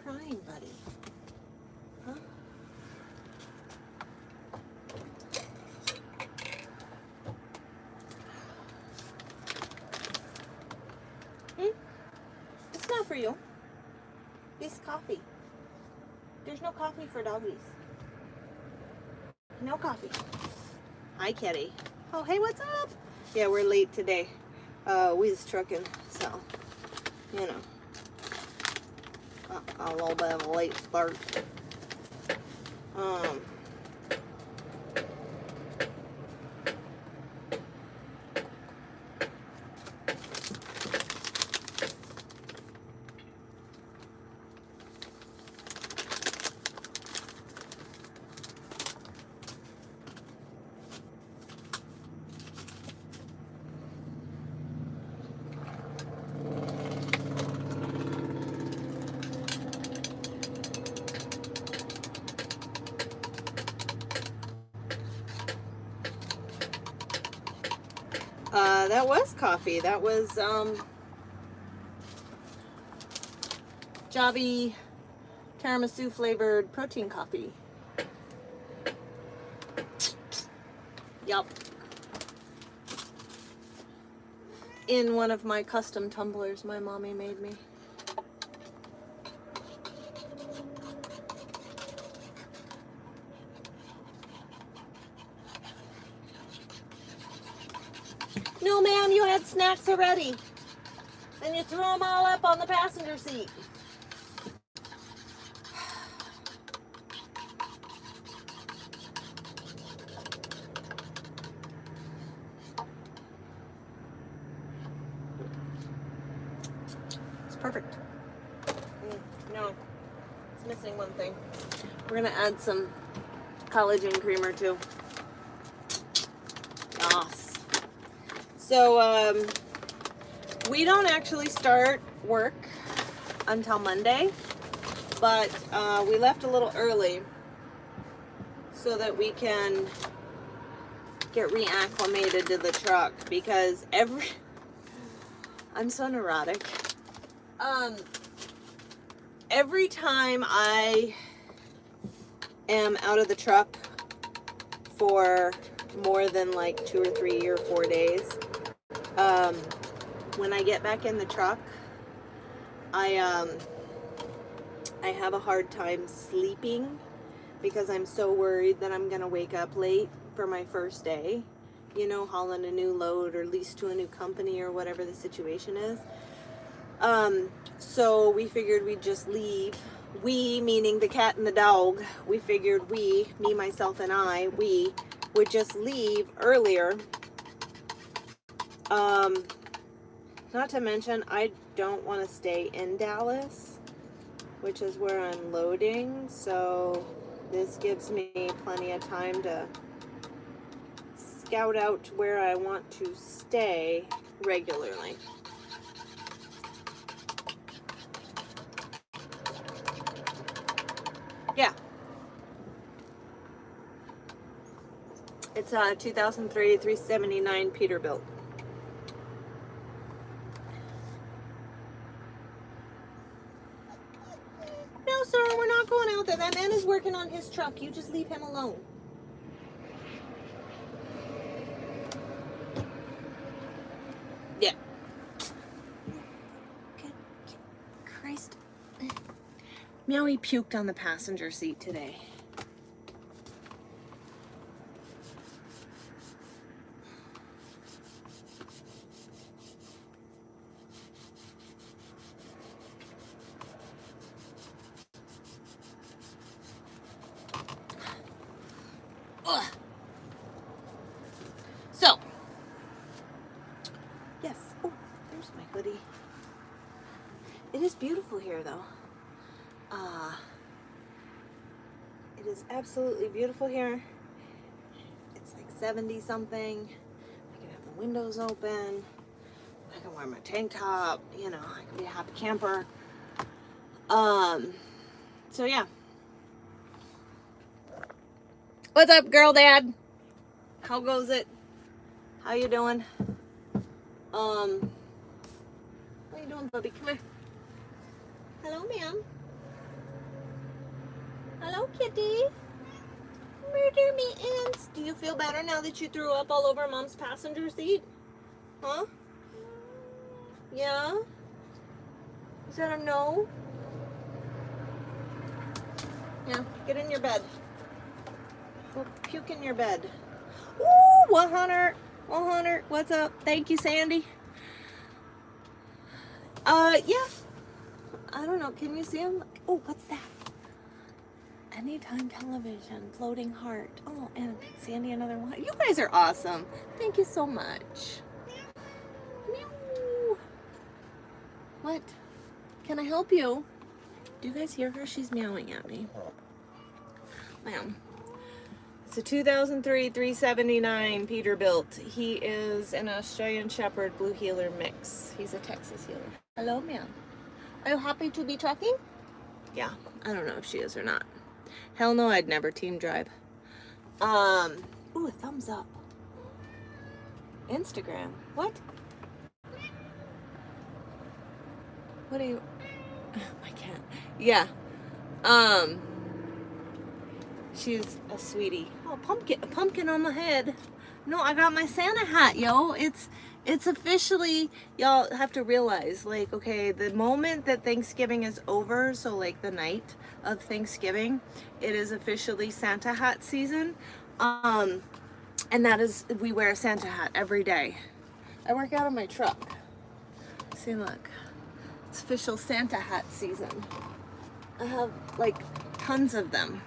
crying, buddy? Huh? It's not for you. This coffee. There's no coffee for doggies. No coffee. Hi, Kitty. Oh, hey, what's up? Yeah, we're late today. We was trucking, so, you know, a little bit of a late start. That was coffee. That was, Jobby tiramisu flavored protein coffee. Yup. In one of my custom tumblers my mommy made me. No, ma'am, you had snacks already. And you threw them all up on the passenger seat. It's perfect. No, it's missing one thing. We're gonna add some collagen creamer too. Yes. So, we don't actually start work until Monday, but we left a little early so that we can get reacclimated to the truck because I'm so neurotic. Every time I am out of the truck for more than like 2 or 3 or 4 days, when I get back in the truck, I have a hard time sleeping because I'm so worried that I'm gonna wake up late for my first day, you know, hauling a new load or lease to a new company or whatever the situation is. So we figured we'd just leave. We, meaning the cat and the dog, we figured we, me, myself, and I, we would just leave earlier. Not to mention, I don't want to stay in Dallas, which is where I'm loading, so this gives me plenty of time to scout out where I want to stay regularly. Yeah. It's a 2003 379 Peterbilt. No, sir, we're not going out there. That man is working on his truck. You just leave him alone. Yeah. Good Christ. Meowie puked on the passenger seat today. Ugh. So, yes. Oh, there's my hoodie. It is beautiful here, though. It is absolutely beautiful here. It's like 70 something. I can have the windows open. I can wear my tank top. You know, I can be a happy camper. So yeah. What's up, girl dad? How goes it? How you doing? How you doing, Bubby? Come here. Hello, ma'am. kitty. Murder me ants. Do you feel better now that you threw up all over Mom's passenger seat? Huh? Yeah? Is that a no? Yeah, get in your bed. Go puke in your bed. Ooh, 100. 100. What's up? Thank you, Sandy. Yeah. I don't know. Can you see him? Oh, what's that? Anytime television, floating heart. Oh, and Sandy, another one. You guys are awesome. Thank you so much. Meow. What? Can I help you? Do you guys hear her? She's meowing at me. Ma'am. It's a 2003 379 Peterbilt. He is an Australian Shepherd Blue Heeler mix. He's a Texas Heeler. Hello, ma'am. Are you happy to be trucking? Yeah, I don't know if she is or not. Hell no, I'd never team drive. Ooh, a thumbs up. Instagram. What? What are you? I can't. Yeah. She's a sweetie. Oh, a pumpkin on the head. No, I got my Santa hat, yo. It's officially, y'all have to realize, like, okay, the moment that Thanksgiving is over, so like the night of Thanksgiving, it is officially Santa hat season. And that is, we wear a Santa hat every day. I work out of my truck. See, look. It's official Santa hat season. I have like tons of them.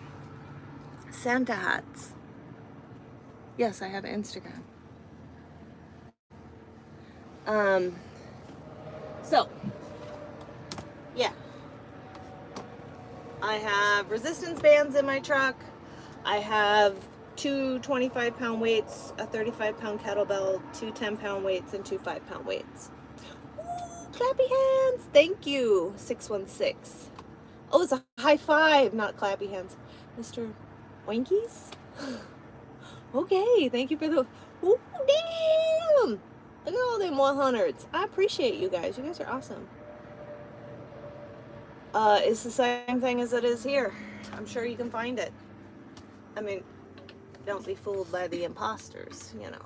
Santa hats. Yes, I have Instagram. So, yeah. I have resistance bands in my truck. I have two 25-pound weights, a 35-pound kettlebell, two 10-pound weights, and two 5-pound weights. Ooh, clappy hands. Thank you, 616. Oh, it's a high five, not clappy hands. Mr. Winkies? Okay, thank you for the... Ooh, damn! Look at all them 100s. I appreciate you guys. You guys are awesome. It's the same thing as it is here. I'm sure you can find it. I mean, don't be fooled by the imposters, you know.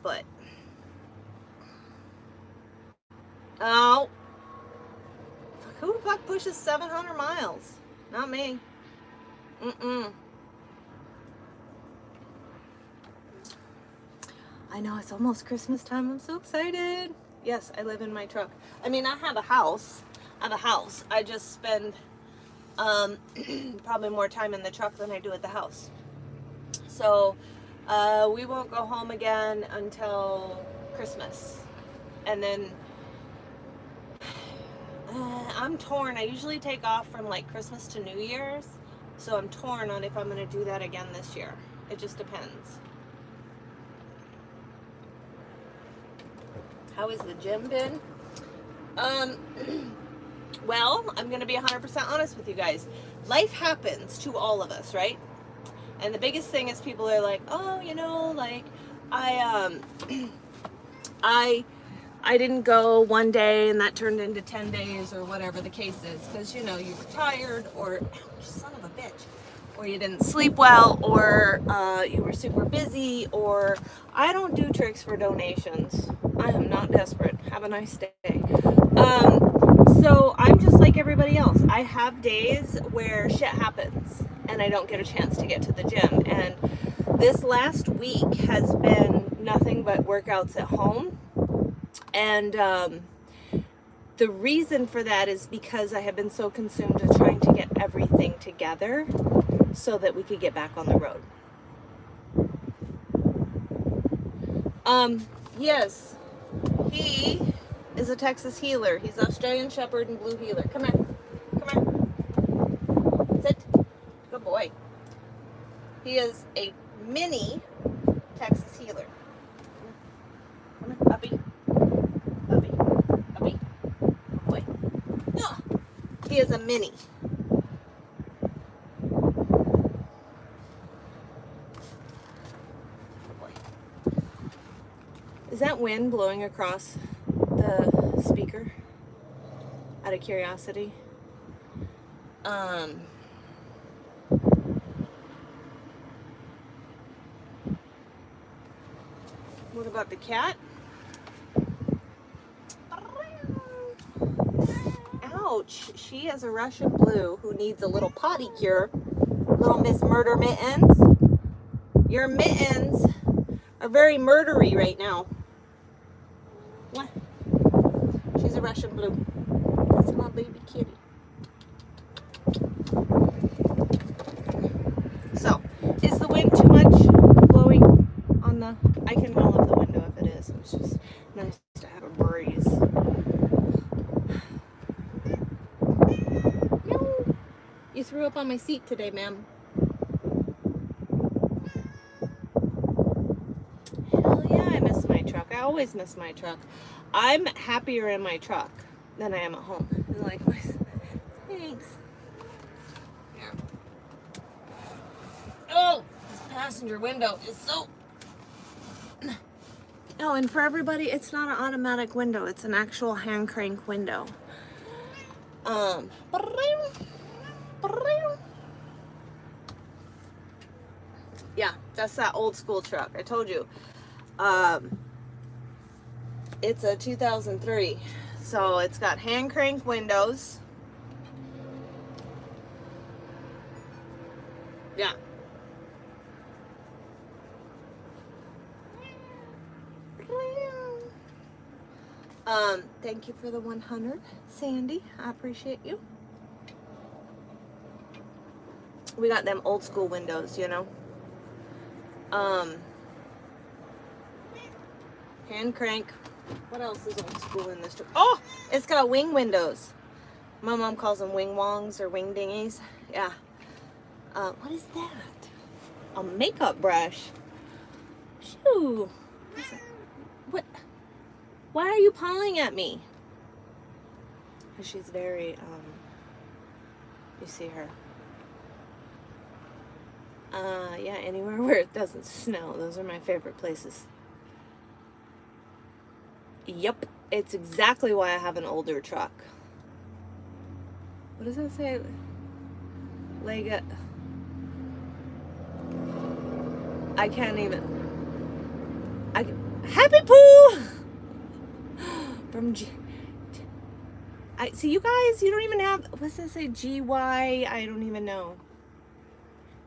But... Oh! Who the fuck pushes 700 miles? Not me. I know, it's almost Christmas time. I'm so excited. Yes, I live in my truck. I mean, I have a house. I just spend probably more time in the truck than I do at the house. So we won't go home again until Christmas. And then I'm torn. I usually take off from like Christmas to New Year's. So I'm torn on if I'm going to do that again this year. It just depends. How has the gym been? Well, I'm going to be 100% honest with you guys. Life happens to all of us, right? And the biggest thing is people are like, oh, you know, like, I didn't go one day and that turned into 10 days or whatever the case is. Because, you know, you were tired or, ouch, son of a bitch. Or you didn't sleep well, or you were super busy, or I don't do tricks for donations. I am not desperate. Have a nice day. So I'm just like everybody else. I have days where shit happens and I don't get a chance to get to the gym. And this last week has been nothing but workouts at home. And the reason for that is because I have been so consumed with trying to get everything together so that we could get back on the road. Yes, he is a Texas Heeler. He's Australian Shepherd and Blue Heeler. Come here. Come here. Sit. Good boy. He is a mini Texas Heeler. Come here, puppy. Puppy. Puppy. Good boy. Oh, he is a mini. Is that wind blowing across the speaker? Out of curiosity. What about the cat? Ouch. She is a Russian blue who needs a little potty cure. Little Miss Murder Mittens. Your mittens are very murdery right now. What? She's a Russian blue. That's my baby kitty. So, is the wind too much blowing on the... I can roll up the window if it is. It's just nice to have a breeze. No. You threw up on my seat today, ma'am. Hell yeah, I miss my truck. I always miss my truck. I'm happier in my truck than I am at home. Likewise. Thanks. Yeah. Oh, this passenger window is so... Oh, and for everybody, it's not an automatic window. It's an actual hand crank window. Yeah, that's that old school truck. I told you. It's a 2003. So it's got hand crank windows. Yeah. Thank you for the 100, Sandy. I appreciate you. We got them old school windows, you know. Hand crank. What else is old school in this truck? Oh, it's got wing windows. My mom calls them wing wongs or wing dinghies. Yeah. What is that? A makeup brush. Shoo. What? Why are you pawing at me? She's very, you see her. Yeah, anywhere where it doesn't snow. Those are my favorite places. Yep, it's exactly why I have an older truck. What does that say? Lega. I can't even. Happy Poo! From I see you guys, you don't even have, what's that say? GY, I don't even know.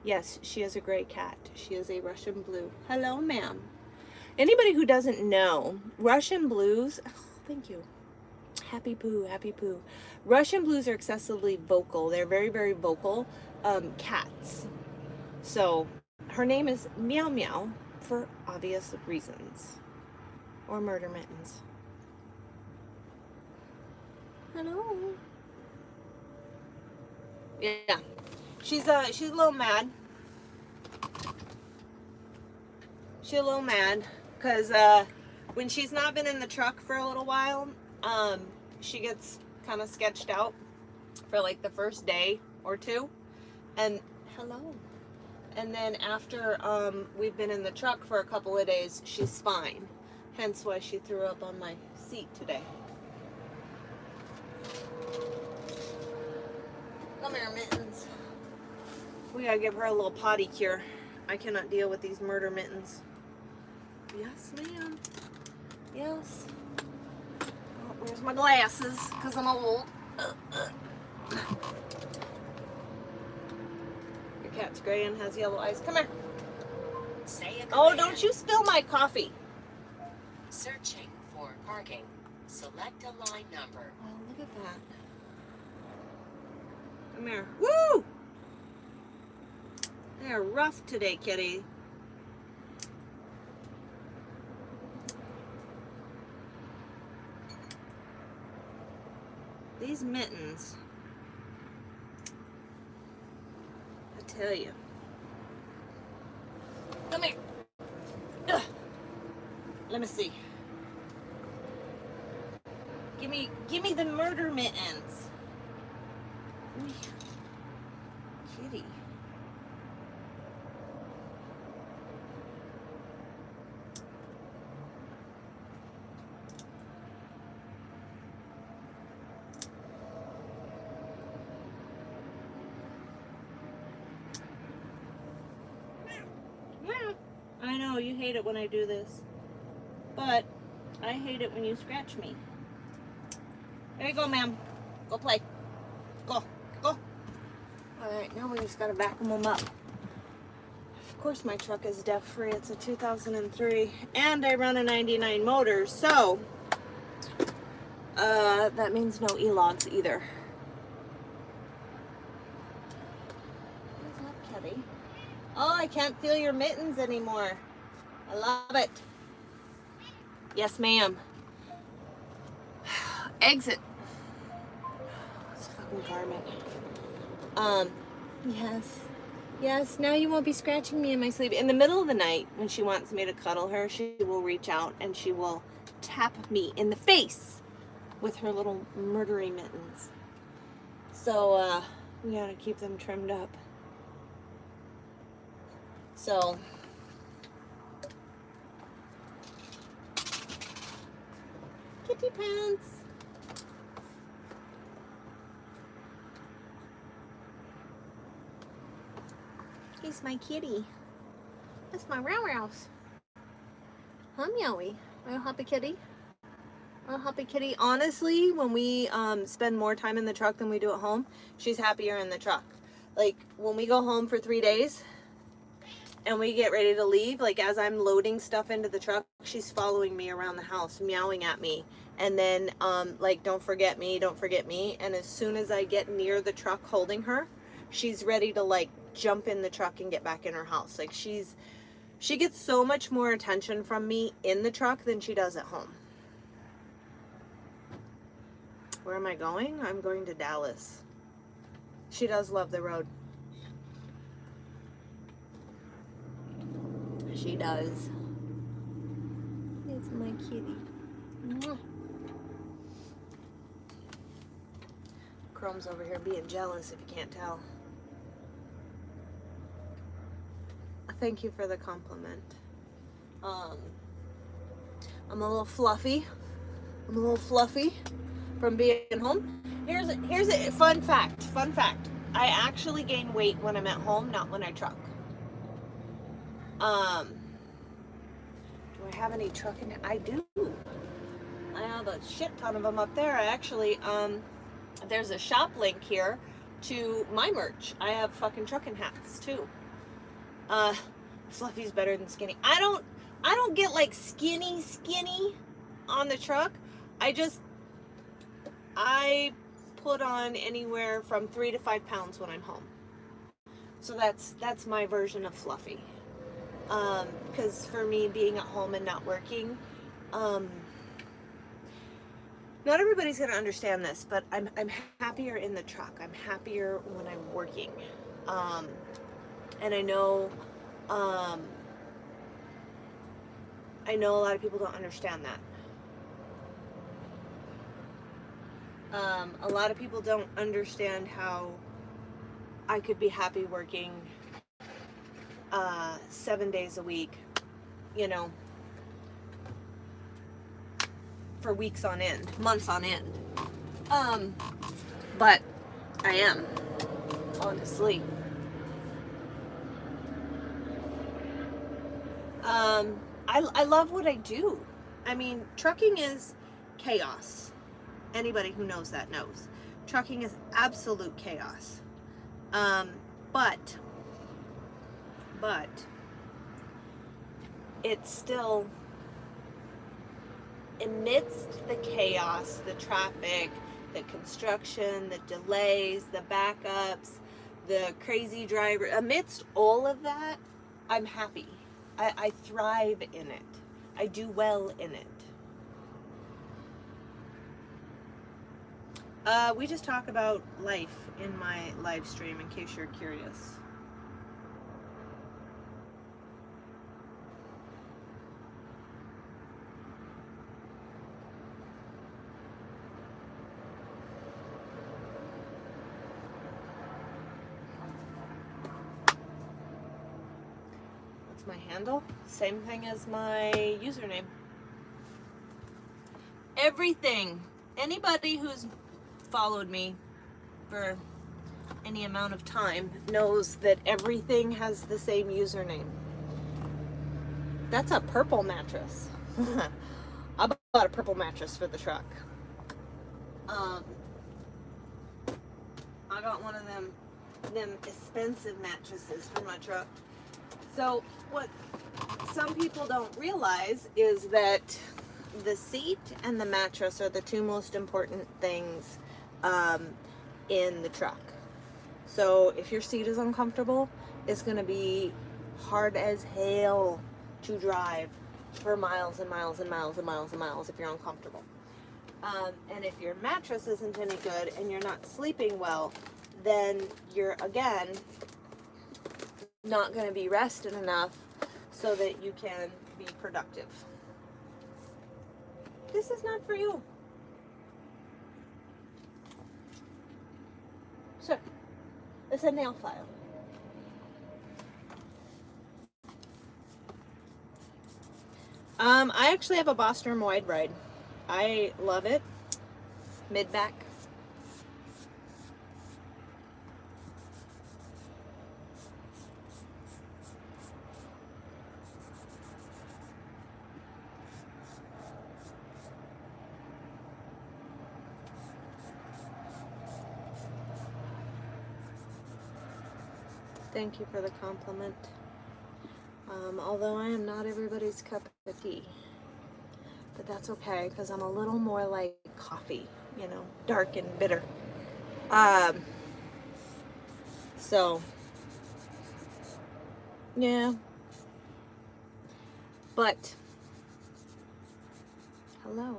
Yes, she is a gray cat. She is a Russian blue. Hello, ma'am. Anybody who doesn't know, Russian blues, oh, thank you. Happy Poo, Happy Poo. Russian blues are excessively vocal. They're very, very vocal cats. So her name is Meow Meow for obvious reasons. Or Murder Mittens. Hello. Yeah. She's a little mad. She's a little mad because when she's not been in the truck for a little while, she gets kind of sketched out for like the first day or two. And hello. And then after we've been in the truck for a couple of days, she's fine. Hence why she threw up on my seat today. Come here, Mittens. We gotta give her a little potty cure. I cannot deal with these murder mittens. Yes, ma'am. Yes. Oh, where's my glasses? Because I'm old. Your cat's gray and has yellow eyes. Come here. Oh, don't you spill my coffee. Searching for parking. Select a line number. Oh, look at that. Come here. Woo! They're rough today, kitty. These mittens, I tell you. Come here. Ugh. Let me see. Give me the murder mittens. Ooh. Kitty. I know, you hate it when I do this. But I hate it when you scratch me. There you go, ma'am. Go play. Go. Go. Alright, now we just gotta vacuum them up. Of course my truck is DEF free. It's a 2003. And I run a 99 motor, so that means no e-logs either. What's up, Kitty? Oh, I can't feel your mittens anymore. I love it. Yes, ma'am. Exit. It's fucking Carmen. Yes. Yes, now you won't be scratching me in my sleep. In the middle of the night, when she wants me to cuddle her, she will reach out and she will tap me in the face with her little murdery mittens. So, we gotta keep them trimmed up. So, kitty pants. He's my kitty. That's my rouse. Huh, Meowie? Are you a happy kitty? A happy kitty. Honestly, when we spend more time in the truck than we do at home, she's happier in the truck. Like, when we go home for 3 days and we get ready to leave, like as I'm loading stuff into the truck, she's following me around the house, meowing at me. And then, like, don't forget me, don't forget me. And as soon as I get near the truck holding her, she's ready to, like, jump in the truck and get back in her house. Like, she gets so much more attention from me in the truck than she does at home. Where am I going? I'm going to Dallas. She does love the road. She does. It's my kitty. Mwah. Chrome's over here being jealous, if you can't tell. Thank you for the compliment. I'm a little fluffy. I'm a little fluffy from being home. Here's a fun fact. Fun fact. I actually gain weight when I'm at home, not when I truck. Do I have any trucking? I do. I have a shit ton of them up there. I actually, there's a shop link here to my merch. I have fucking trucking hats too. Fluffy's better than skinny. I don't get like skinny on the truck. I put on anywhere from 3 to 5 pounds when I'm home. So that's my version of fluffy. Because for me, being at home and not working, not everybody's gonna understand this, but I'm happier in the truck. I'm happier when I'm working. And I know a lot of people don't understand that. A lot of people don't understand how I could be happy working 7 days a week, you know, for weeks on end, months on end. But I am, honestly. I love what I do. I mean, trucking is chaos. Anybody who knows that knows. Trucking is absolute chaos. But it's still, amidst the chaos, the traffic, the construction, the delays, the backups, the crazy driver, amidst all of that, I'm happy. I thrive in it. I do well in it. We just talk about life in my live stream, in case you're curious. What's my handle? Same thing as my username. Everything. Anybody who's followed me for any amount of time knows that everything has the same username. That's a purple mattress. I bought a purple mattress for the truck. I got one of them expensive mattresses for my truck. So what some people don't realize is that the seat and the mattress are the two most important things in the truck. So if your seat is uncomfortable, it's going to be hard as hell to drive for miles and miles and miles and miles and miles if you're uncomfortable. And if your mattress isn't any good and you're not sleeping well, then you're, again, not going to be rested enough so that you can be productive. This is not for you. So, it's a nail file. I actually have a Boston wide ride. I love it. Mid-back. Thank you for the compliment. Although I am not everybody's cup of tea. But that's okay, because I'm a little more like coffee, you know, dark and bitter. So, yeah. But, hello.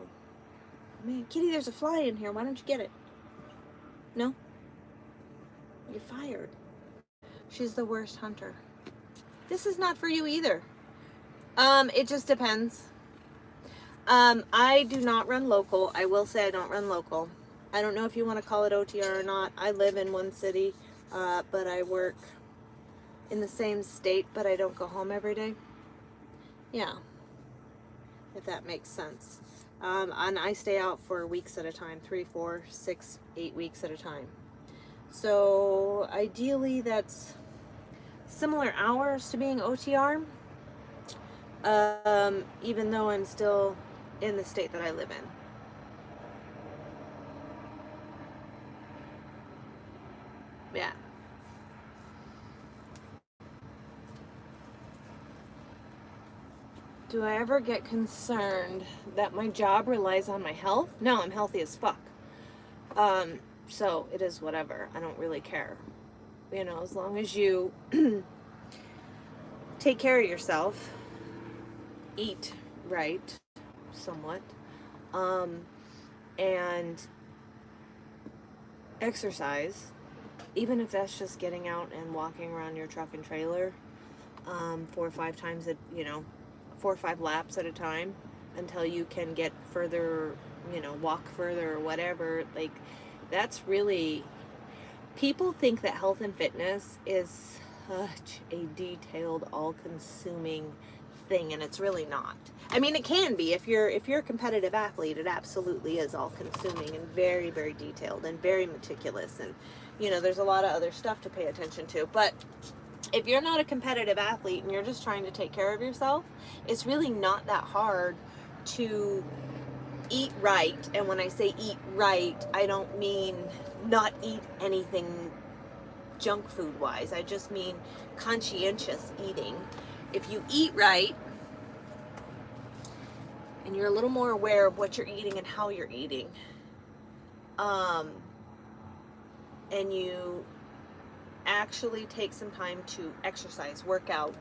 Man, Kitty, there's a fly in here. Why don't you get it? No? You're fired. She's the worst hunter. This is not for you either. It just depends. I do not run local. I will say I don't run local. I don't know if you want to call it OTR or not. I live in one city, but I work in the same state, but I don't go home every day. Yeah, if that makes sense. And I stay out for weeks at a time, 3, 4, 6, 8 weeks at a time. So ideally that's similar hours to being OTR, even though I'm still in the state that I live in. Yeah. Do I ever get concerned that my job relies on my health? No, I'm healthy as fuck. So it is whatever. I don't really care. You know, as long as you take care of yourself, eat right, somewhat, and exercise, even if that's just getting out and walking around your truck and trailer 4 or 5 times, 4 or 5 laps at a time until you can get further, walk further or whatever. Like, that's really, people think that health and fitness is such a detailed, all-consuming thing, and it's really not. I mean, it can be. If you're a competitive athlete, it absolutely is all-consuming and very, very detailed and very meticulous, and there's a lot of other stuff to pay attention to. But if you're not a competitive athlete and you're just trying to take care of yourself, it's really not that hard to eat right. And when I say eat right, I don't mean not eat anything junk food wise. I just mean conscientious eating. If you eat right and you're a little more aware of what you're eating and how you're eating, and you actually take some time to exercise, work out,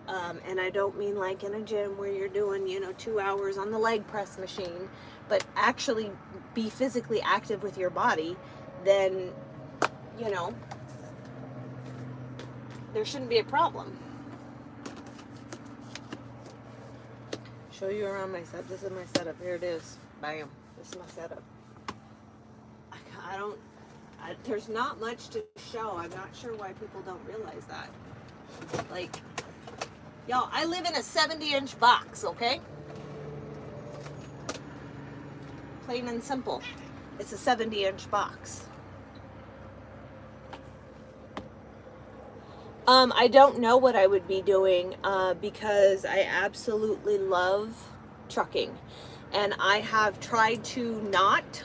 and I don't mean like in a gym where you're doing 2 hours on the leg press machine, but actually be physically active with your body, then there shouldn't be a problem. Show you around my set. This is my setup. Here it is. Bam. This is my setup. There's not much to show. I'm not sure why people don't realize that. Like, y'all, I live in a 70-inch box, okay? Plain and simple. It's a 70-inch box. I don't know what I would be doing because I absolutely love trucking. And I have tried to not.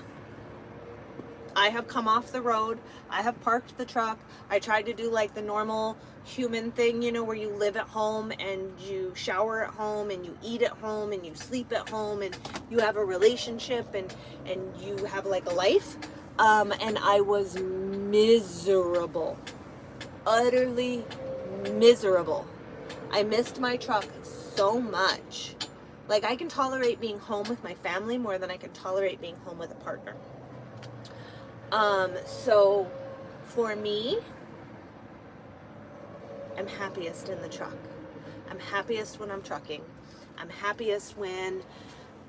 I have come off the road. I have parked the truck. I tried to do like the normal human thing, you know, where you live at home and you shower at home and you eat at home and you sleep at home and you have a relationship and you have like a life. And I was miserable, utterly miserable. I missed my truck so much. Like, I can tolerate being home with my family more than I can tolerate being home with a partner. So for me, I'm happiest in the truck. I'm happiest when I'm trucking. I'm happiest when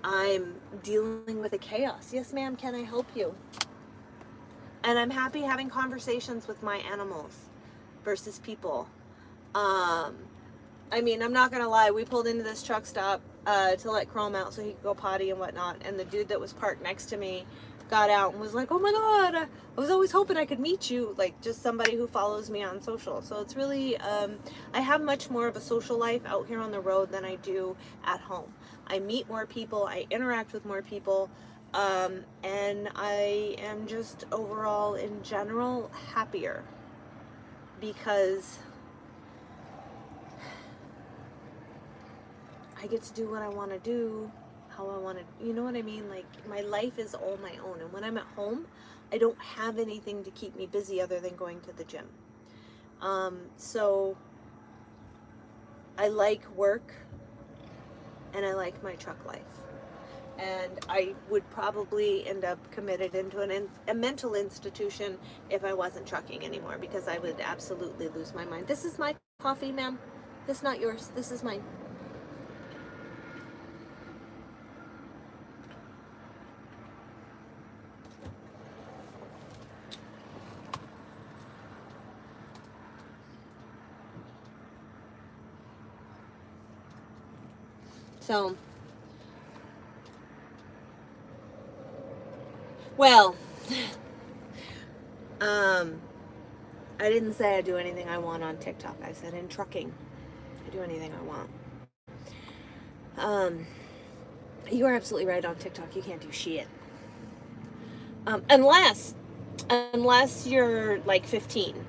I'm dealing with the chaos. Yes, ma'am, can I help you? And I'm happy having conversations with my animals versus people. I mean, I'm not gonna lie, we pulled into this truck stop to let Chrome out so he could go potty and whatnot, and the dude that was parked next to me got out and was like, oh my god, I was always hoping I could meet you, like just somebody who follows me on social. So it's really, I have much more of a social life out here on the road than I do at home. I meet more people, I interact with more people, and I am just overall, in general, happier because I get to do what I want to do, how I want to, you know what I mean? Like, my life is all my own. And when I'm at home, I don't have anything to keep me busy other than going to the gym. So I like work and I like my truck life. And I would probably end up committed into a mental institution if I wasn't trucking anymore, because I would absolutely lose my mind. This is my coffee, ma'am. This is not yours. This is mine. So, well, I didn't say I do anything I want on TikTok. I said in trucking, I do anything I want. You are absolutely right. On TikTok, you can't do shit. Unless you're like 15,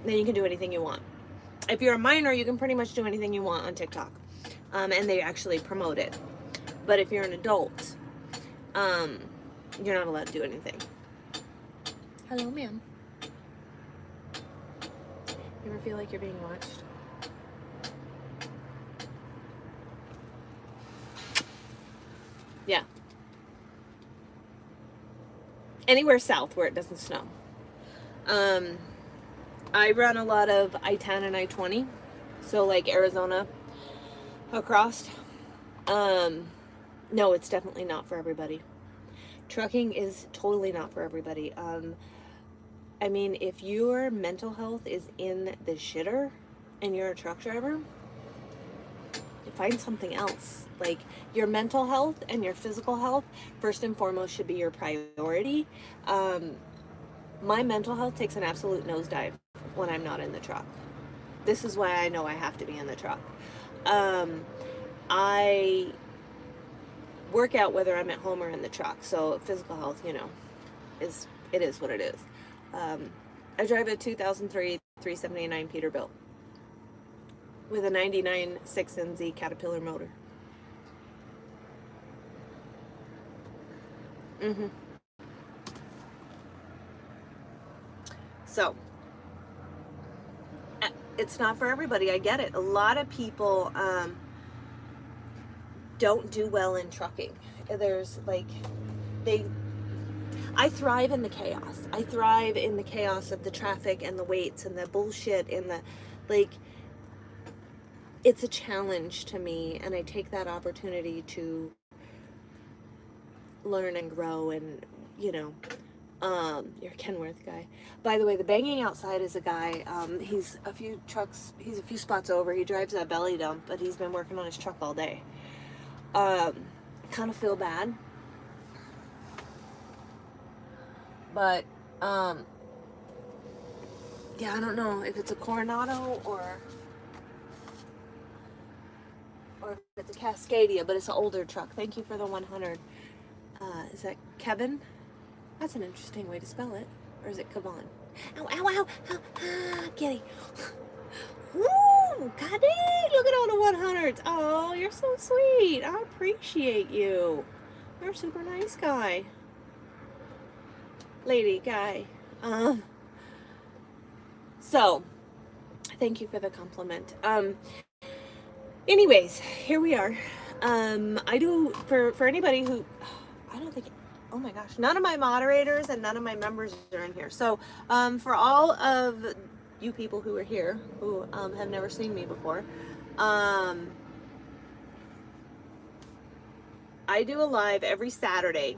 then you can do anything you want. If you're a minor, you can pretty much do anything you want on TikTok, and they actually promote it. But if you're an adult, you're not allowed to do anything. Hello, ma'am. You ever feel like you're being watched? Yeah. Anywhere south where it doesn't snow. I run a lot of I-10 and I-20, so like Arizona across. No, it's definitely not for everybody. Trucking is totally not for everybody. I mean, if your mental health is in the shitter and you're a truck driver, find something else. Like, your mental health and your physical health, first and foremost, should be your priority. My mental health takes an absolute nosedive when I'm not in the truck. This is why I know I have to be in the truck. I work out whether I'm at home or in the truck, so physical health, you know, is what it is. I drive a 2003 379 Peterbilt with a 99 6NZ Caterpillar motor. So, it's not for everybody. I get it. A lot of people don't do well in trucking. There's like, I thrive in the chaos. I thrive in the chaos of the traffic and the waits and the bullshit and the, like, it's a challenge to me, and I take that opportunity to learn and grow and, you know, your Kenworth guy. By the way, the banging outside is a guy, he's a few spots over. He drives a belly dump, but he's been working on his truck all day. Kind of feel bad. But, yeah, I don't know if it's a Coronado or if It's a Cascadia, but it's an older truck. Thank you for the 100. Is that Kevin? That's an interesting way to spell it. Or is it Kavan? Ow, ow, ow, ow, kitty. Woo, God dang, look at all the 100s. Oh, you're so sweet. I appreciate you. You're a super nice guy. Lady guy. So, thank you for the compliment. Anyways, here we are. I do, for anybody who, I don't think, oh my gosh, none of my moderators and none of my members are in here. So, for all of you people who are here, who have never seen me before, I do a live every Saturday,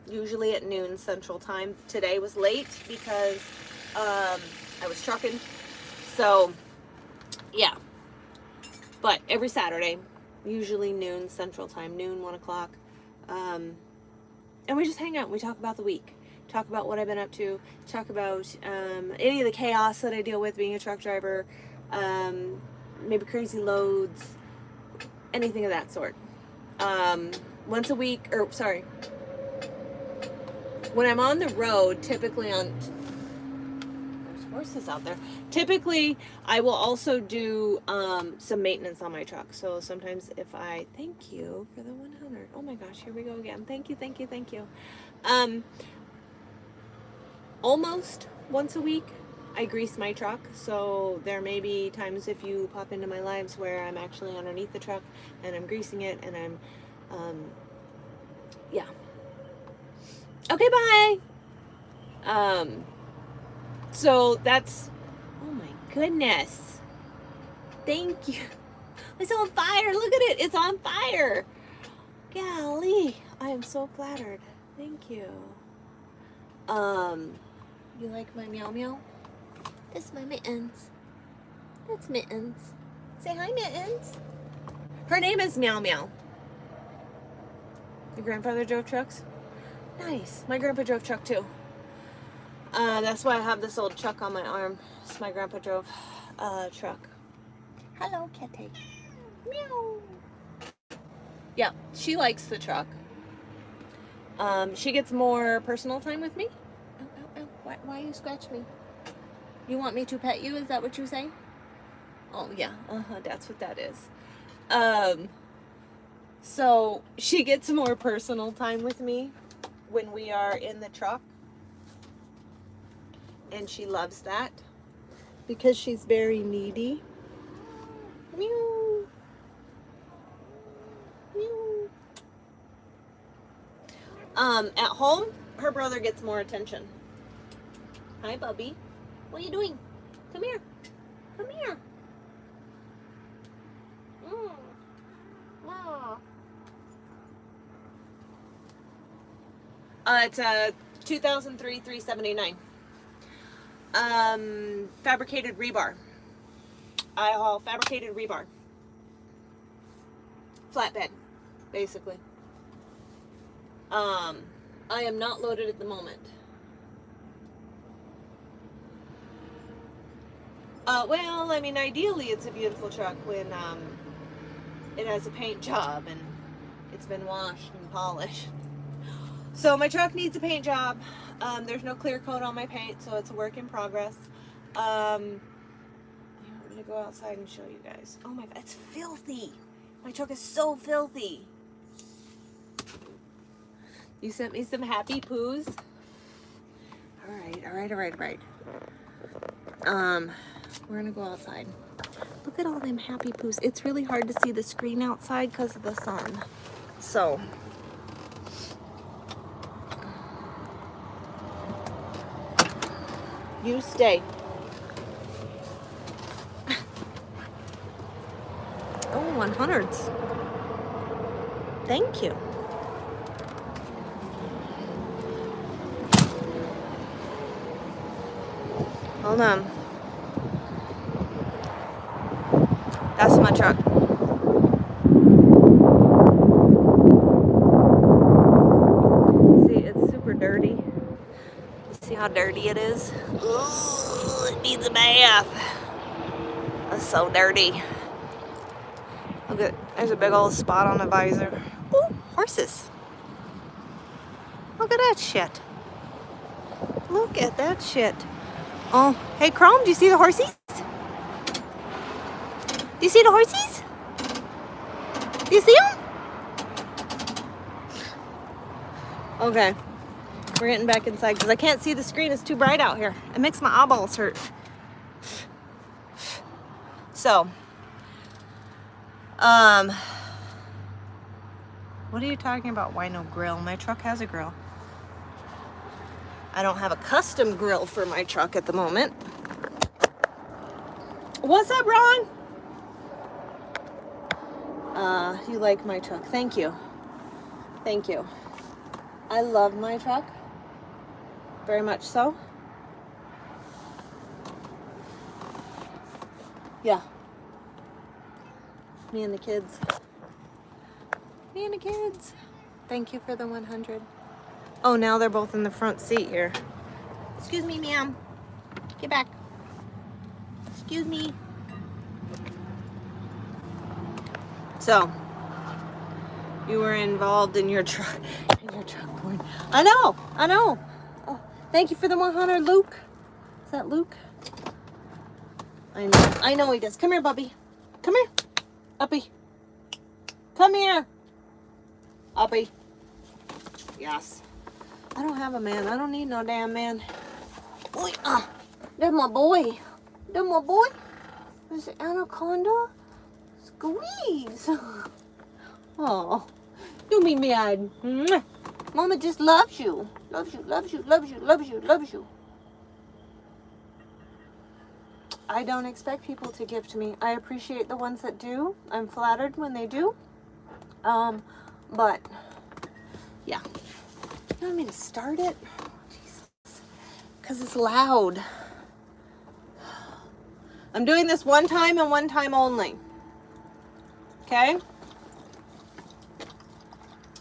usually at noon Central Time. Today was late because I was trucking. So, yeah. But every Saturday, usually noon Central Time, noon, 1 o'clock. And we just hang out and we talk about the week. Talk about what I've been up to. Talk about any of the chaos that I deal with being a truck driver. Maybe crazy loads. Anything of that sort. Once a week, or sorry. When I'm on the road, typically there's horses out there. Typically, I will also do some maintenance on my truck. So sometimes if I, thank you for the 100. Oh my gosh, here we go again. Thank you, thank you, thank you. Almost once a week, I grease my truck. So there may be times if you pop into my lives where I'm actually underneath the truck and I'm greasing it and I'm, yeah. Okay, bye. So that's, oh my goodness. Thank you. It's on fire. Look at it. It's on fire. Golly. I am so flattered. Thank you. You like my meow meow? That's my Mittens. That's Mittens. Say hi, Mittens. Her name is Meow Meow. Your grandfather drove trucks? Nice. My grandpa drove truck too. That's why I have this old truck on my arm. It's my grandpa drove truck. Hello, kitty. Meow. Yeah, she likes the truck. She gets more personal time with me. Ow, ow, ow. Why you scratch me? You want me to pet you? Is that what you say? Oh, yeah. That's what that is. So she gets more personal time with me when we are in the truck. And she loves that because she's very needy. Meow. Meow. At home, her brother gets more attention. Hi, Bubby. What are you doing? Come here. Come here. It's a 2003 379. Fabricated rebar. I haul fabricated rebar. Flatbed, basically. I am not loaded at the moment. Well, I mean, ideally it's a beautiful truck when it has a paint job and it's been washed and polished. So my truck needs a paint job. There's no clear coat on my paint, so it's a work in progress. I'm gonna go outside and show you guys. Oh my God, it's filthy. My truck is so filthy. You sent me some happy poos. All right. We're gonna go outside. Look at all them happy poos. It's really hard to see the screen outside because of the sun. So. You stay. Oh, 100s. Thank you. Hold on. That's my truck. See, it's super dirty. See how dirty it is? Ooh, it needs a bath. That's so dirty. Look at, there's a big old spot on the visor. Ooh, horses. Look at that shit. Look at that shit. Oh, hey Chrome, do you see the horsies? Do you see the horsies? Do you see them? Okay, we're getting back inside because I can't see the screen. It's too bright out here. It makes my eyeballs hurt. So, what are you talking about? Why no grill? My truck has a grill. I don't have a custom grill for my truck at the moment. What's up, Ron? You like my truck. Thank you. Thank you. I love my truck. Very much so. Yeah. Me and the kids. Me and the kids. Thank you for the 100. Oh, now they're both in the front seat here. Excuse me, ma'am. Get back. Excuse me. So, you were involved in your truck porn. I know. Oh, thank you for the 100, Luke. Is that Luke? I know he does. Come here, Bubby. Come here. Uppy. Come here. Uppy. Yes. I don't have a man. I don't need no damn man. Boy, that's my boy. That's my boy. Is it anaconda? Squeeze. Oh, do me mad. Mama just loves you. Loves you, loves you, loves you, loves you, loves you. I don't expect people to give to me. I appreciate the ones that do. I'm flattered when they do. But, yeah. You want me to start it? Oh, Jesus. Because it's loud. I'm doing this one time and one time only. Okay?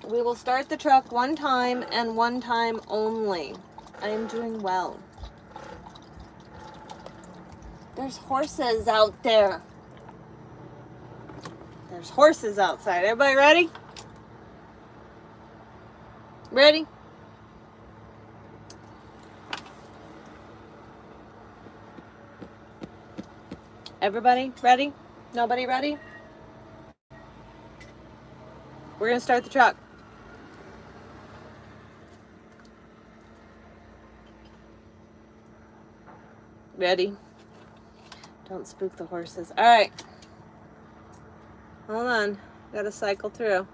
We will start the truck one time and one time only. I am doing well. There's horses out there. There's horses outside. Everybody ready? Ready? Everybody ready? Nobody ready? We're gonna start the truck. Ready? Don't spook the horses. All right. Hold on. Gotta cycle through.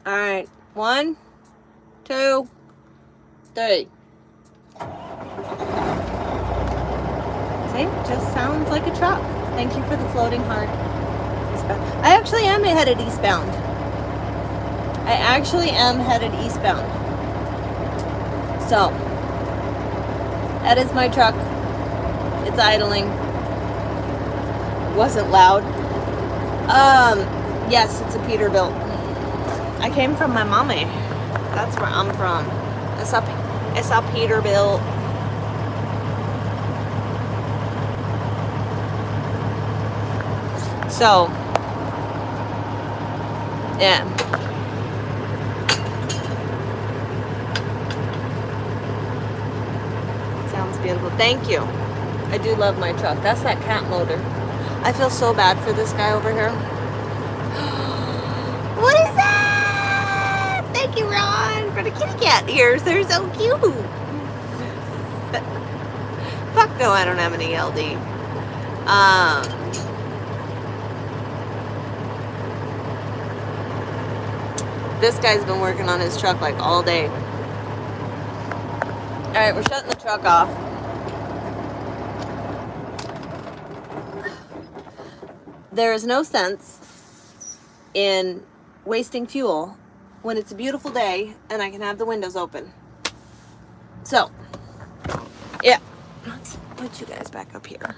All right. 1, 2, 3. See? Just sounds like a truck. Thank you for the floating heart. I actually am headed eastbound. So, that is my truck. It's idling. Wasn't loud. Yes, it's a Peterbilt. I came from my mommy. That's where I'm from. It's a Peterbilt. So, yeah. Sounds beautiful. Thank you. I do love my truck. That's that cat motor. I feel so bad for this guy over here. What is that? Thank you, Ron, for the kitty cat ears. They're so cute. Fuck no, I don't have any LD. This guy's been working on his truck like all day. Alright, we're shutting the truck off. There is no sense in wasting fuel when it's a beautiful day and I can have the windows open. So, yeah. Let's put you guys back up here.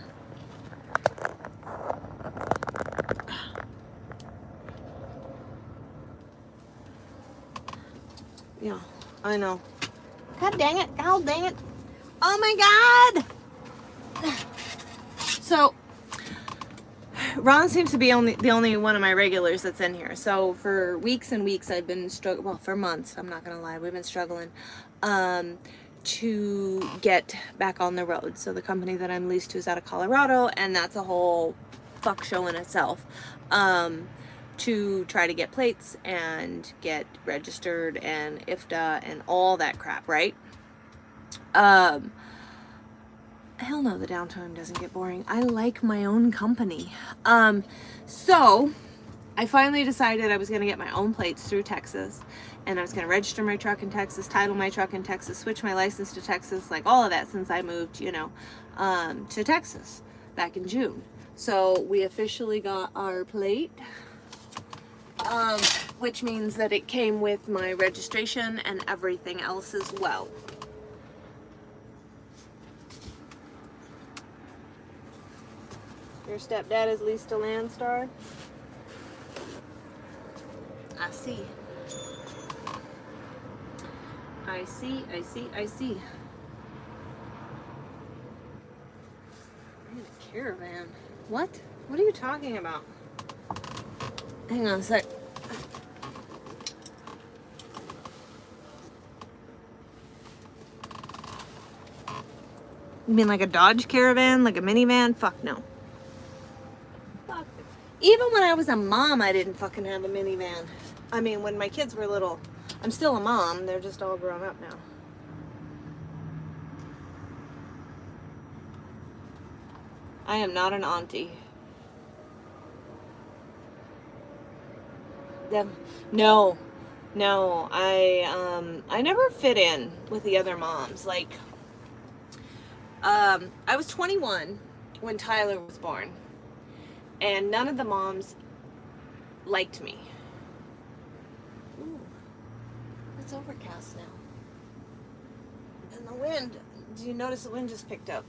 Yeah, I know. God dang it. God dang it. Oh my God. So, Ron seems to be the only one of my regulars that's in here. So for weeks and weeks, I've been struggling. Well, for months, I'm not gonna lie, we've been struggling to get back on the road. So the company that I'm leased to is out of Colorado, and that's a whole fuck show in itself. To try to get plates and get registered and IFTA and all that crap, right? Hell no, the downtime doesn't get boring. I like my own company. So I finally decided I was going to get my own plates through Texas, and I was going to register my truck in Texas, title my truck in Texas, switch my license to Texas, like all of that since I moved, to Texas back in June. So we officially got our plate, which means that it came with my registration and everything else as well. Your stepdad is leased to Landstar? I see. I see. I'm in a caravan. What? What are you talking about? Hang on a sec. You mean like a Dodge Caravan? Like a minivan? Fuck no. Fuck. Even when I was a mom, I didn't fucking have a minivan. I mean, when my kids were little. I'm still a mom. They're just all grown up now. I am not an auntie. No. I never fit in with the other moms. Like, I was 21 when Tyler was born, and none of the moms liked me. Ooh, it's overcast now. And the wind, do you notice the wind just picked up?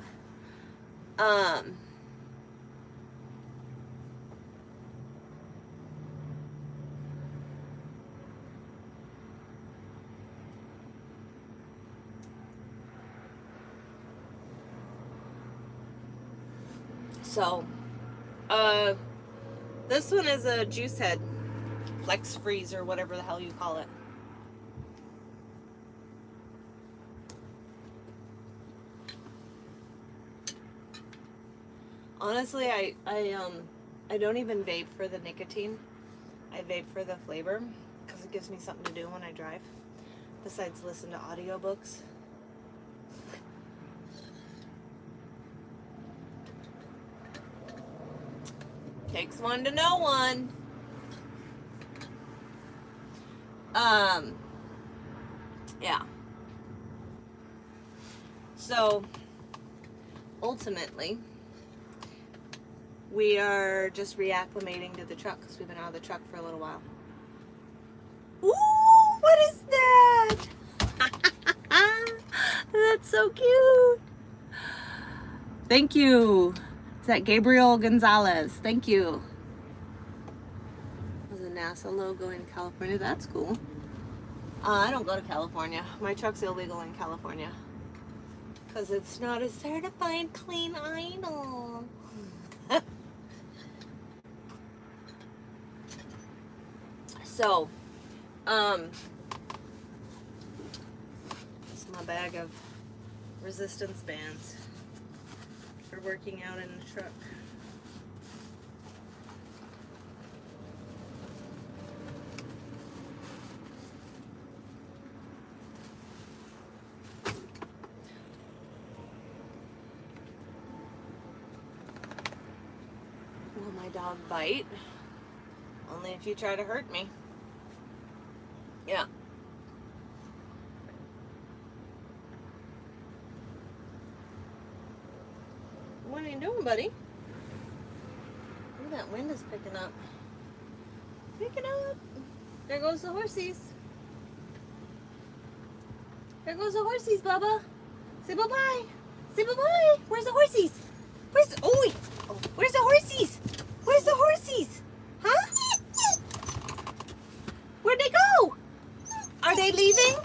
So, this one is a juice head, flex freeze or whatever the hell you call it. Honestly, I don't even vape for the nicotine. I vape for the flavor because it gives me something to do when I drive, besides listen to audiobooks. Takes one to know one. Yeah. So, ultimately, we are just reacclimating to the truck because we've been out of the truck for a little while. Ooh, what is that? That's so cute. Thank you. Is that Gabriel Gonzalez? Thank you. There's a NASA logo in California. That's cool. I don't go to California. My truck's illegal in California because it's not a certified clean idle. So, this is my bag of resistance bands for working out in the truck. Will my dog bite? Only if you try to hurt me. Yeah. What are you doing, buddy? Ooh, that wind is picking up. Picking up. There goes the horsies. There goes the horsies, Bubba. Say bye-bye. Say bye-bye. Where's the horsies? Where's the... Oh, where's the horsies? Where's the horsies? Huh? Where'd they go? Are they leaving?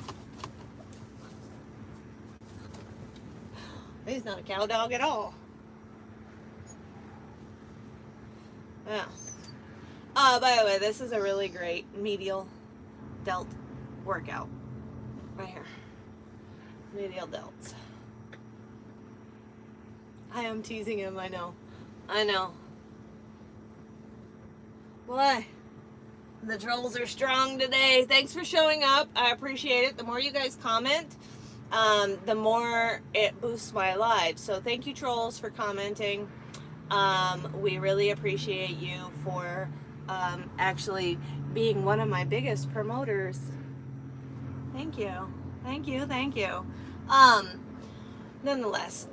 He's not a cow dog at all. Yeah. By the way, this is a really great medial delt workout. Right here. Medial delts. I am teasing him, I know. I know. Why? The trolls are strong today. Thanks for showing up. I appreciate it. The more you guys comment, the more it boosts my live. So thank you, trolls, for commenting. We really appreciate you for actually being one of my biggest promoters. Thank you. Thank you. Thank you. Nonetheless.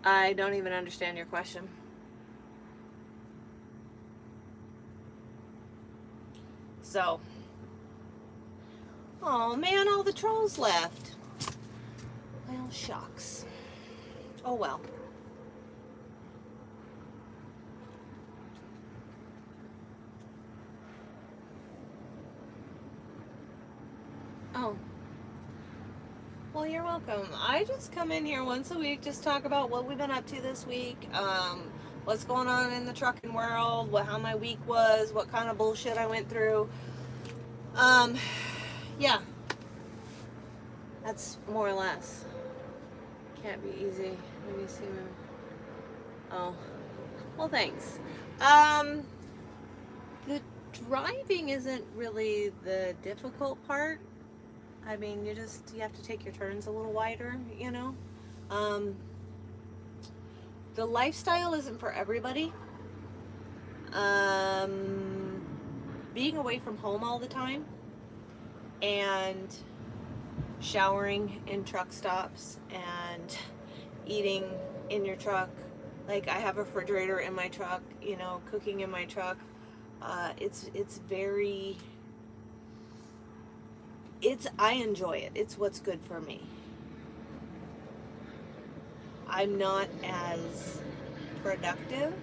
I don't even understand your question. So, oh man, all the trolls left. Well, shucks. Oh well. Oh. Well, you're welcome. I just come in here once a week, just talk about what we've been up to this week, what's going on in the trucking world, how my week was, what kind of bullshit I went through. Yeah. That's more or less. Can't be easy. Let me see. Oh. Well, thanks. The driving isn't really the difficult part. I mean, you have to take your turns a little wider, you know. The lifestyle isn't for everybody. Being away from home all the time and showering in truck stops and eating in your truck. Like, I have a refrigerator in my truck, you know, cooking in my truck. It's very... I enjoy it. It's what's good for me. I'm not as productive.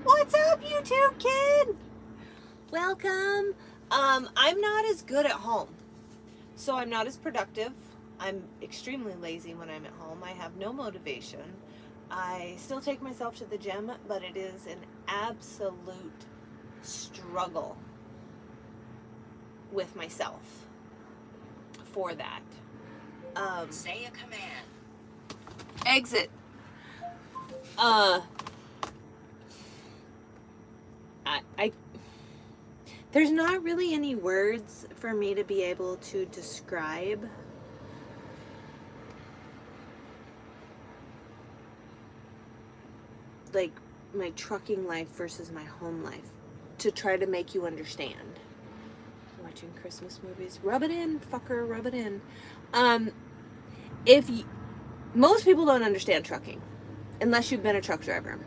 What's up, YouTube kid? Welcome. I'm not as good at home. So I'm not as productive. I'm extremely lazy when I'm at home. I have no motivation. I still take myself to the gym, but it is an absolute struggle with myself for that. Say a command. Exit. There's not really any words for me to be able to describe like my trucking life versus my home life, to try to make you understand. Watching Christmas movies. Rub it in, fucker, rub it in. Most people don't understand trucking unless you've been a truck driver.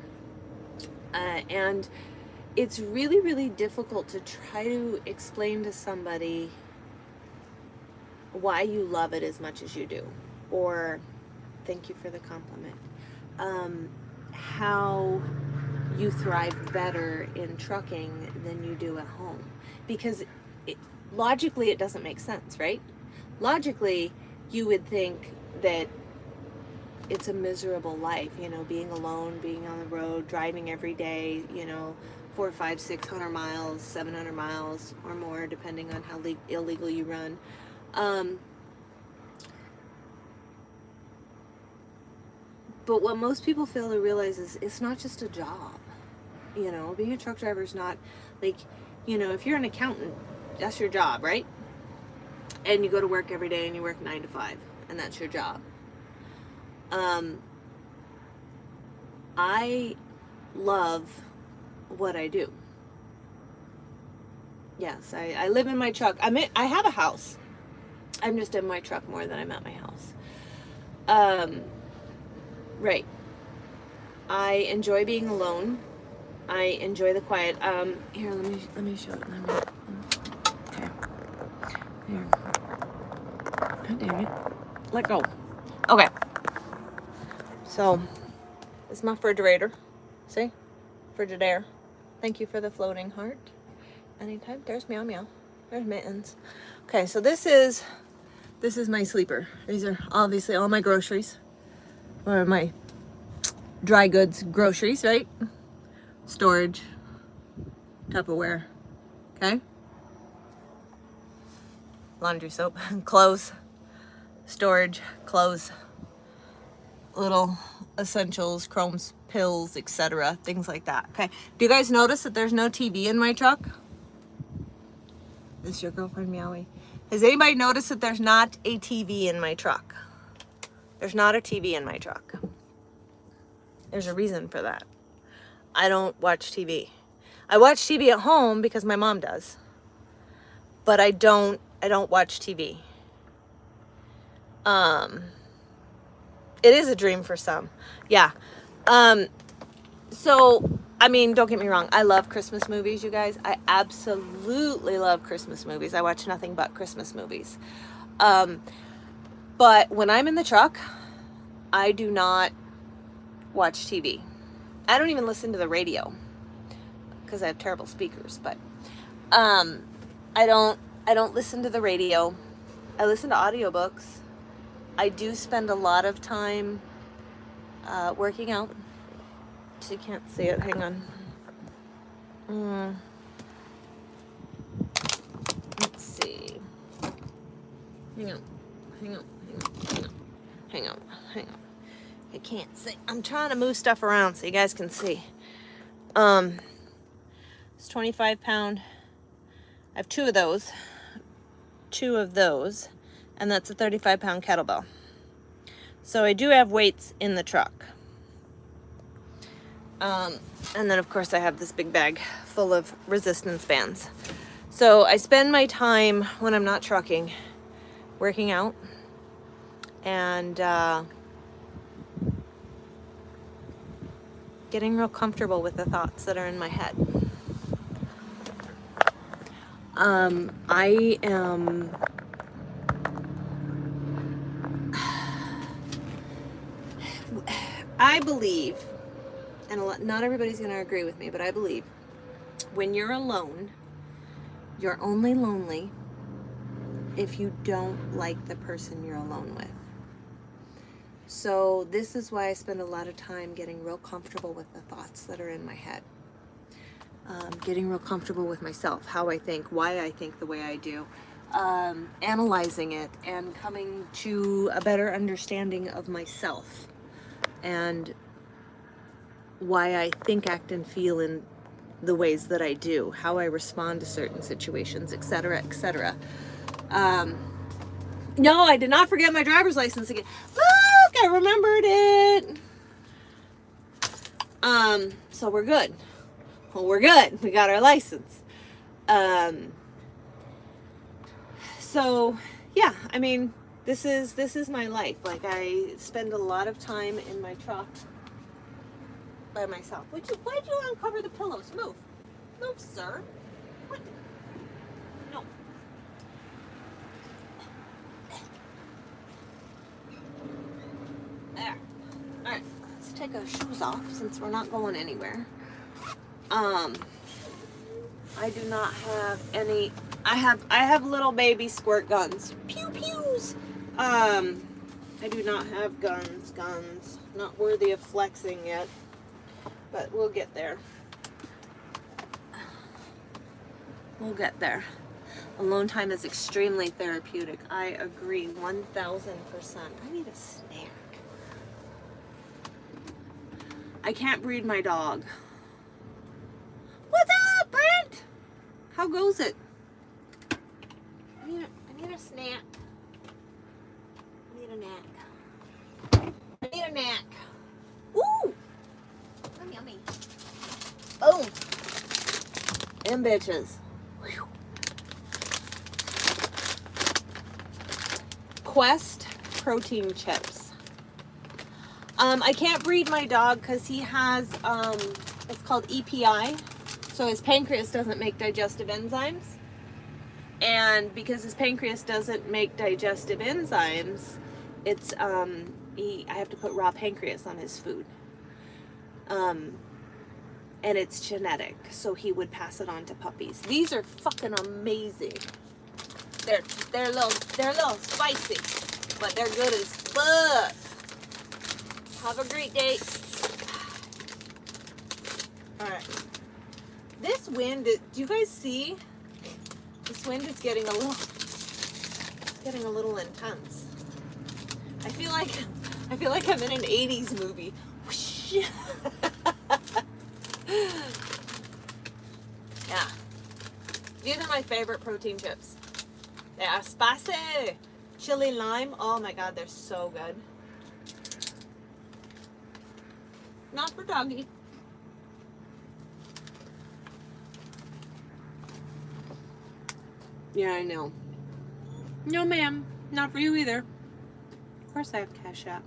And it's really, really difficult to try to explain to somebody why you love it as much as you do. Or, thank you for the compliment, how you thrive better in trucking than you do at home. Because logically it doesn't make sense, right? Logically, you would think that it's a miserable life, you know, being alone, being on the road, driving every day, you know, 400, 500, 600 miles, 700 miles or more, depending on how illegal you run. But what most people fail to realize is it's not just a job. You know, being a truck driver is not like, you know, if you're an accountant, that's your job, right? And you go to work every day and you work 9 to 5, and that's your job. I love what I do. Yes, I live in my truck. I have a house. I'm just in my truck more than I'm at my house. Right. I enjoy being alone. I enjoy the quiet. Here, let me show it. Okay. Here. God damn it. Let go. Okay. So, it's my refrigerator. See? Frigidaire. Thank you for the floating heart. Anytime. There's Meow Meow. There's Mittens. Okay, so this is This is my sleeper. These are obviously all my groceries. Or my dry goods groceries, right? Storage, Tupperware, okay? Laundry soap, clothes, storage, clothes, little essentials, chromes, pills, etc., things like that, okay? Do you guys notice that there's no TV in my truck? Is your girlfriend meowing? Has anybody noticed that there's not a TV in my truck? There's not a TV in my truck. There's a reason for that. I don't watch TV. I watch TV at home because my mom does. But I don't watch TV. It is a dream for some. Yeah. So, I mean, don't get me wrong. I love Christmas movies, you guys. I absolutely love Christmas movies. I watch nothing but Christmas movies. But when I'm in the truck, I do not watch TV. I don't even listen to the radio because I have terrible speakers, but I don't listen to the radio. I listen to audiobooks. I do spend a lot of time working out. So you can't see it. Hang on. Let's see. Hang on. I can't see. I'm trying to move stuff around so you guys can see. It's 25 pound. I have two of those, and that's a 35 pound kettlebell. So I do have weights in the truck. And then of course I have this big bag full of resistance bands. So I spend my time when I'm not trucking working out and getting real comfortable with the thoughts that are in my head. I believe, and not everybody's going to agree with me, but I believe when you're alone, you're only lonely if you don't like the person you're alone with. So this is why I spend a lot of time getting real comfortable with the thoughts that are in my head. Getting real comfortable with myself, how I think, why I think the way I do, analyzing it and coming to a better understanding of myself and why I think, act, and feel in the ways that I do, how I respond to certain situations, etc., etc. No, I did not forget my driver's license again. Look, I remembered it. So we're good. Well, we're good. We got our license. So yeah, I mean, this is my life. Like, I spend a lot of time in my truck by myself. Why'd you uncover the pillows? Move, sir. What? No. There. All right. Let's take our shoes off since we're not going anywhere. I do not have any. I have little baby squirt guns. Pew pews. I do not have guns. Not worthy of flexing yet, but we'll get there. Alone time is extremely therapeutic. I agree 1000%. I need a snack. I can't breed my dog. What's up, Brent? How goes it? I need a snack. I need a knack. Ooh! Yummy. Oh! Them bitches. Whew. Quest protein chips. I can't breed my dog because he has, it's called EPI. So his pancreas doesn't make digestive enzymes. And because his pancreas doesn't make digestive enzymes, it's, I have to put raw pancreas on his food. And it's genetic, so he would pass it on to puppies. These are fucking amazing. They're a little spicy, but they're good as fuck. Have a great day. All right. This wind, do you guys see? This wind is getting a little intense. I feel like I'm in an 80s movie. Whoosh. Yeah. These are my favorite protein chips. They are spicy. Chili lime. Oh my god, they're so good. Not for doggy. Yeah, I know. No, ma'am. Not for you either. Of course I have Cash App.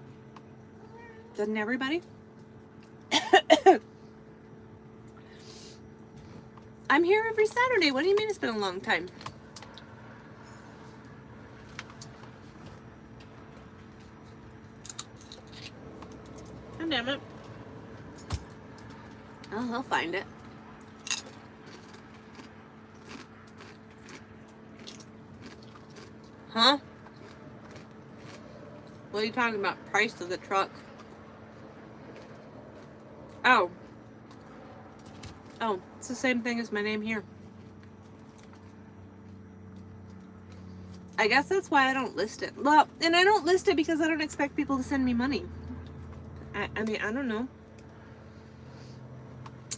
Doesn't everybody? I'm here every Saturday. What do you mean it's been a long time? Oh, damn it. Oh, he'll find it. Huh? What are you talking about? Price of the truck? Oh. Oh, it's the same thing as my name here. I guess that's why I don't list it. Well, and I don't list it because I don't expect people to send me money. I mean, I don't know.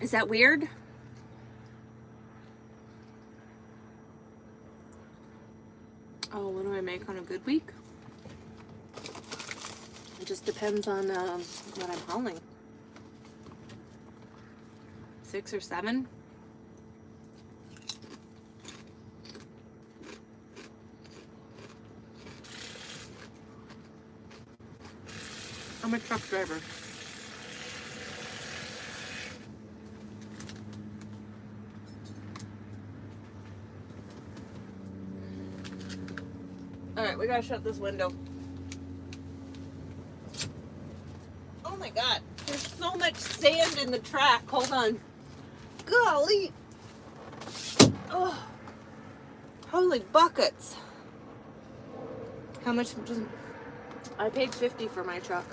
Is that weird? Oh, what do I make on a good week? It just depends on what I'm hauling. 6 or 7. I'm a truck driver. Alright, we gotta shut this window. Oh my god, there's so much sand in the track. Hold on. Golly. Oh. Holy buckets. How much just... I paid $50 for my truck.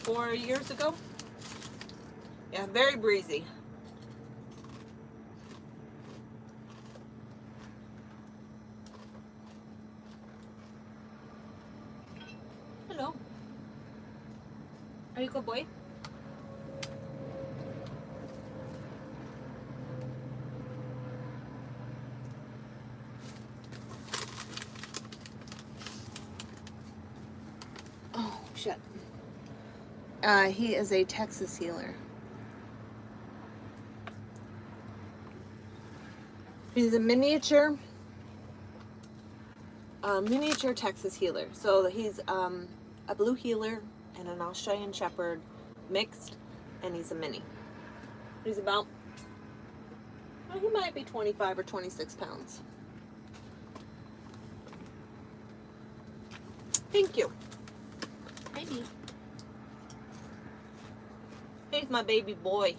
4 years ago. Yeah, very breezy. Hello. Are you a good boy? Oh, shit. He is a Texas healer. He's a miniature Texas healer. So he's a blue healer and an Australian Shepherd mixed, and he's a mini. He's about, well, he might be 25 or 26 pounds. Thank you. Baby. He's my baby boy.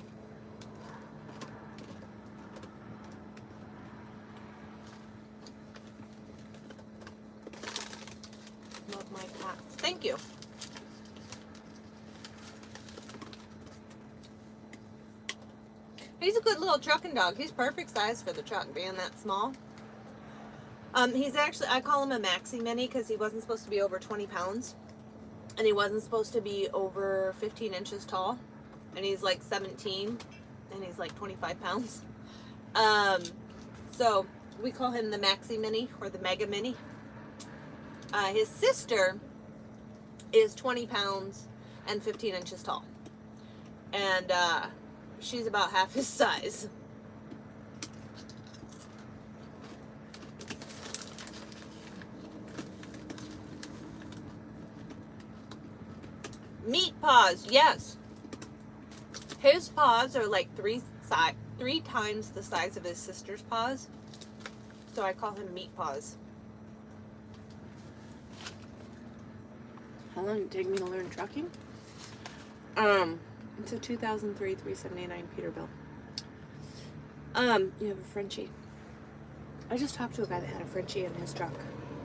Love my cats. Thank you. He's a good little trucking dog. He's perfect size for the truck, being that small. He's actually, I call him a maxi mini because he wasn't supposed to be over 20 pounds. And he wasn't supposed to be over 15 inches tall. And he's like 17. And he's like 25 pounds. So we call him the maxi mini or the mega mini. His sister is 20 pounds and 15 inches tall. And she's about half his size. Meat paws, yes. His paws are like three times the size of his sister's paws. So I call him meat paws. How long did it take me to learn trucking? It's a 2003 379 Peterbilt. You have a Frenchie. I just talked to a guy that had a Frenchie in his truck.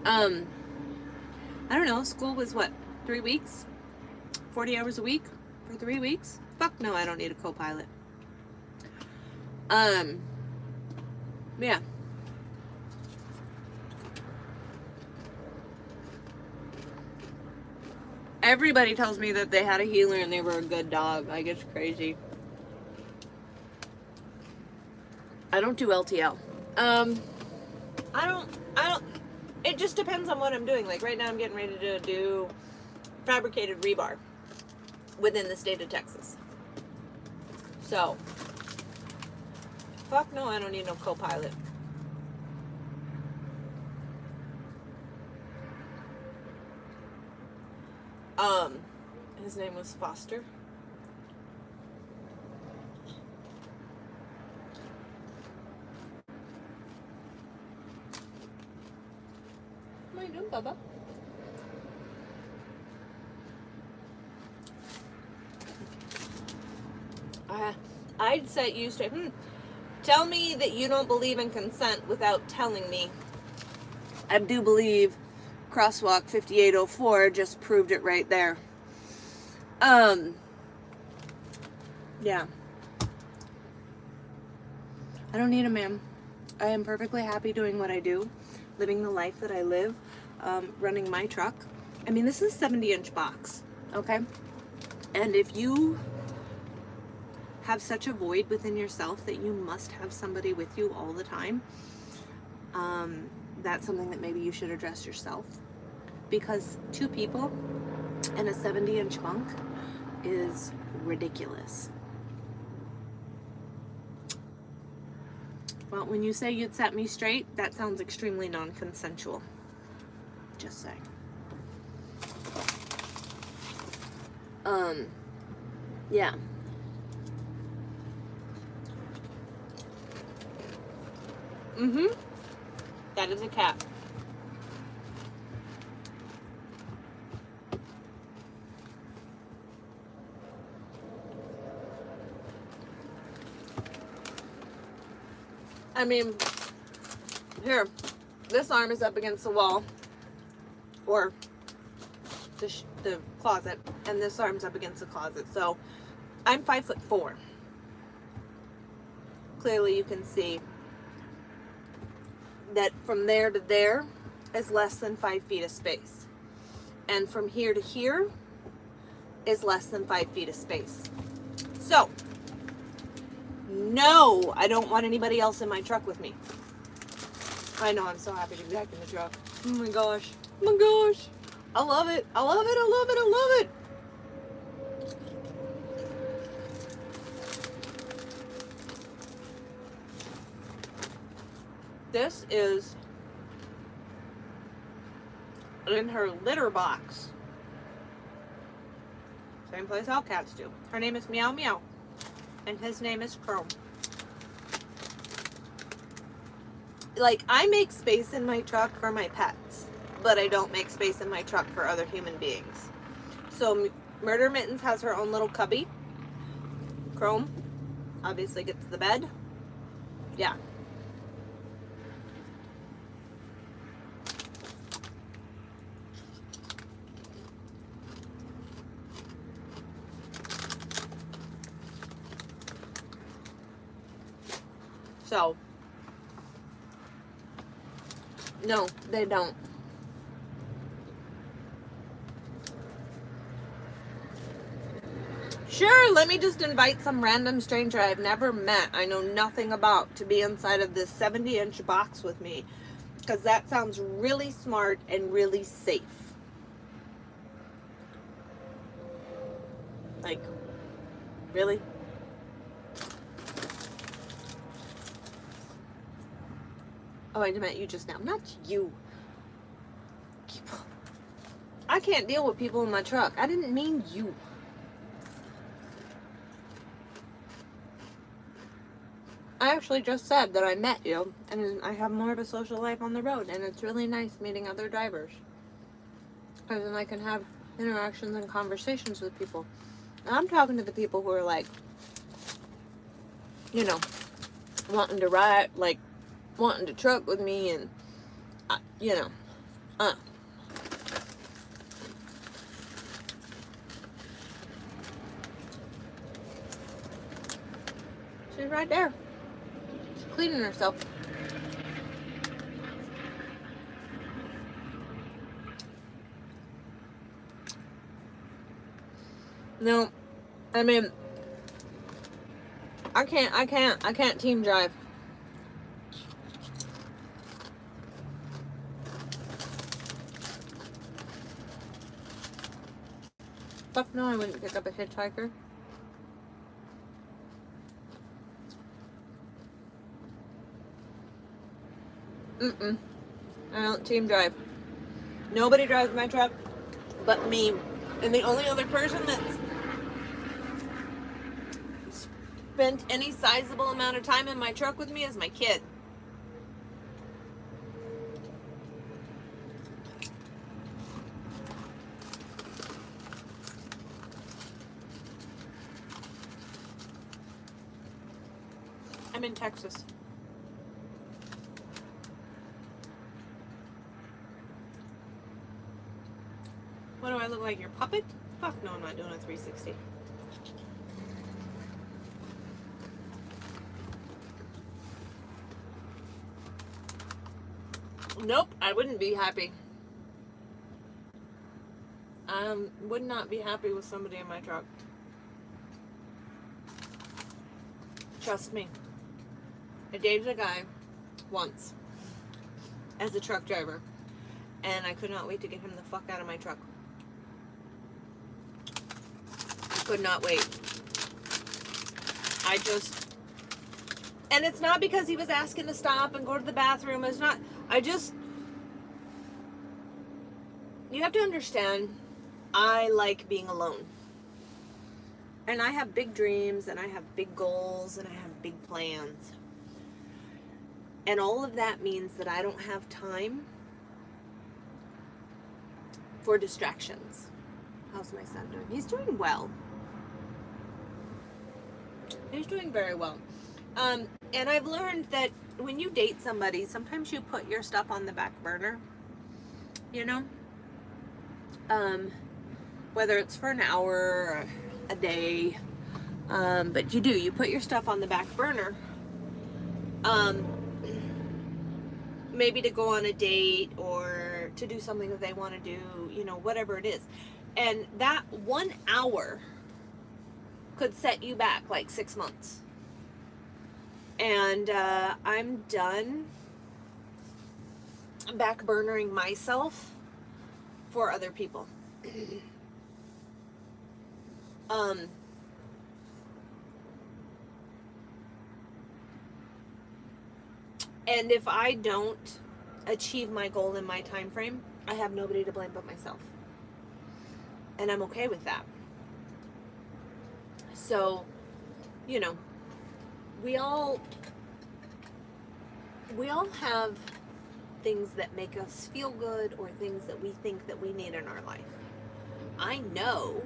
I don't know. School was what, 3 weeks? 40 hours a week for 3 weeks? Fuck no, I don't need a co-pilot. Yeah. Everybody tells me that they had a healer and they were a good dog. Like, it's crazy. I don't do LTL. I don't, it just depends on what I'm doing. Like right now I'm getting ready to do fabricated rebar within the state of Texas. So, fuck no, I don't need no co-pilot. His name was Foster. What are you doing, Bubba? I'd set you straight. Tell me that you don't believe in consent without telling me. I do believe Crosswalk 5804 just proved it right there. Yeah. I don't need a man. I am perfectly happy doing what I do, living the life that I live, running my truck. I mean, this is a 70-inch box, okay? And if you have such a void within yourself that you must have somebody with you all the time, that's something that maybe you should address yourself. Because 2 people in a 70-inch bunk is ridiculous. Well, when you say you'd set me straight, that sounds extremely non-consensual. Just saying. Yeah. That is a cat. I mean, here, this arm is up against the wall, or the closet, and this arm's up against the closet. So I'm 5'4". Clearly you can see that from there to there is less than 5 feet of space. And from here to here is less than 5 feet of space. So, no, I don't want anybody else in my truck with me. I know, I'm so happy to be back in the truck. Oh my gosh. Oh my gosh. I love it. I love it. I love it. I love it. This is in her litter box. Same place all cats do. Her name is Meow Meow. And his name is Chrome. Like, I make space in my truck for my pets, but I don't make space in my truck for other human beings. So Murder Mittens has her own little cubby. Chrome obviously gets the bed. Yeah. So, no, they don't. Sure, let me just invite some random stranger I've never met, I know nothing about, to be inside of this 70-inch box with me. Because that sounds really smart and really safe. Like, really? Oh, I meant you just now. Not you. I can't deal with people in my truck. I didn't mean you. I actually just said that I met you, and I have more of a social life on the road, and it's really nice meeting other drivers. Because then I can have interactions and conversations with people. And I'm talking to the people who are like, you know, wanting to ride, like, wanting to truck with me, and, you know, She's right there. She's cleaning herself. No, I mean, I can't team drive. Fuck no, I wouldn't pick up a hitchhiker. I don't team drive. Nobody drives my truck but me. And the only other person that's spent any sizable amount of time in my truck with me is my kid. I'm in Texas. What do I look like, your puppet? Fuck no, I'm not doing a 360. Nope, I wouldn't be happy. I would not be happy with somebody in my truck. Trust me. I dated a guy once as a truck driver, and I could not wait to get him the fuck out of my truck. I could not wait. And it's not because he was asking to stop and go to the bathroom. It's not, you have to understand, I like being alone. And I have big dreams, and I have big goals, and I have big plans. And all of that means that I don't have time for distractions. How's my son doing? He's doing well. He's doing very well. And I've learned that when you date somebody, sometimes you put your stuff on the back burner, you know? Whether it's for an hour or a day, but you put your stuff on the back burner. Maybe to go on a date or to do something that they want to do, you know, whatever it is. And that 1 hour could set you back like 6 months. And I'm done back burnering myself for other people. And if I don't achieve my goal in my time frame, I have nobody to blame but myself. And I'm okay with that. So, you know, we all have things that make us feel good or things that we think that we need in our life. I know,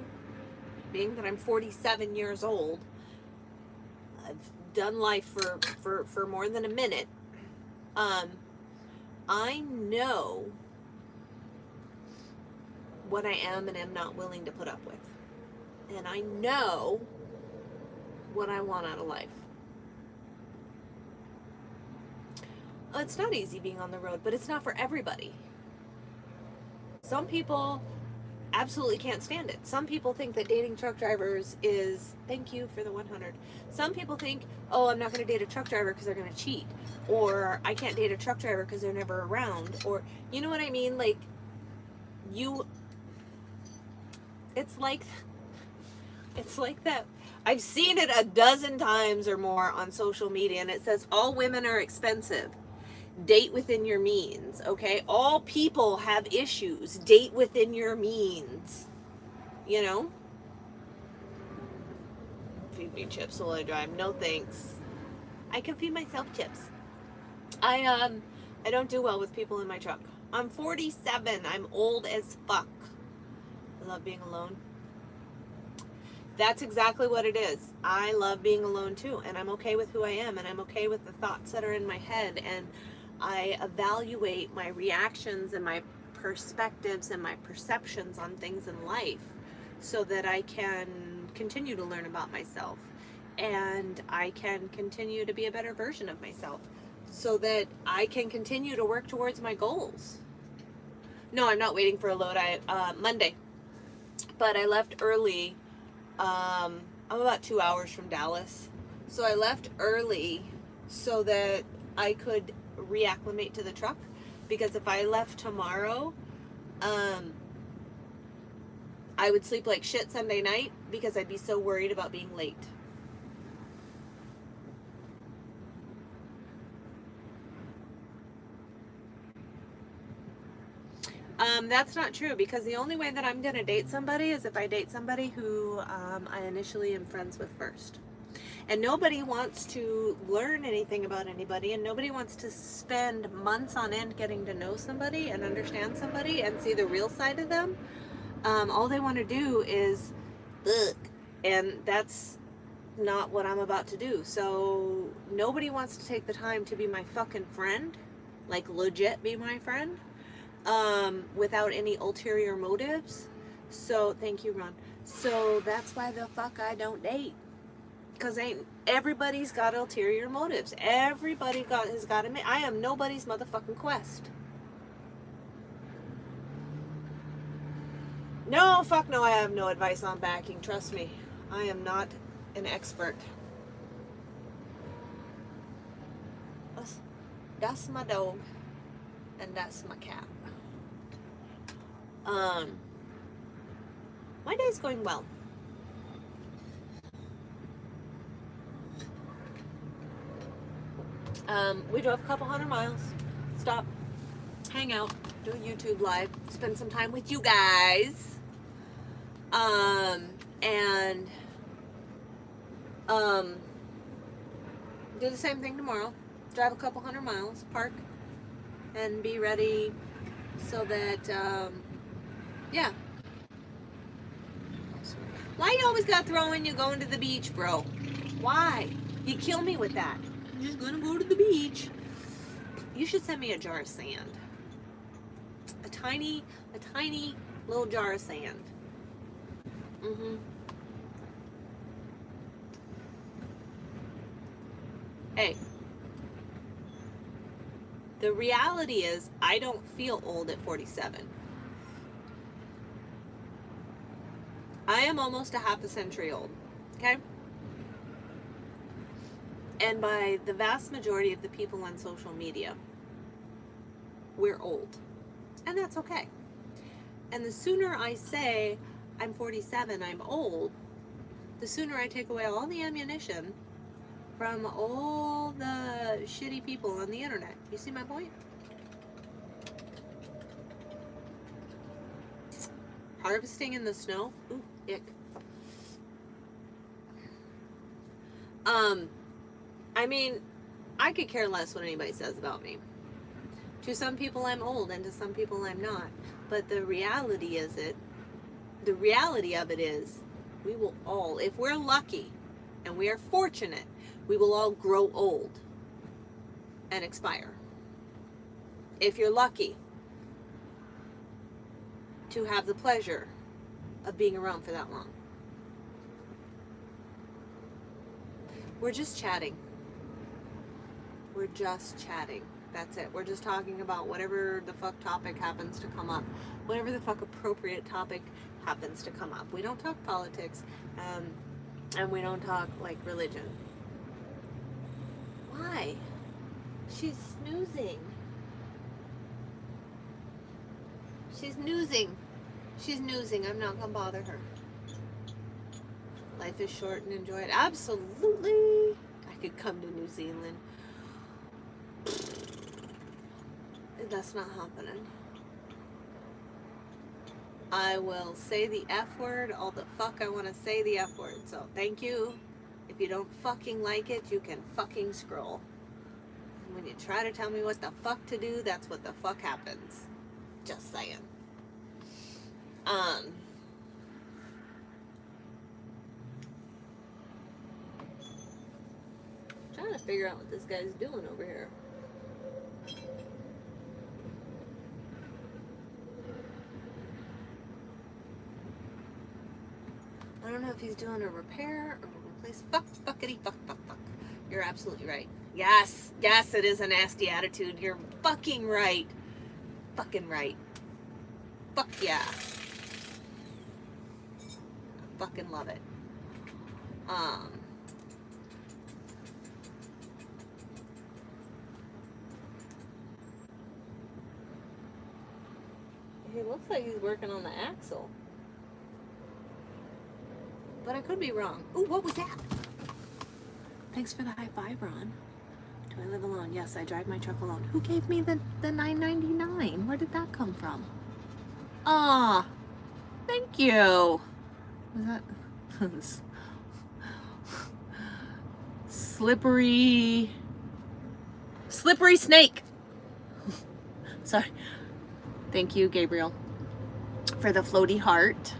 being that I'm 47 years old, I've done life for more than a minute. I know what I am and am not willing to put up with. And I know what I want out of life. It's not easy being on the road, but it's not for everybody. Some people absolutely can't stand it. Some people think that dating truck drivers is, thank you for the 100. Some people think, oh, I'm not going to date a truck driver because they're going to cheat. Or I can't date a truck driver because they're never around. Or, you know what I mean? Like, it's like that. I've seen it a dozen times or more on social media, and it says all women are expensive. Date within your means, okay? All people have issues. Date within your means. You know? Feed me chips while I drive. No thanks. I can feed myself chips. I don't do well with people in my truck. I'm 47. I'm old as fuck. I love being alone. That's exactly what it is. I love being alone too, and I'm okay with who I am, and I'm okay with the thoughts that are in my head, and I evaluate my reactions and my perspectives and my perceptions on things in life so that I can continue to learn about myself, and I can continue to be a better version of myself so that I can continue to work towards my goals. No, I'm not waiting for a load. Monday, but I left early. I'm about 2 hours from Dallas. So I left early so that I could reacclimate to the truck. Because if I left tomorrow, I would sleep like shit Sunday night because I'd be so worried about being late. That's not true, because the only way that I'm going to date somebody is if I date somebody who I initially am friends with first. And nobody wants to learn anything about anybody, and nobody wants to spend months on end getting to know somebody and understand somebody and see the real side of them. All they want to do is look, and that's not what I'm about to do. So nobody wants to take the time to be my fucking friend, like legit be my friend, without any ulterior motives. So thank you, Ron. So that's why the fuck I don't date. Because everybody's got ulterior motives. Everybody has got to. I am nobody's motherfucking quest. No, fuck no, I have no advice on backing. Trust me, I am not an expert. That's my dog, and that's my cat. My day's going well. We drove a couple 100 miles, stop, hang out, do a YouTube live, spend some time with you guys, and do the same thing tomorrow, drive a couple 100 miles, park, and be ready so that, yeah. Why you always got throwing you going to the beach, bro? Why? You kill me with that. I'm just gonna go to the beach. You should send me a jar of sand. A tiny little jar of sand. Hey, the reality is I don't feel old at 47. I am almost a half a century old, okay? And by the vast majority of the people on social media, we're old. And that's okay. And the sooner I say I'm 47, I'm old, the sooner I take away all the ammunition from all the shitty people on the internet. You see my point? Harvesting in the snow? Ooh, ick. I mean, I could care less what anybody says about me. To some people I'm old, and to some people I'm not. But the reality of it is, we will all, if we're lucky and we are fortunate, we will all grow old and expire. If you're lucky to have the pleasure of being around for that long. We're just chatting. We're just chatting. That's it. We're just talking about whatever the fuck topic happens to come up. Whatever the fuck appropriate topic happens to come up. We don't talk politics, and we don't talk like religion. Why? She's snoozing. She's snoozing. I'm not gonna bother her. Life is short and enjoy it. Absolutely. I could come to New Zealand. That's not happening. I will say the F word all the fuck I want to say the F word. So thank you. If you don't fucking like it, you can fucking scroll. When you try to tell me what the fuck to do, that's what the fuck happens. Just saying. to figure out what this guy's doing over here. I don't know if he's doing a repair or a replace. Fuckity, fuck. You're absolutely right. Yes, it is a nasty attitude. You're fucking right. Fucking right. Fuck yeah. I fucking love it. He looks like he's working on the axle. But I could be wrong. Ooh, what was that? Thanks for the high five, Ron. Do I live alone? Yes, I drive my truck alone. Who gave me the $9.99? Where did that come from? Ah, thank you. Was that slippery snake? Sorry. Thank you, Gabriel, for the floaty heart.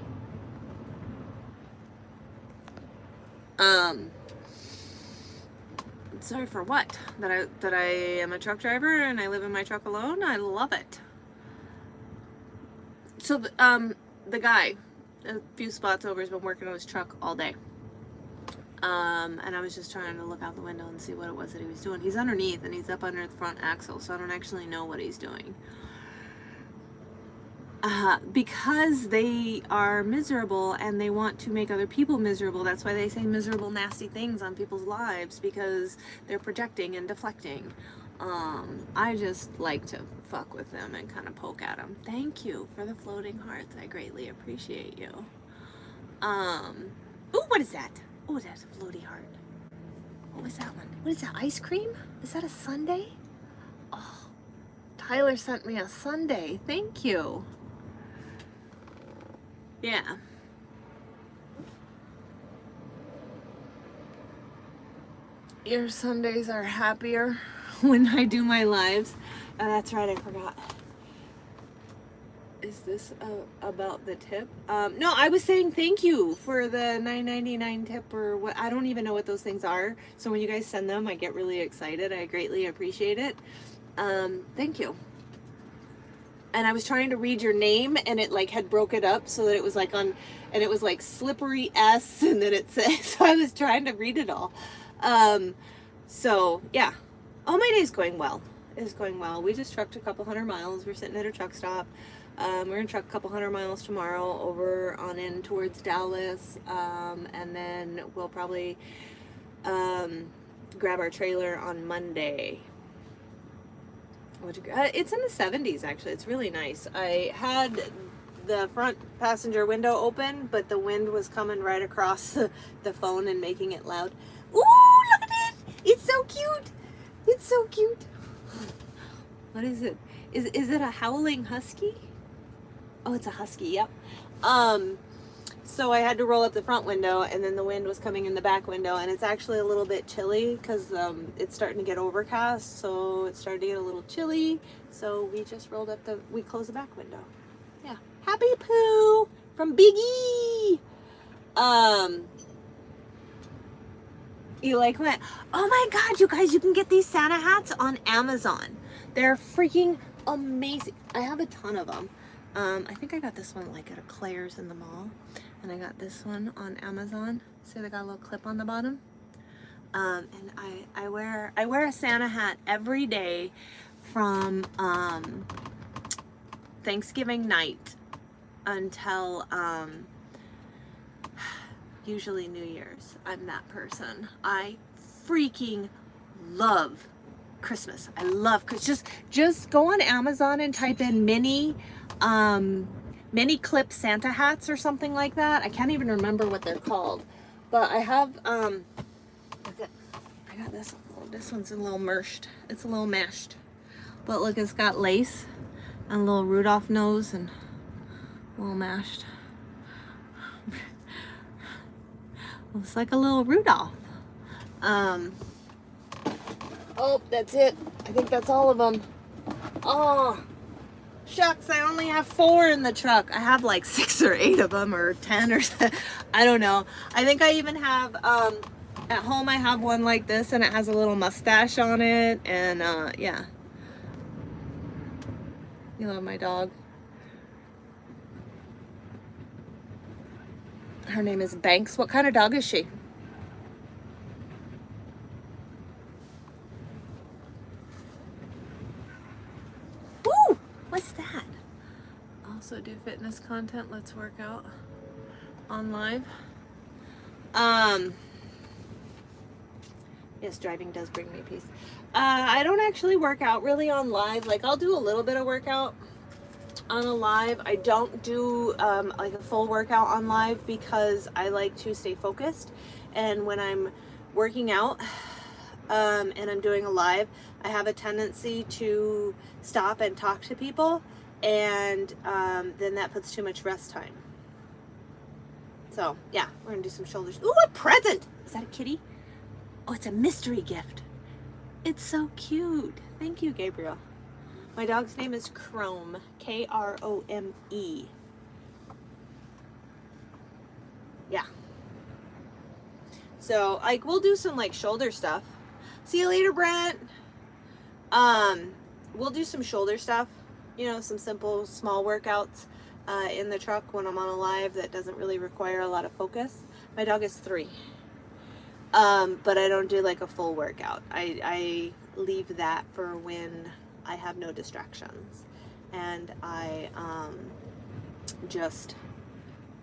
Sorry for what? That I am a truck driver and I live in my truck alone? I love it. So the guy a few spots over has been working on his truck all day. And I was just trying to look out the window and see what it was that he was doing. He's underneath and he's up under the front axle, so I don't actually know what he's doing. Because they are miserable and they want to make other people miserable. That's why they say miserable, nasty things on people's lives, because they're projecting and deflecting. I just like to fuck with them and kind of poke at them. Thank you for the floating hearts. I greatly appreciate you. Ooh, what is that? Oh, that's a floaty heart. What was that one? What is that, ice cream? Is that a sundae? Oh, Tyler sent me a sundae. Thank you. Yeah. Your Sundays are happier when I do my lives. Oh, that's right, I forgot. Is this about the tip? No, I was saying thank you for the $9.99 tip, or what. I don't even know what those things are. So when you guys send them, I get really excited. I greatly appreciate it. Thank you. And I was trying to read your name, and it like had broke it up so that it was like on, and it was like slippery S, and then it said, so I was trying to read it all. So yeah. Oh, my day's going well. It's going well. We just trucked a couple 100 miles. We're sitting at a truck stop. We're gonna truck a couple 100 miles tomorrow over on in towards Dallas. And then we'll probably grab our trailer on Monday. It's in the 70s actually. It's really nice. I had the front passenger window open, but the wind was coming right across the phone and making it loud. Ooh, look at it! It's so cute! It's so cute. What is it? Is it a howling husky? Oh, it's a husky, yep. So I had to roll up the front window, and then the wind was coming in the back window, and it's actually a little bit chilly because it's starting to get overcast, so it started to get a little chilly. So we just rolled up we closed the back window. Yeah. Happy Poo from Biggie. You like what? Oh my God, you guys, you can get these Santa hats on Amazon. They're freaking amazing. I have a ton of them. I think I got this one like at a Claire's in the mall, and I got this one on Amazon. See, they got a little clip on the bottom. And I wear a Santa hat every day from Thanksgiving night until usually New Year's. I'm that person. I freaking love Christmas. I love Christmas. Just go on Amazon and type in mini clip Santa hats or something like that. I can't even remember what they're called, but I have I got this. Oh, this one's a little mashed. It's a little mashed, but look, it's got lace and a little Rudolph nose and a little mashed. Looks like a little Rudolph. Oh, that's it. I think that's all of them. Oh, shucks, I only have 4 in the truck. I have like 6 or 8 of them, or 10 or I don't know. I think I even have At home I have one like this and it has a little mustache on it, and yeah. You love my dog. Her name is Banks. What kind of dog is she? Woo! What's that? Also do fitness content. Let's work out on live. Yes, driving does bring me peace. I don't actually work out really on live. Like, I'll do a little bit of workout on a live. I don't do like a full workout on live because I like to stay focused. And when I'm working out and I'm doing a live, I have a tendency to stop and talk to people, and then that puts too much rest time. So yeah, we're gonna do some shoulders. Ooh, a present! Is that a kitty? Oh, it's a mystery gift. It's so cute. Thank you, Gabriel. My dog's name is Chrome, Krome. Yeah. So, like, we'll do some, like, shoulder stuff. See you later, Brent. We'll do some shoulder stuff. You know, some simple, small workouts in the truck when I'm on a live that doesn't really require a lot of focus. My dog is 3. But I don't do, like, a full workout. I leave that for when I have no distractions, and I just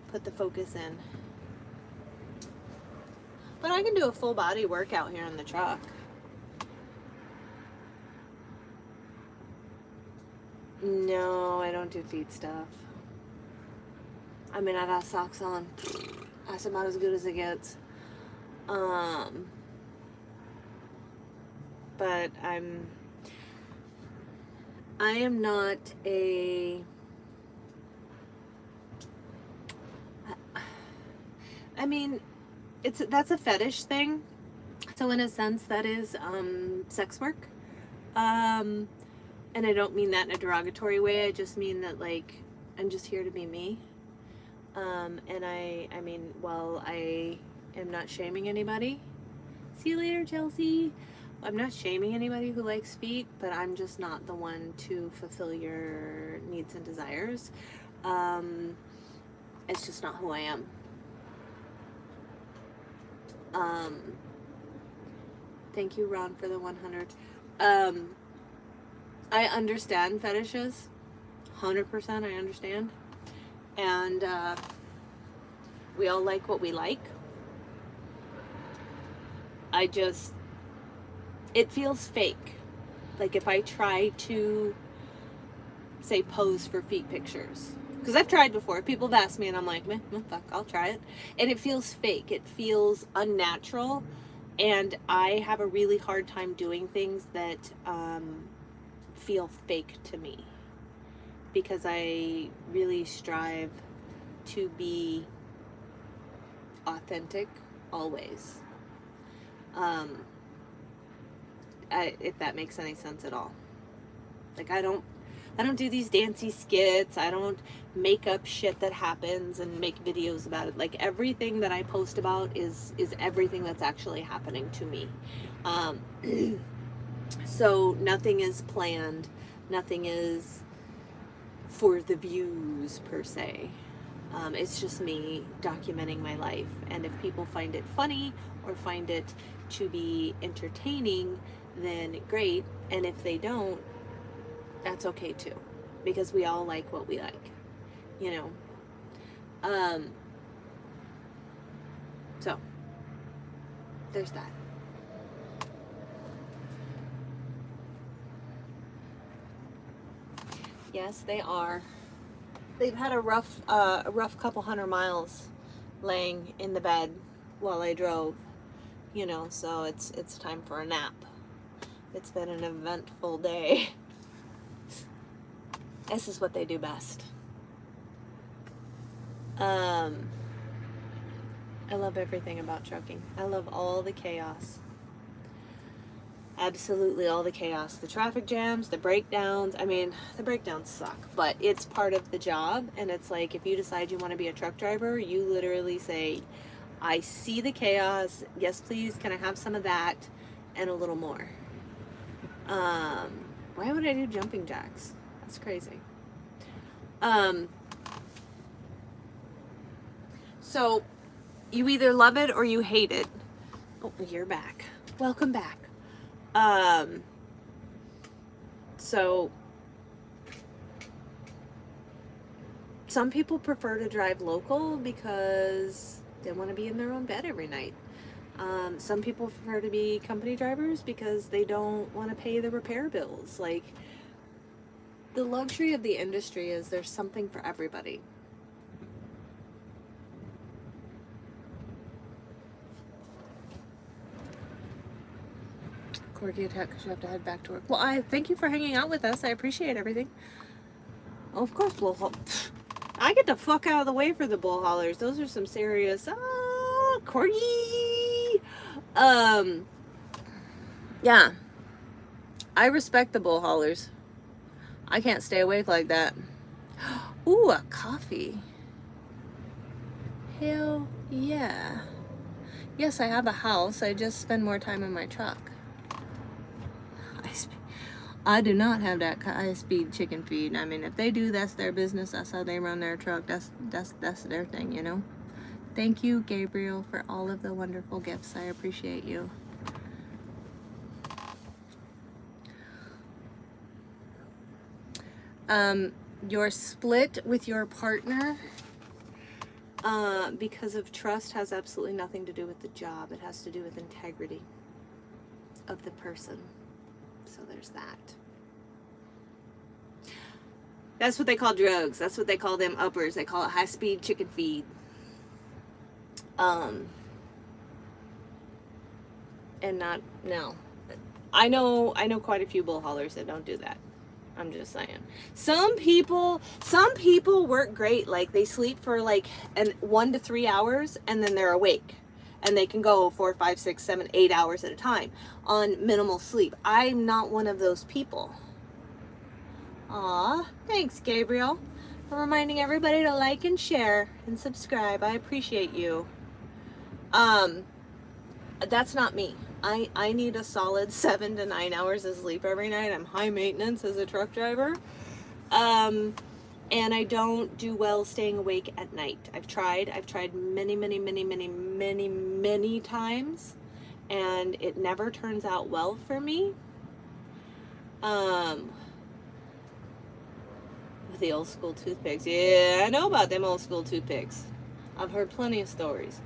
put the focus in. But I can do a full body workout here in the truck. No, I don't do feet stuff. I mean, I got socks on. That's about as good as it gets. But I am not a, I mean, that's a fetish thing. So in a sense, that is sex work. And I don't mean that in a derogatory way. I just mean that, like, I'm just here to be me. And I mean, well, I am not shaming anybody. See you later, Chelsea. I'm not shaming anybody who likes feet, but I'm just not the one to fulfill your needs and desires. It's just not who I am. Thank you, Ron, for the 100. I understand fetishes. 100% I understand. And we all like what we like. It feels fake. Like, if I try to, say, pose for feet pictures. Because I've tried before. People have asked me and I'm like, meh, fuck, I'll try it. And it feels fake. It feels unnatural. And I have a really hard time doing things that feel fake to me. Because I really strive to be authentic always. If that makes any sense at all. Like, I don't do these dancey skits. I don't make up shit that happens and make videos about it. Like, everything that I post about is everything that's actually happening to me. So nothing is planned. Nothing is for the views per se. It's just me documenting my life. And if people find it funny or find it to be entertaining, then great. And if they don't, that's okay too, because we all like what we like, you know. So there's that. Yes, they are. They've had a rough couple 100 miles laying in the bed while I drove, you know, so it's time for a nap. It's been an eventful day. This is what they do best. I love everything about trucking. I love all the chaos. Absolutely all the chaos. The traffic jams, the breakdowns. I mean, the breakdowns suck, but it's part of the job. And it's like, if you decide you want to be a truck driver, you literally say, I see the chaos. Yes, please. Can I have some of that and a little more? Why would I do jumping jacks? That's crazy. So you either love it or you hate it. Oh, you're back. Welcome back. So some people prefer to drive local because they want to be in their own bed every night. Some people prefer to be company drivers because they don't want to pay the repair bills. Like, the luxury of the industry is there's something for everybody. Corgi attack because you have to head back to work. Well, I thank you for hanging out with us. I appreciate everything. Oh, of course, bull haul. I get the fuck out of the way for the bull haulers. Those are some serious. Corgi. Yeah. I respect the bull haulers. I can't stay awake like that. Ooh, a coffee. Hell yeah. Yes, I have a house. I just spend more time in my truck. I do not have that high-speed chicken feed. I mean, if they do, that's their business. That's how they run their truck. That's their thing, you know? Thank you, Gabriel, for all of the wonderful gifts. I appreciate you. Your split with your partner because of trust has absolutely nothing to do with the job. It has to do with integrity of the person. So there's that. That's what they call drugs. That's what they call them uppers. They call it high-speed chicken feed. And not, no. I know quite a few bull haulers that don't do that. I'm just saying. Some people work great. Like, they sleep for like 1 to 3 hours and then they're awake. And they can go 4, 5, 6, 7, 8 hours at a time on minimal sleep. I'm not one of those people. Aw, thanks, Gabriel, for reminding everybody to like and share and subscribe. I appreciate you. That's not me. I need a solid 7 to 9 hours of sleep every night. I'm high maintenance as a truck driver. And I don't do well staying awake at night. I've tried many times, and it never turns out well for me. With the old school toothpicks. Yeah, I know about them old school toothpicks. I've heard plenty of stories.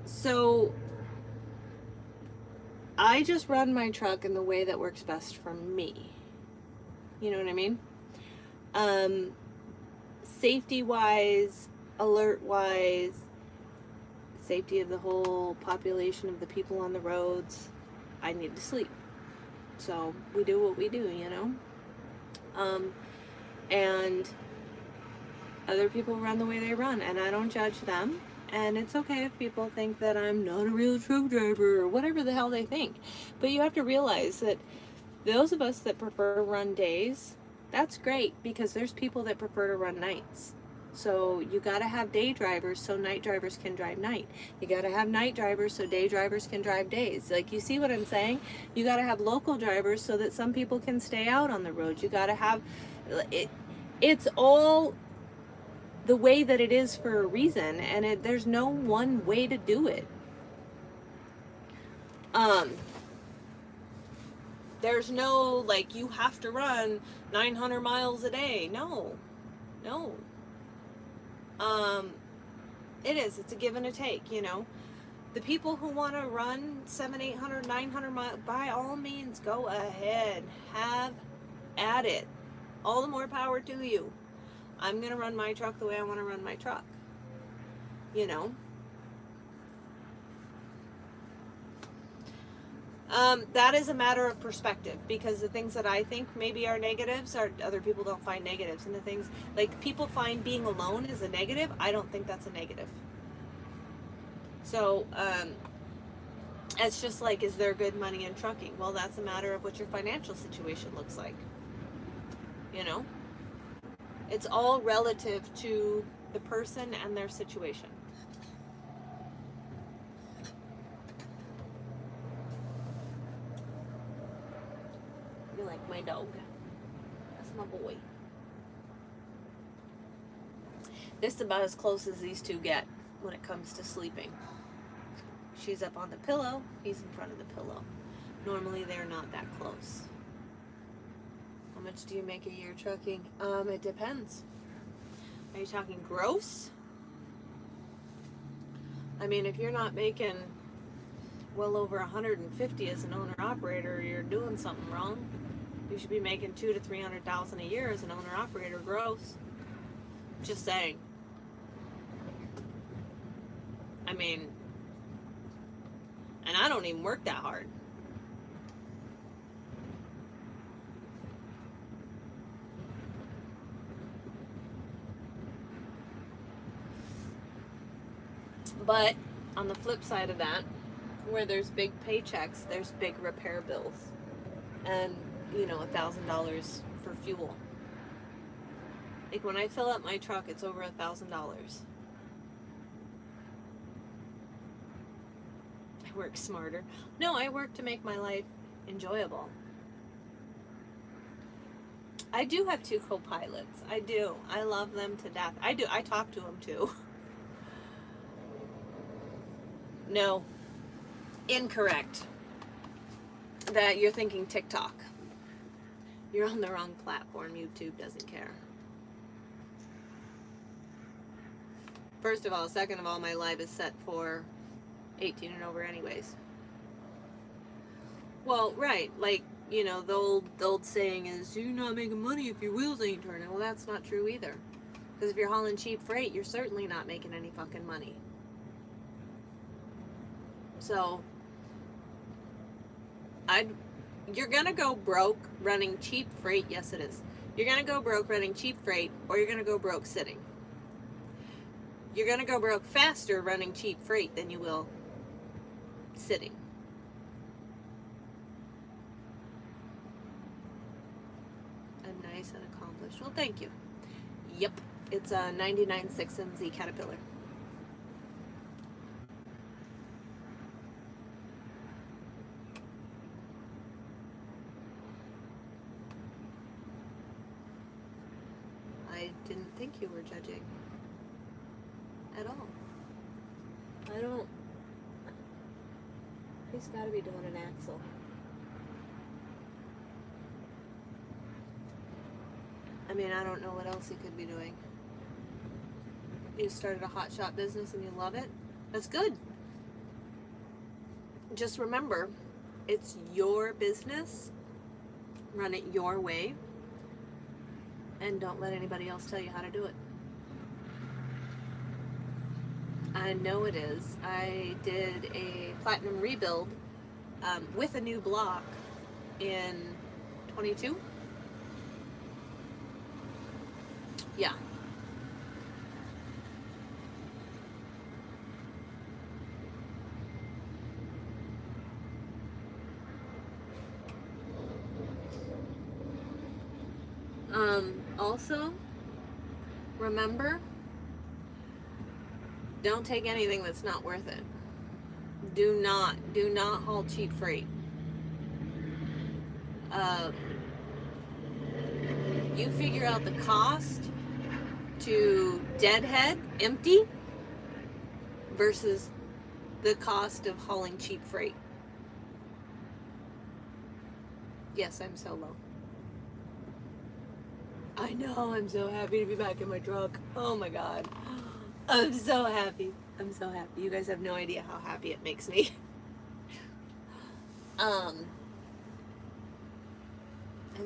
So I just run my truck in the way that works best for me. You know what I mean? Safety wise, alert wise, safety of the whole population of the people on the roads, I need to sleep. So we do what we do, you know? And other people run the way they run, and I don't judge them. And it's okay if people think that I'm not a real truck driver or whatever the hell they think. But you have to realize that those of us that prefer to run days, that's great, because there's people that prefer to run nights. So you got to have day drivers so night drivers can drive night. You got to have night drivers so day drivers can drive days. Like, you see what I'm saying? You got to have local drivers so that some people can stay out on the road. You got to have it. It's all the way that it is for a reason, and there's no one way to do it. There's no, like, you have to run 900 miles a day. No. It's a give and a take, you know. The people who want to run 700, 800, 900 miles, by all means, go ahead. Have at it. All the more power to you. I'm going to run my truck the way I want to run my truck. You know? That is a matter of perspective, because the things that I think maybe are negatives are other people don't find negatives. And the things, like, people find being alone is a negative. I don't think that's a negative. So, it's just like, is there good money in trucking? Well, that's a matter of what your financial situation looks like. You know? It's all relative to the person and their situation. like my dog. That's my boy. This is about as close as these two get when it comes to sleeping. She's up on the pillow, he's in front of the pillow. Normally they're not that close. How much do you make a year trucking? It depends. Are you talking gross? I mean, if you're not making well over 150 as an owner operator, you're doing something wrong. You should be making $200,000 to $300,000 a year as an owner operator gross. Just saying. I mean, and I don't even work that hard. But on the flip side of that, where there's big paychecks, there's big repair bills. And, you know, $1,000 for fuel. Like when I fill up my truck, it's over $1,000. I work smarter. No, I work to make my life enjoyable. I do have 2 co-pilots. I do. I love them to death. I do. I talk to them too. No. Incorrect. That you're thinking TikTok. You're on the wrong platform. YouTube doesn't care. First of all. Second of all, my live is set for 18 and over anyways. Well, right. Like, you know, the old saying is, you're not making money if your wheels ain't turning. Well, that's not true either. Because if you're hauling cheap freight, you're certainly not making any fucking money. So, you're gonna go broke running cheap freight. Yes, it is. You're gonna go broke running cheap freight, or you're gonna go broke sitting. You're gonna go broke faster running cheap freight than you will sitting. I'm nice and accomplished. Well, thank you. Yep, it's a 99.6 NZ Caterpillar. I didn't think you were judging at all. I don't. He's got to be doing an axle. I mean, I don't know what else he could be doing. You started a hot shop business and you love it? That's good. Just remember, it's your business. Run it your way. And don't let anybody else tell you how to do it. I know it is. I did a platinum rebuild with a new block in 22. Yeah. Also, remember, don't take anything that's not worth it. Do not haul cheap freight. You figure out the cost to deadhead, empty, versus the cost of hauling cheap freight. Yes, I'm solo. I know, I'm so happy to be back in my truck. Oh my god. I'm so happy. I'm so happy. You guys have no idea how happy it makes me. I'm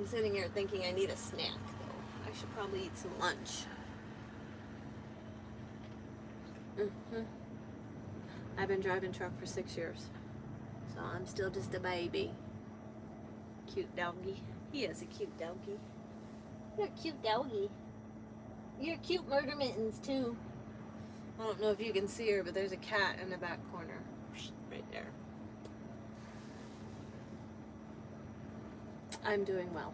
sitting here thinking I need a snack though. I should probably eat some lunch. I've been driving truck for 6 years. So I'm still just a baby. Cute doggy. He is a cute doggy. You're a cute doggy. You're cute murder mittens too. I don't know if you can see her, but there's a cat in the back corner. Right there. I'm doing well.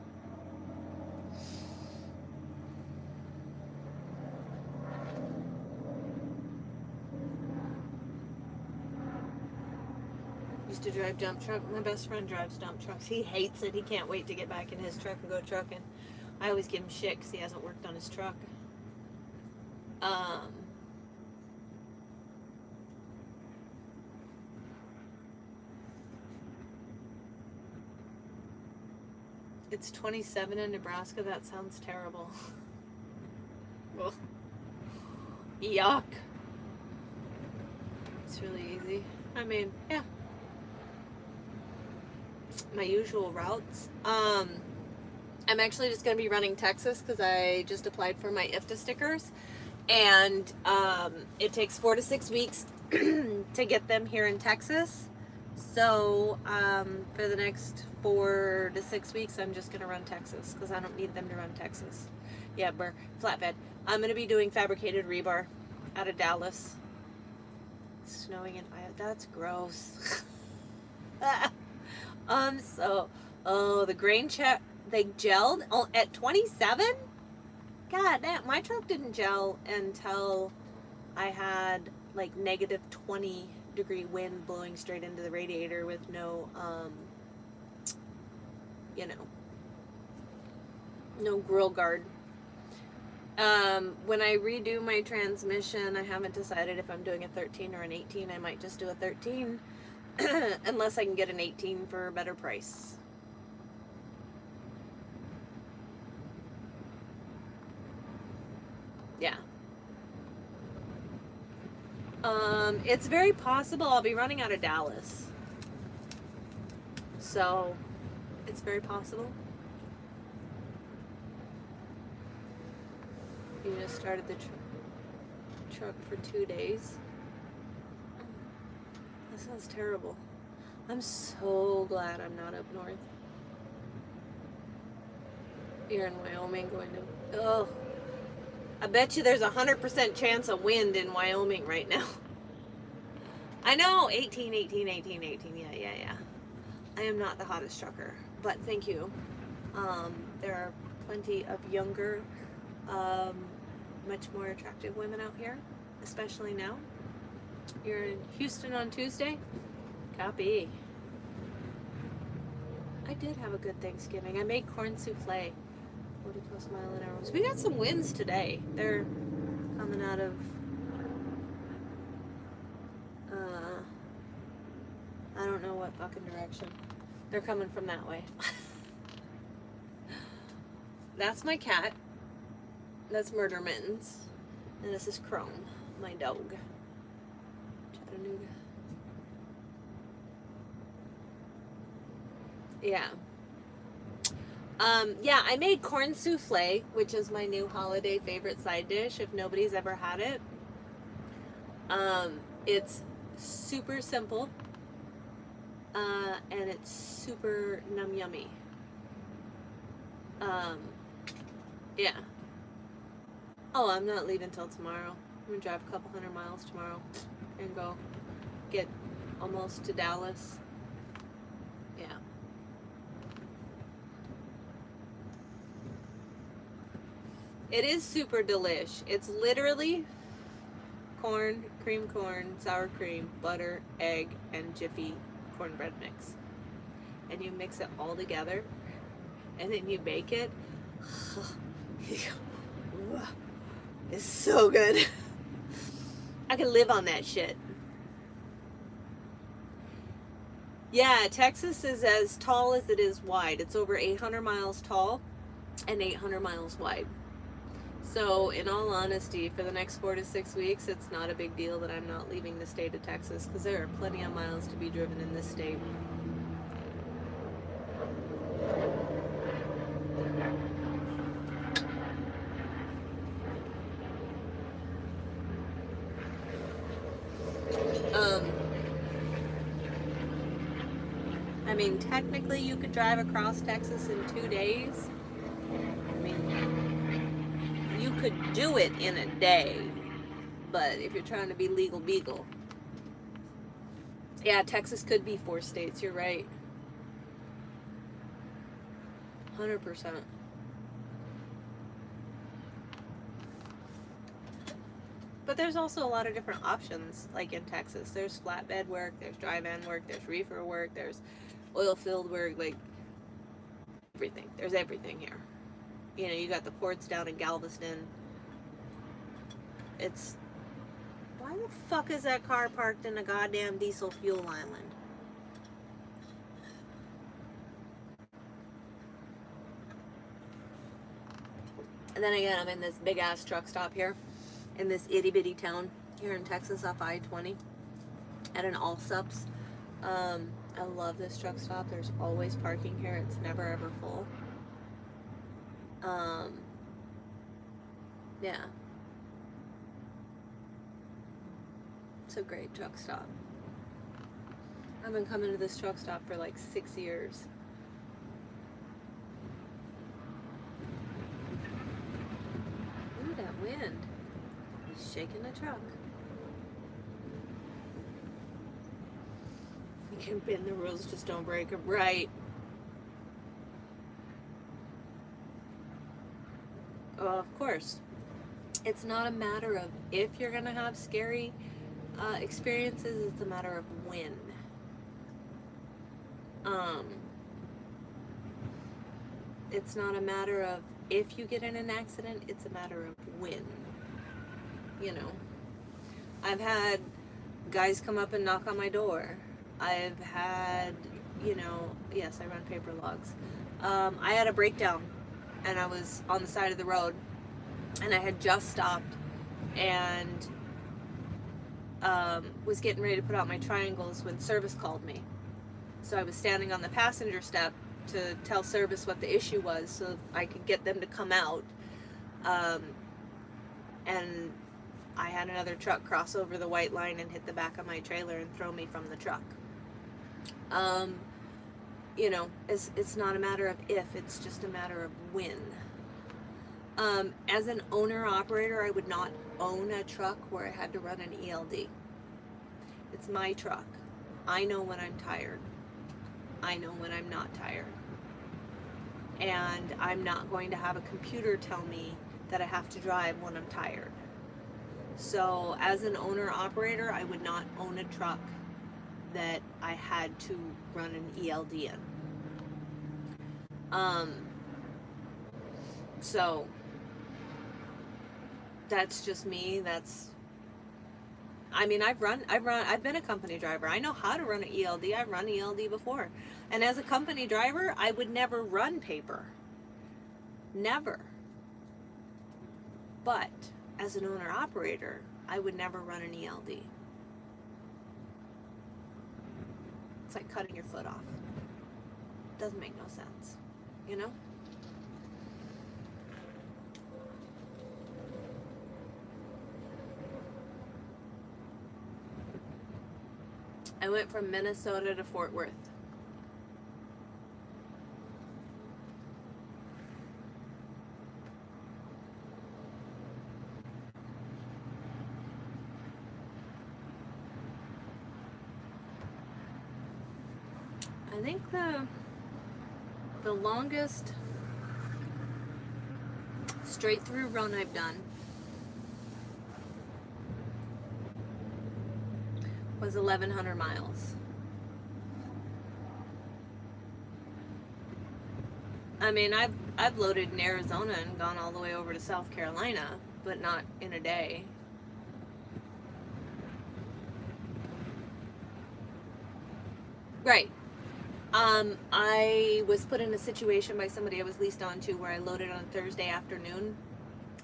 Used to drive dump truck. My best friend drives dump trucks. He hates it. He can't wait to get back in his truck and go trucking. I always give him shit because he hasn't worked on his truck. It's 27 in Nebraska. That sounds terrible. Ugh. Yuck. It's really easy. I mean, yeah. My usual routes. I'm actually just going to be running Texas because I just applied for my IFTA stickers. And it takes 4 to 6 weeks to get them here in Texas. So for the next 4 to 6 weeks, I'm just going to run Texas because I don't need them to run Texas. Yeah, flatbed. I'm going to be doing fabricated rebar out of Dallas. Snowing in Iowa. That's gross. The grain check, they gelled at 27? God damn, my truck didn't gel until I had like negative 20 degree wind blowing straight into the radiator with no, no grill guard. When I redo my transmission, I haven't decided if I'm doing a 13 or an 18. I might just do a 13 unless I can get an 18 for a better price. Yeah. It's very possible I'll be running out of Dallas. So, it's very possible. You just started the truck for 2 days. That sounds terrible. I'm so glad I'm not up north. You're in Wyoming going to... Oh. I bet you there's 100% chance of wind in Wyoming right now. I know, 18. Yeah. I am not the hottest trucker, but thank you. There are plenty of younger, much more attractive women out here, especially now. You're in Houston on Tuesday? Copy. I did have a good Thanksgiving. I made corn souffle. 40 plus mile an hour. We got some winds today. They're coming out of I don't know what fucking direction. They're coming from that way. That's my cat. That's Murder Mittens. And this is Chrome, my dog. Chattanooga. Yeah. Yeah, I made corn souffle, which is my new holiday favorite side dish if nobody's ever had it. It's super simple, and it's super yummy. Yeah. Oh, I'm not leaving till tomorrow. I'm gonna drive a couple 100 miles tomorrow and go get almost to Dallas. Yeah. It is super delish. It's literally corn, cream corn, sour cream, butter, egg, and Jiffy cornbread mix. And you mix it all together, and then you bake it. It's so good. I could live on that shit. Yeah, Texas is as tall as it is wide. It's over 800 miles tall and 800 miles wide. So, in all honesty, for the next 4 to 6 weeks, it's not a big deal that I'm not leaving the state of Texas because there are plenty of miles to be driven in this state. I mean, technically you could drive across Texas in 2 days. I mean, you could do it in a day, but if you're trying to be legal beagle. Yeah, Texas could be 4 states, you're right. 100%. But there's also a lot of different options, like in Texas. There's flatbed work, there's drive-in work, there's reefer work, there's oil field work, like everything. There's everything here. You know, you got the ports down in Galveston. It's, why the fuck is that car parked in a goddamn diesel fuel island? And then again, I'm in this big ass truck stop here in this itty bitty town here in Texas off I-20 at an Allsups. I love this truck stop. There's always parking here. It's never ever full. Yeah. It's a great truck stop. I've been coming to this truck stop for like 6 years. Ooh, that wind. It's shaking the truck. You can bend the rules, just don't break them. Right. Oh, of course. It's not a matter of if you're going to have scary experiences, it's a matter of when. It's not a matter of if you get in an accident, it's a matter of when. You know, I've had guys come up and knock on my door. I've had, you know, yes, I run paper logs. I had a breakdown and I was on the side of the road and I had just stopped and was getting ready to put out my triangles when service called me. So I was standing on the passenger step to tell service what the issue was so I could get them to come out. And I had another truck cross over the white line and hit the back of my trailer and throw me from the truck. You know, it's not a matter of if, it's just a matter of when. As an owner-operator, I would not own a truck where I had to run an ELD. It's my truck. I know when I'm tired. I know when I'm not tired. And I'm not going to have a computer tell me that I have to drive when I'm tired. So as an owner-operator, I would not own a truck that I had to run an ELD in. So that's just me. I've been a company driver. I know how to run an ELD. I've run ELD before. And as a company driver, I would never run paper. Never. But as an owner operator, I would never run an ELD. It's like cutting your foot off. Doesn't make no sense, you know? I went from Minnesota to Fort Worth. I think the longest straight through run I've done was 1,100 miles. I mean, I've loaded in Arizona and gone all the way over to South Carolina, but not in a day. Right. I was put in a situation by somebody I was leased onto where I loaded on Thursday afternoon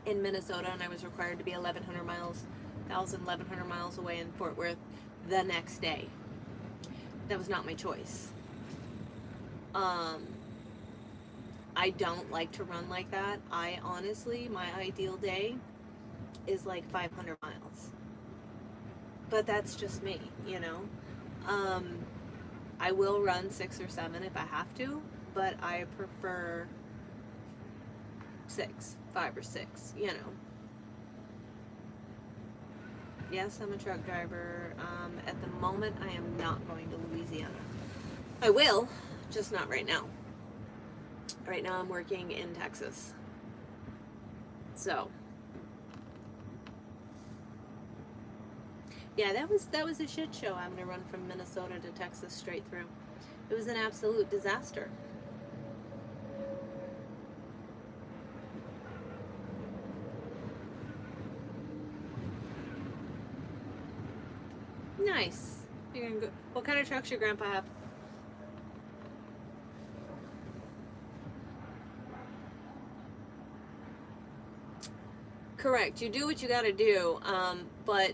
in Minnesota, and I was required to be 1,100 miles away in Fort Worth the next day. That was not my choice. I don't like to run like that. I honestly, my ideal day is like 500 miles. But that's just me, you know. I will run 6 or 7 if I have to, but I prefer 5 or 6, you know. Yes, I'm a truck driver. At the moment, I am not going to Louisiana. I will, just not right now. Right now, I'm working in Texas. So, Yeah, that was a shit show having to run from Minnesota to Texas straight through. It was an absolute disaster. Nice. You're gonna go. What kind of trucks your grandpa have? Correct. You do what you got to do. But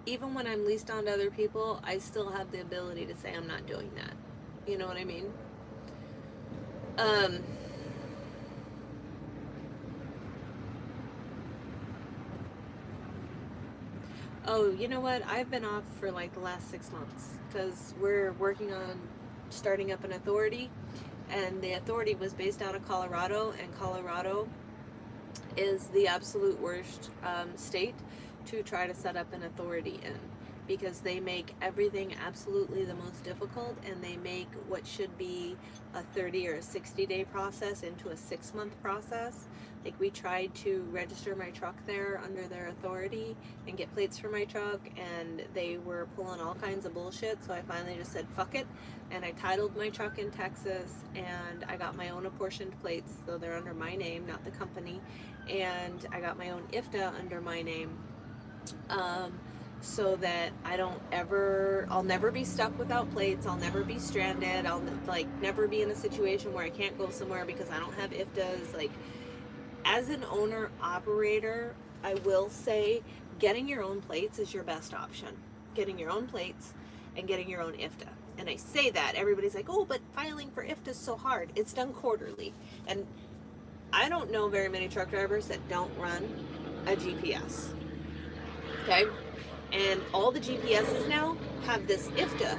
even when I'm leased on to other people, I still have the ability to say I'm not doing that. You know what I mean? Um, oh, you know what? I've been off for like the last 6 months because we're working on starting up an authority, and the authority was based out of Colorado, and Colorado is the absolute worst state to try to set up an authority in, because they make everything absolutely the most difficult, and they make what should be a 30 or a 60-day process into a 6-month process. Like, we tried to register my truck there under their authority and get plates for my truck, and they were pulling all kinds of bullshit, so I finally just said fuck it, and I titled my truck in Texas, and I got my own apportioned plates, so they're under my name, not the company, and I got my own IFTA under my name, so that I'll never be stuck without plates. I'll never be stranded. I'll like never be in a situation where I can't go somewhere because I don't have IFTAs. Like, as an owner operator, I will say getting your own plates is your best option. Getting your own plates and getting your own IFTA. And I say that, everybody's like, oh, but filing for IFTA is so hard. It's done quarterly. And I don't know very many truck drivers that don't run a GPS. Okay? And all the GPSs now have this IFTA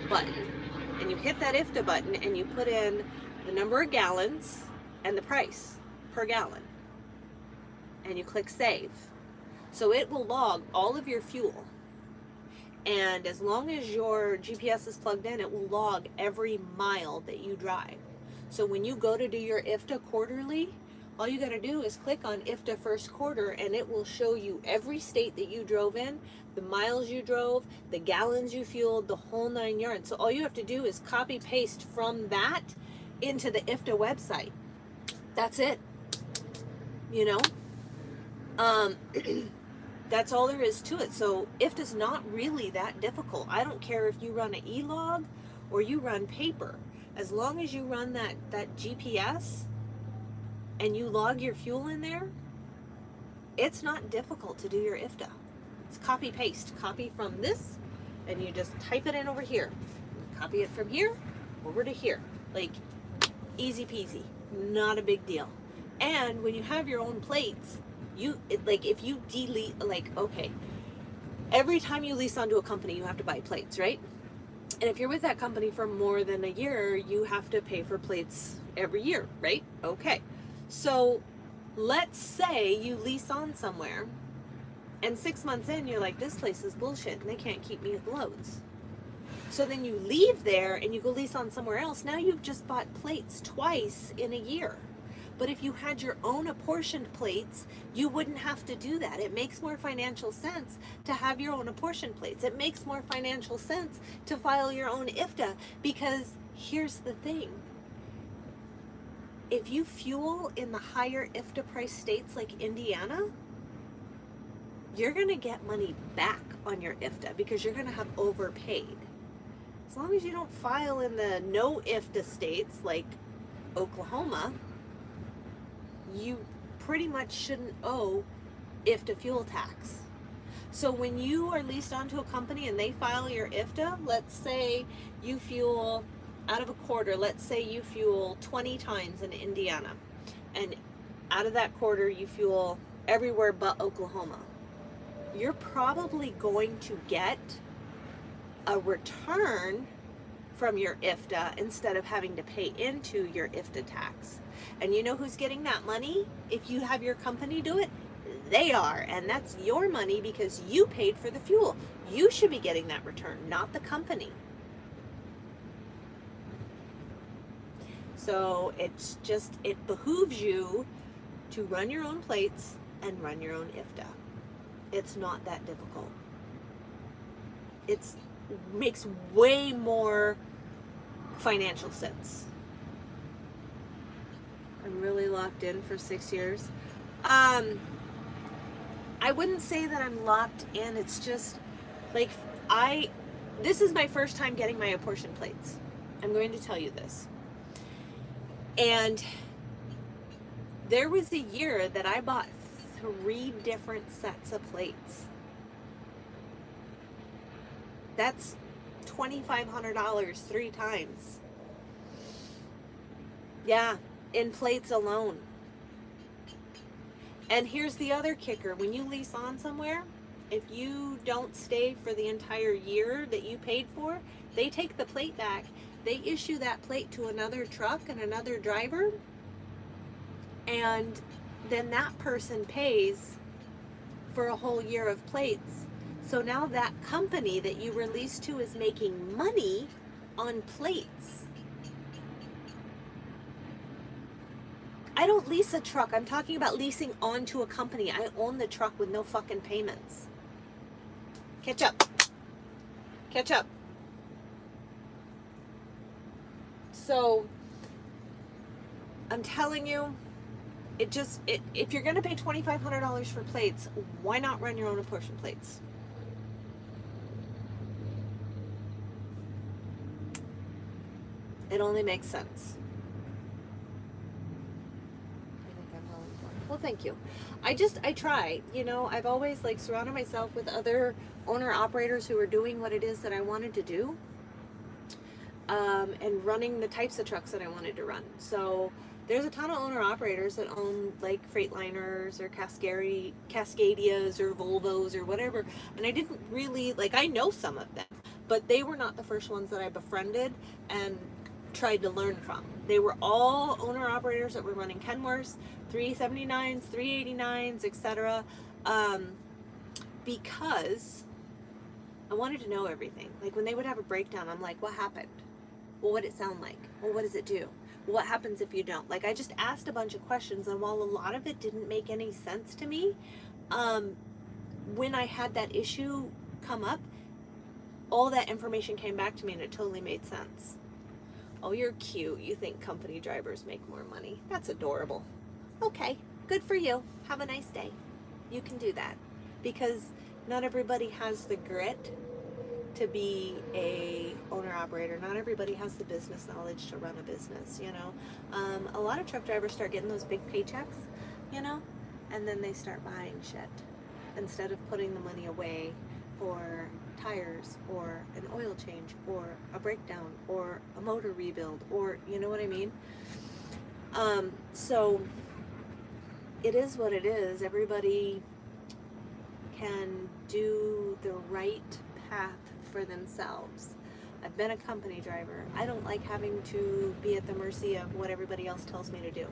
button. And you hit that IFTA button and you put in the number of gallons and the price per gallon. And you click save. So it will log all of your fuel. And as long as your GPS is plugged in, it will log every mile that you drive. So when you go to do your IFTA quarterly, all you got to do is click on IFTA first quarter, and it will show you every state that you drove in, the miles you drove, the gallons you fueled, the whole 9 yards. So all you have to do is copy paste from that into the IFTA website. That's it. You know? That's all there is to it. So IFTA's not really that difficult. I don't care if you run an e-log or you run paper. As long as you run that GPS and you log your fuel in there, it's not difficult to do your IFTA. It's copy paste. Copy from this, and you just type it in over here. Copy it from here over to here. Like, easy peasy. Not a big deal. And when you have your own plates, if you delete, like, okay, every time you lease onto a company, you have to buy plates, right? And if you're with that company for more than a year, you have to pay for plates every year, right? Okay. So let's say you lease on somewhere, and 6 months in, you're like, this place is bullshit, and they can't keep me with loads. So then you leave there and you go lease on somewhere else. Now you've just bought plates twice in a year. But if you had your own apportioned plates, you wouldn't have to do that. It makes more financial sense to have your own apportioned plates. It makes more financial sense to file your own IFTA, because here's the thing. If you fuel in the higher IFTA price states like Indiana, you're going to get money back on your IFTA because you're going to have overpaid. As long as you don't file in the no IFTA states like Oklahoma, you pretty much shouldn't owe IFTA fuel tax. So when you are leased onto a company and they file your IFTA, let's say you fuel out of a quarter, let's say you fuel 20 times in Indiana, and out of that quarter you fuel everywhere but Oklahoma, you're probably going to get a return from your IFTA instead of having to pay into your IFTA tax. And you know who's getting that money? If you have your company do it, they are. And that's your money because you paid for the fuel. You should be getting that return, not the company. So it behooves you to run your own plates and run your own IFTA. It's not that difficult. it's makes way more financial sense. I'm really locked in for 6 years. I wouldn't say that I'm locked in. It's just like this is my first time getting my apportion plates. I'm going to tell you this. And there was a year that I bought 3 different sets of plates. That's $2,500 3 times. Yeah, in plates alone. And here's the other kicker. When you lease on somewhere, if you don't stay for the entire year that you paid for, they take the plate back. They issue that plate to another truck and another driver, and then that person pays for a whole year of plates. So now that company that you were leased to is making money on plates. I don't lease a truck. I'm talking about leasing onto a company. I own the truck with no fucking payments. Catch up. Catch up. So, I'm telling you, if you're going to pay $2,500 for plates, why not run your own apportion plates? It only makes sense. Well, thank you. I try, I've always surrounded myself with other owner operators who are doing what it is that I wanted to do, and running the types of trucks that I wanted to run. So there's a ton of owner operators that own Freightliners or Cascadias or Volvos or whatever. And I didn't really, I know some of them, but they were not the first ones that I befriended and tried to learn from. They were all owner operators that were running Kenworths, 379s, 389s, etc. Because I wanted to know everything. When they would have a breakdown, I'm like, what happened? Well, what did it sound like? Well, what does it do? Well, what happens if you don't? I just asked a bunch of questions, and while a lot of it didn't make any sense to me, when I had that issue come up, all that information came back to me, and it totally made sense. Oh, you're cute. You think company drivers make more money. That's adorable. Okay, good for you. Have a nice day. You can do that. Because not everybody has the grit to be a owner operator. Not everybody has the business knowledge to run a business, A lot of truck drivers start getting those big paychecks, and then they start buying shit instead of putting the money away for tires or an oil change or a breakdown or a motor rebuild, or you know what I mean. So it is what it is. Everybody can do the right path for themselves. I've been a company driver. I don't like having to be at the mercy of what everybody else tells me to do.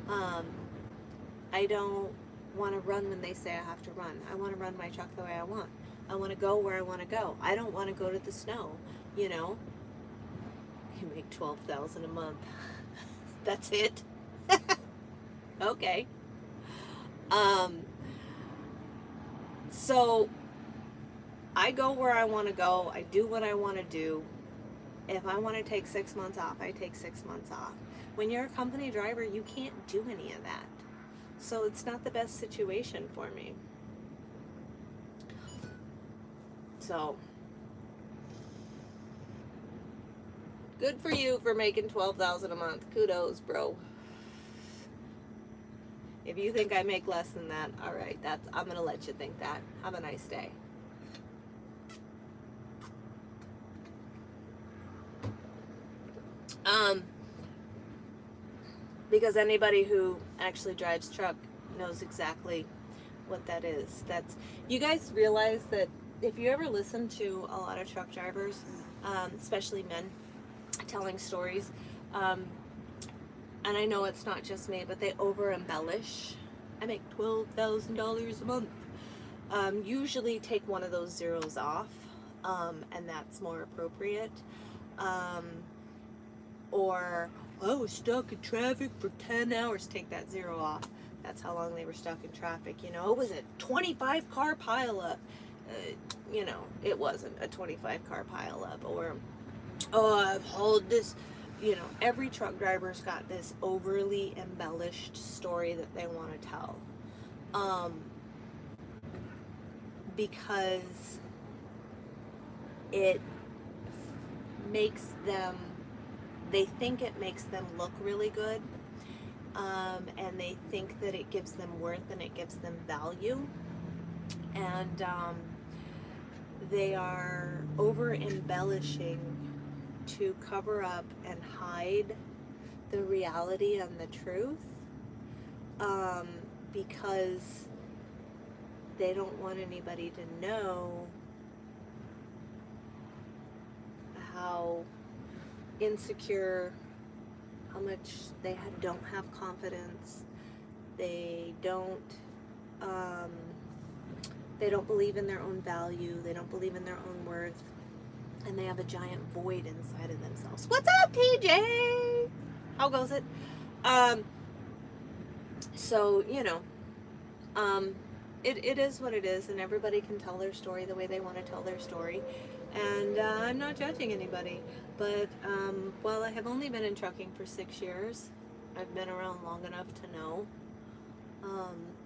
I don't want to run when they say I have to run. I want to run my truck the way I want. I want to go where I want to go. I don't want to go to the snow, You make $12,000 a month. That's it. Okay. So I go where I want to go. I do what I want to do. If I want to take 6 months off, I take 6 months off. When you're a company driver, you can't do any of that. So it's not the best situation for me. So good for you for making $12,000 a month. Kudos, bro. If you think I make less than that, all right, I'm gonna let you think that. Have a nice day. Because anybody who actually drives truck knows exactly what that is. You guys realize that if you ever listen to a lot of truck drivers, especially men, telling stories, and I know it's not just me, but they over embellish. I make $12,000 a month. Usually take one of those zeros off, and that's more appropriate. Or, I was stuck in traffic for 10 hours. Take that zero off. That's how long they were stuck in traffic. It was a 25 car pileup. You know, it wasn't a 25 car pileup, or, oh, I've hauled this. You know, every truck driver's got this overly embellished story that they want to tell. Because it makes them, they think it makes them look really good, and they think that it gives them worth and it gives them value, and they are over embellishing to cover up and hide the reality and the truth, because they don't want anybody to know how insecure, how much don't have confidence, they don't believe in their own value, they don't believe in their own worth, and they have a giant void inside of themselves. What's up, TJ? How goes it? So, you know, it is what it is, and everybody can tell their story the way they want to tell their story. And I'm not judging anybody, but while I have only been in trucking for 6 years, I've been around long enough to know,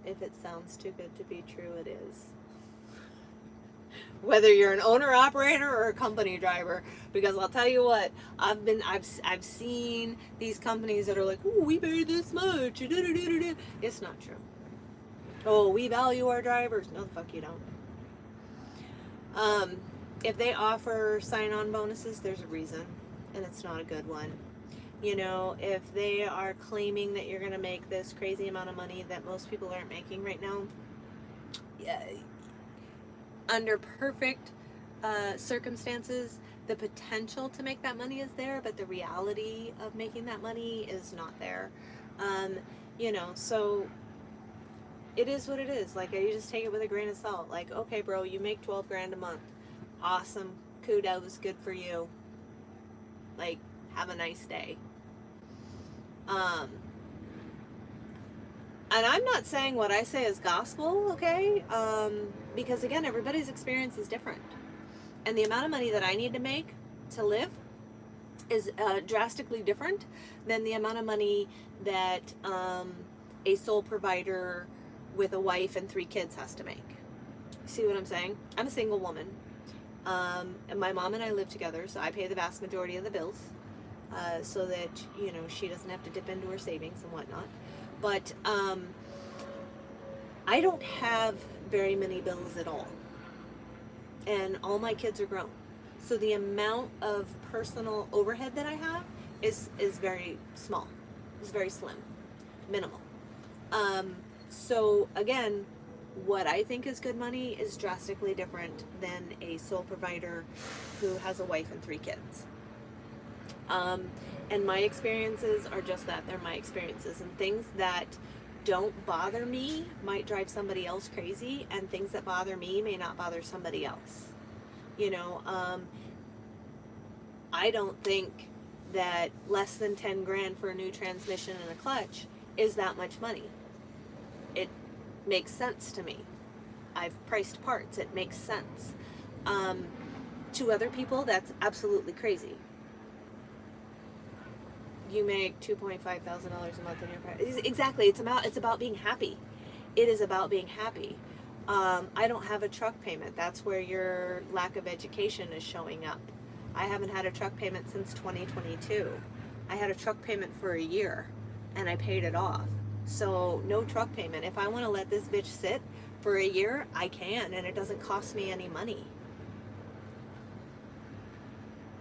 if it sounds too good to be true, it is. Whether you're an owner operator or a company driver, because I'll tell you what, I've seen these companies that are like, oh, we pay this much. It's not true. Oh, we value our drivers. No, the fuck you don't. If they offer sign-on bonuses, there's a reason, and it's not a good one. You know, if they are claiming that you're going to make this crazy amount of money that most people aren't making right now, yeah, under perfect circumstances, the potential to make that money is there, but the reality of making that money is not there. You know, so it is what it is. Like, you just take it with a grain of salt. Like, okay, bro, you make 12 grand a month. Awesome. Kudos. Good for you. Like, have a nice day. And I'm not saying what I say is gospel, okay? Because again, everybody's experience is different. And the amount of money that I need to make to live is drastically different than the amount of money that a sole provider with a wife and 3 kids has to make. See what I'm saying? I'm a single woman. And my mom and I live together, so I pay the vast majority of the bills, so that, you know, she doesn't have to dip into her savings and whatnot. But I don't have very many bills at all. And all my kids are grown. So the amount of personal overhead that I have is very small. It's very slim. Minimal. So again, what I think is good money is drastically different than a sole provider who has a wife and 3 kids. And my experiences are just that. They're my experiences. And things that don't bother me might drive somebody else crazy, and things that bother me may not bother somebody else. You know, I don't think that less than 10 grand for a new transmission and a clutch is that much money. It makes sense to me. I've priced parts. It makes sense. To other people, that's absolutely crazy. You make $2,500 a month in your price. Exactly. It's about being happy. It is about being happy. I don't have a truck payment. That's where your lack of education is showing up. I haven't had a truck payment since 2022. I had a truck payment for a year, and I paid it off. So no truck payment. If I want to let this bitch sit for a year, I can, and it doesn't cost me any money.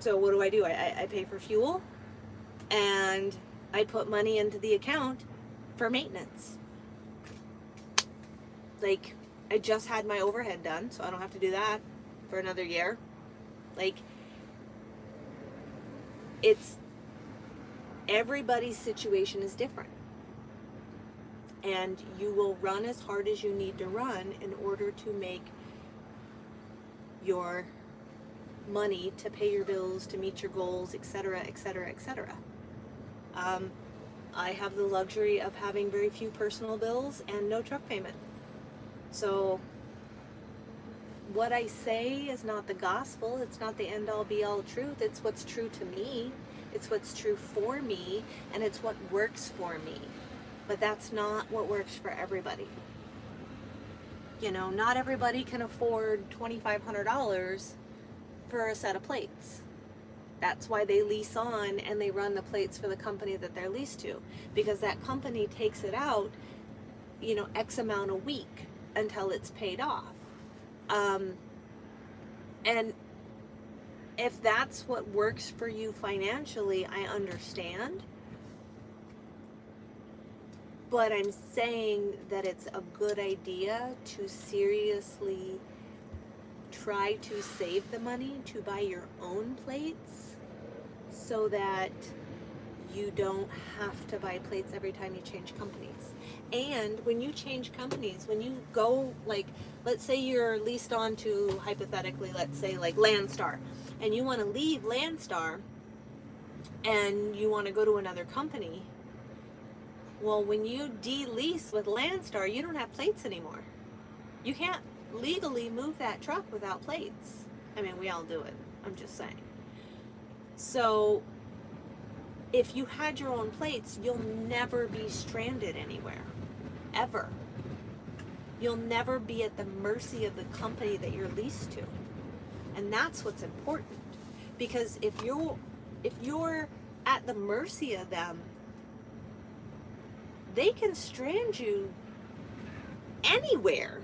So what do? I pay for fuel, and I put money into the account for maintenance. Like, I just had my overhead done, so I don't have to do that for another year. Like, it's, everybody's situation is different. And you will run as hard as you need to run in order to make your money, to pay your bills, to meet your goals, etc., etc., etc. I have the luxury of having very few personal bills and no truck payment. So what I say is not the gospel. It's not the end all be all truth. It's what's true to me. It's what's true for me, and it's what works for me. But that's not what works for everybody. You know, not everybody can afford $2,500 for a set of plates. That's why they lease on and they run the plates for the company that they're leased to, because that company takes it out, you know, X amount a week until it's paid off. And if that's what works for you financially, I understand. But I'm saying that it's a good idea to seriously try to save the money to buy your own plates so that you don't have to buy plates every time you change companies. And when you change companies, when you go, like, let's say you're leased on to, hypothetically, let's say like Landstar, and you want to leave Landstar and you want to go to another company. Well, when you de-lease with Landstar, you don't have plates anymore. You can't legally move that truck without plates. I mean, we all do it. I'm just saying. So, if you had your own plates, you'll never be stranded anywhere. Ever. You'll never be at the mercy of the company that you're leased to. And that's what's important. Because if you're at the mercy of them, they can strand you anywhere.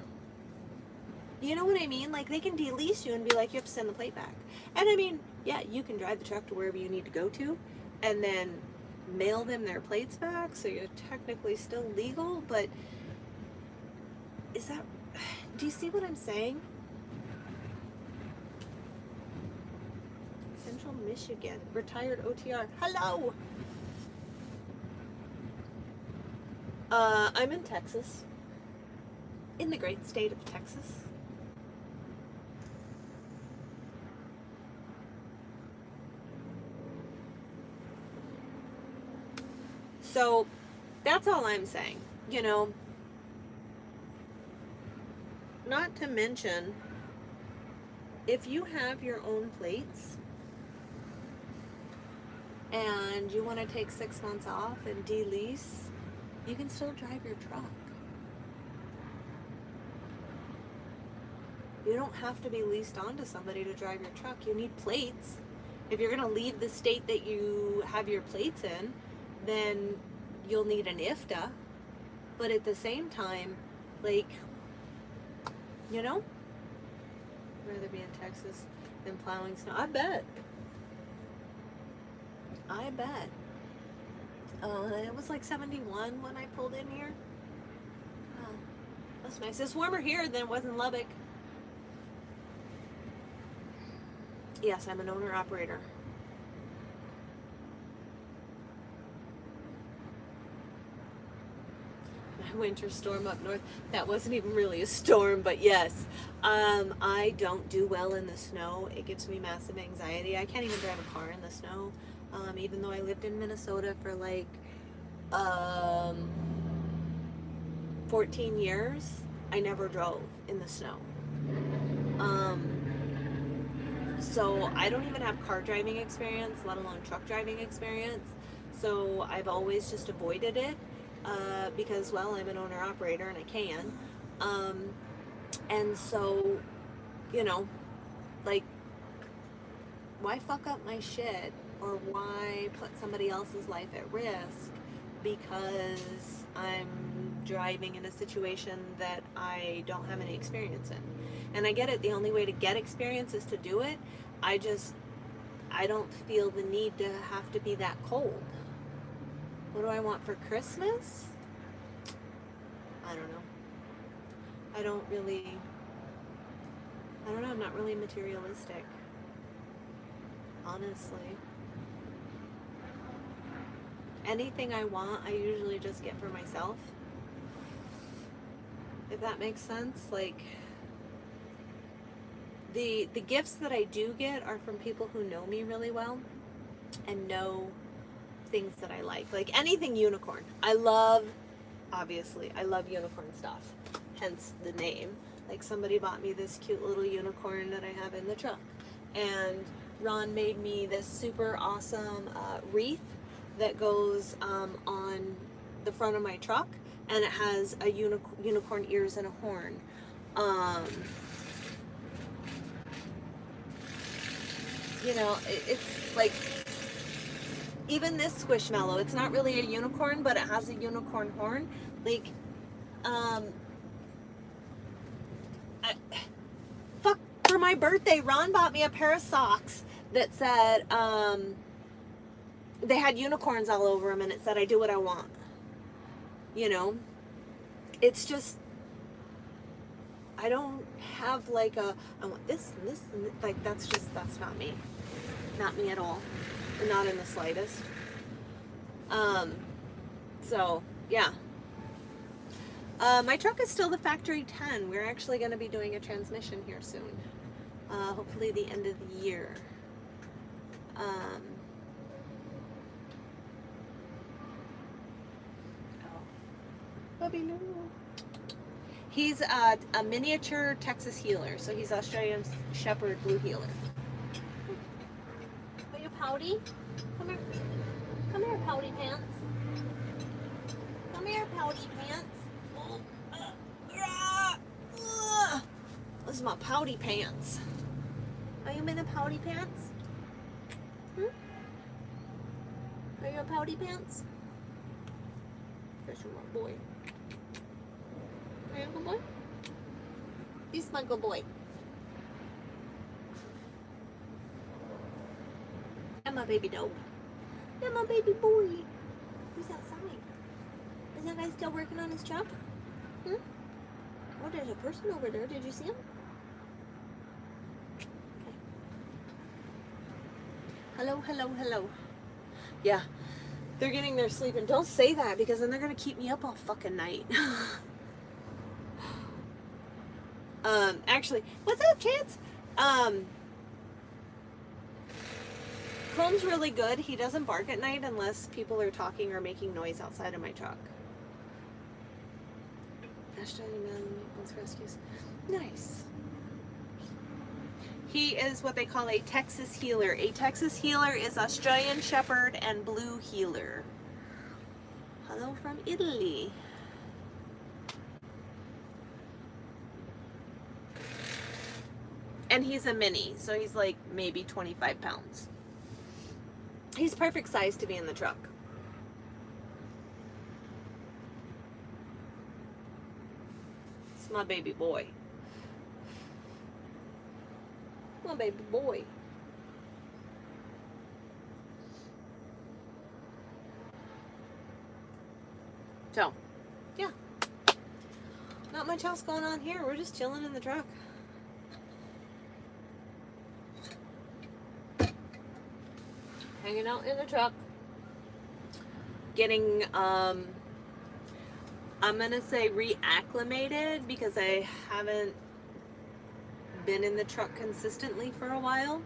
You know what I mean? Like, they can de-lease you and be like, you have to send the plate back. And I mean, yeah, you can drive the truck to wherever you need to go to and then mail them their plates back, so you're technically still legal, but is that, do you see what I'm saying? Central Michigan, retired OTR. Hello! I'm in Texas, in the great state of Texas. So that's all I'm saying, you know. Not to mention, if you have your own plates and you want to take 6 months off and de-lease, you can still drive your truck. You don't have to be leased onto somebody to drive your truck. You need plates. If you're going to leave the state that you have your plates in, then you'll need an IFTA. But at the same time, like, you know, I'd rather be in Texas than plowing snow. I bet. It was like 71 when I pulled in here. Oh, that's nice. It's warmer here than it was in Lubbock. Yes, I'm an owner-operator. My winter storm up north, that wasn't even really a storm, but yes. I don't do well in the snow. It gives me massive anxiety. I can't even drive a car in the snow. Even though I lived in Minnesota for like 14 years, I never drove in the snow. So I don't even have car driving experience, let alone truck driving experience. So I've always just avoided it because, well, I'm an owner-operator and I can. And so, you know, like, why fuck up my shit or why put somebody else's life at risk because I'm driving in a situation that I don't have any experience in. And I get it, the only way to get experience is to do it. I don't feel the need to have to be that cold. What do I want for Christmas? I don't know. I don't know, I'm not really materialistic. Honestly. Anything I want, I usually just get for myself. If that makes sense. Like, the gifts that I do get are from people who know me really well and know things that I like. Like anything unicorn. Obviously, I love unicorn stuff. Hence the name. Like somebody bought me this cute little unicorn that I have in the truck. And Ron made me this super awesome wreath that goes on the front of my truck, and it has a unicorn ears and a horn. You know, it's like, even this Squishmallow, it's not really a unicorn, but it has a unicorn horn. Like, fuck, for my birthday, Ron bought me a pair of socks that said, they had unicorns all over them, and it said, I do what I want. You know, it's just, I don't have like I want this and this and this. Like, that's not me. Not me at all. Not in the slightest. So, yeah. My truck is still the factory 10. We're actually going to be doing a transmission here soon. Hopefully the end of the year. Bobby, no. He's a miniature Texas healer. So he's Australian Shepherd Blue Healer. Are you pouty? Come here. Come here, pouty pants. Come here, pouty pants. This is my pouty pants. Are you in a pouty pants? Hmm? Are you a pouty pants? Yes, you're my boy. Are you a good boy? He's my good boy. And my baby dog. And my baby boy. Who's outside? Is that guy still working on his truck? Hmm? Oh, there's a person over there. Did you see him? Okay. Hello, hello, hello. Yeah, they're getting their sleep. And don't say that, because then they're going to keep me up all fucking night. Actually, what's up, Chance? Chrome's really good. He doesn't bark at night unless people are talking or making noise outside of my truck. Australian man wants rescues. Nice. He is what they call a Texas healer. A Texas healer is Australian Shepherd and Blue Healer. Hello from Italy. And he's a mini, so he's like maybe 25 pounds. He's perfect size to be in the truck. It's my baby boy. My baby boy. So, yeah. Not much else going on here. We're just chilling in the truck. Hanging out in the truck. Getting, I'm gonna say reacclimated, because I haven't been in the truck consistently for a while.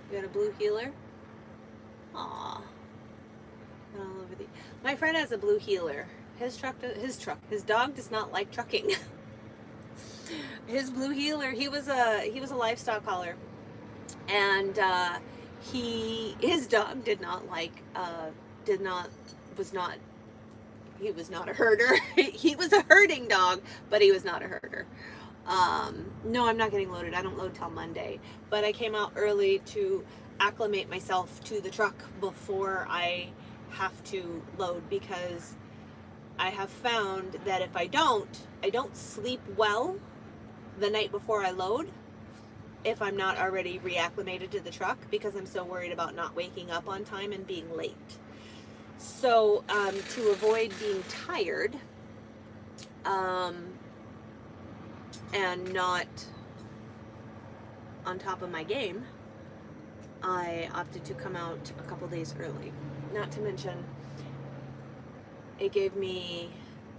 We got a Blue Healer. Aww. All over the. My friend has a Blue Healer. His dog does not like trucking. His Blue Healer, he was a livestock hauler, and his dog he was not a herder. He was a herding dog, but he was not a herder. No, I'm not getting loaded. I don't load till Monday, but I came out early to acclimate myself to the truck before I have to load, because I have found that if I don't sleep well the night before I load, if I'm not already reacclimated to the truck, because I'm so worried about not waking up on time and being late. So to avoid being tired and not on top of my game, I opted to come out a couple days early. Not to mention, it gave me,